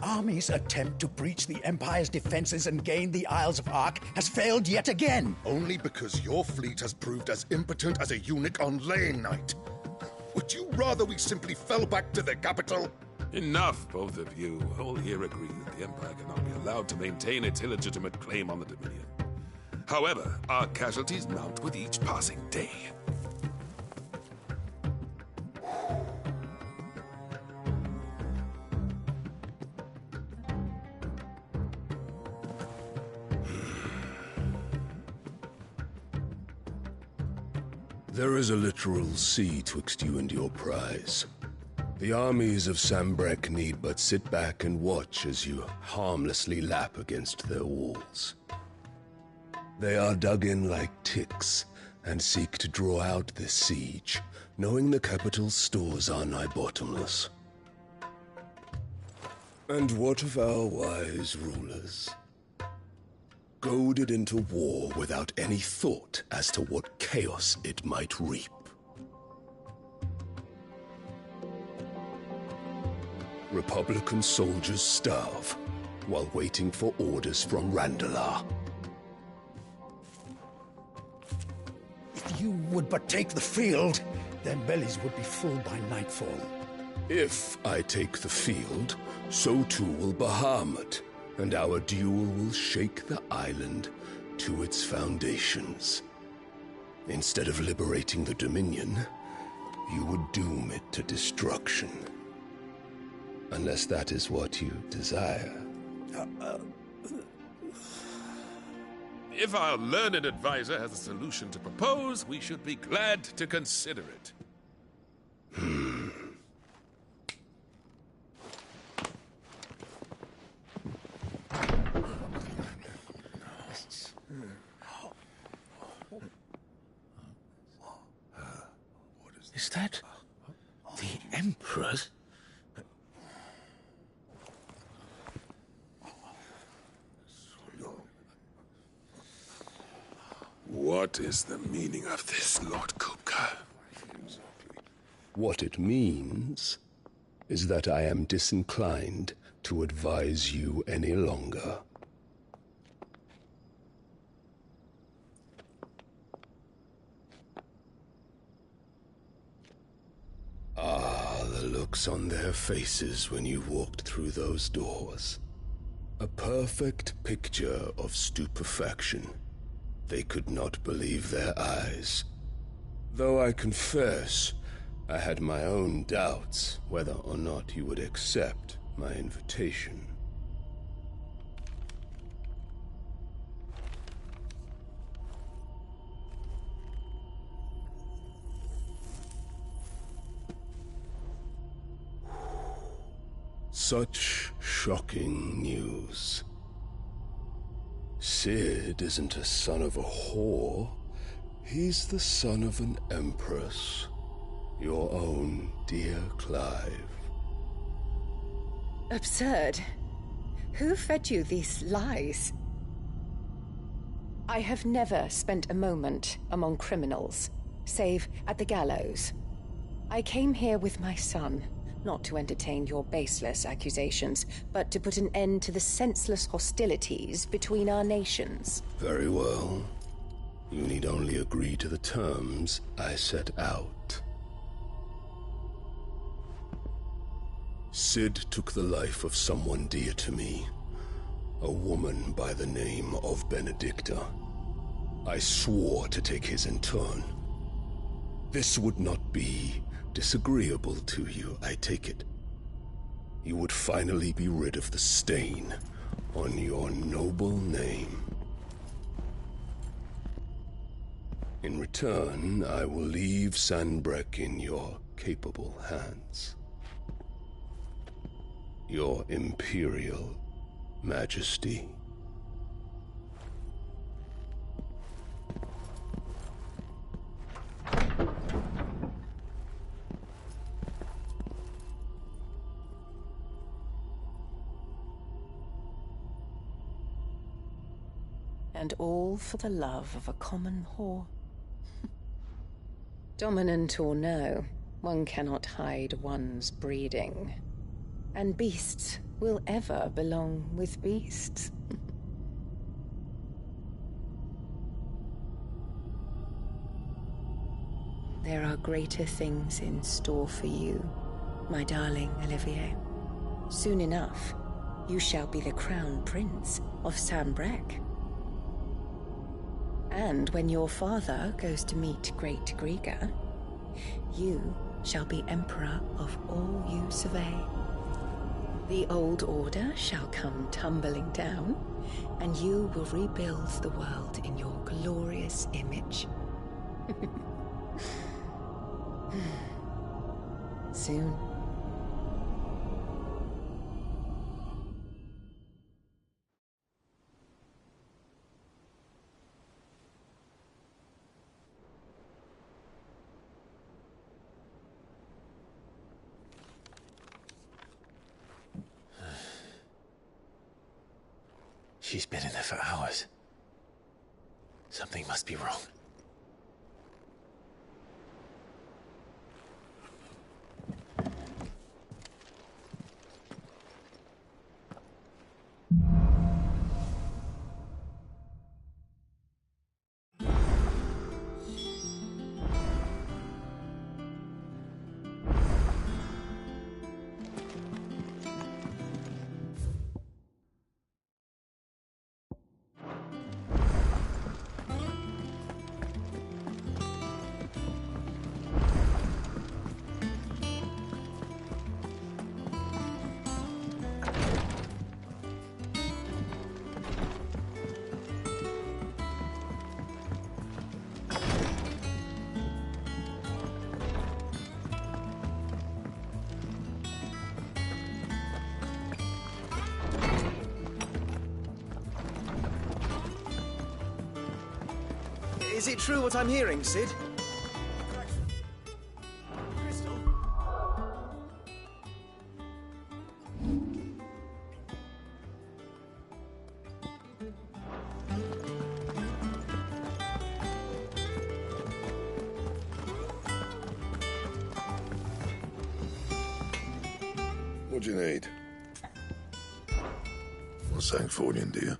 army's attempt to breach the Empire's defenses and gain the Isles of Ark has failed yet again. Only because your fleet has proved as impotent as a eunuch on Lane Night. Would you rather we simply fell back to the capital? Enough, both of you. All here agree that the Empire cannot be allowed to maintain its illegitimate claim on the Dominion. However, our casualties mount with each passing day. There is a literal sea twixt you and your prize. The armies of Sambrek need but sit back and watch as you harmlessly lap against their walls. They are dug in like ticks and seek to draw out this siege, knowing the capital's stores are nigh bottomless. And what of our wise rulers? Goaded into war without any thought as to what chaos it might reap. Republican soldiers starve while waiting for orders from Randalar. If you would but take the field, their bellies would be full by nightfall. If I take the field, so too will Bahamut, and our duel will shake the island to its foundations. Instead of liberating the Dominion, you would doom it to destruction. Unless that is what you desire. If our learned advisor has a solution to propose, we should be glad to consider it. Is that the Emperor's? What is the meaning of this, Lord Kupka? What it means is that I am disinclined to advise you any longer. Ah, the looks on their faces when you walked through those doors. A perfect picture of stupefaction. They could not believe their eyes. Though I confess, I had my own doubts whether or not you would accept my invitation. Such shocking news. Sid isn't a son of a whore. He's the son of an empress. Your own dear Clive. Absurd. Who fed you these lies? I have never spent a moment among criminals, save at the gallows. I came here with my son, not to entertain your baseless accusations, but to put an end to the senseless hostilities between our nations. Very well. You need only agree to the terms I set out. Sid took the life of someone dear to me, a woman by the name of Benedicta. I swore to take his in turn. This would not be disagreeable to you, I take it. You would finally be rid of the stain on your noble name. In return, I will leave Sanbreque in your capable hands. Your Imperial Majesty. And all for the love of a common whore. Dominant or no, one cannot hide one's breeding. And beasts will ever belong with beasts. There are greater things in store for you, my darling Olivier. Soon enough, you shall be the crown prince of Sambrec. And when your father goes to meet Great Griga, you shall be emperor of all you survey. The old order shall come tumbling down, and you will rebuild the world in your glorious image. Soon. She's been in there for hours. Something must be wrong. Is it true what I'm hearing, Sid? Crystal? What do you need? What's Sancfordian, dear?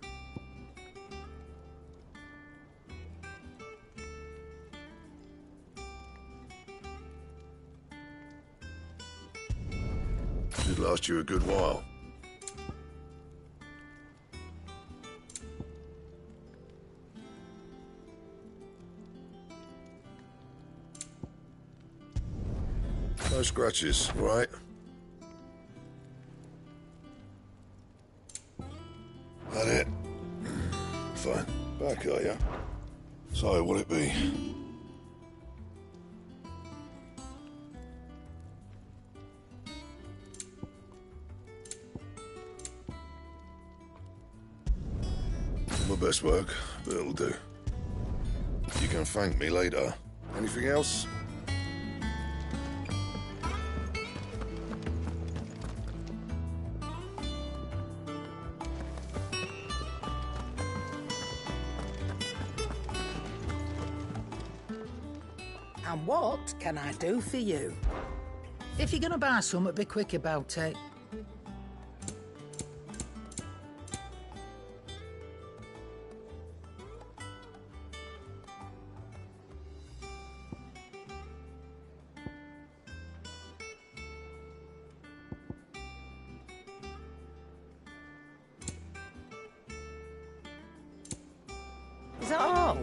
Should last you a good while. No scratches, right? That it? Fine. Back, are ya? So, what'll it be? My best work, but it'll do. You can thank me later. Anything else? And what can I do for you? If you're gonna buy something, be quick about it. Is that all?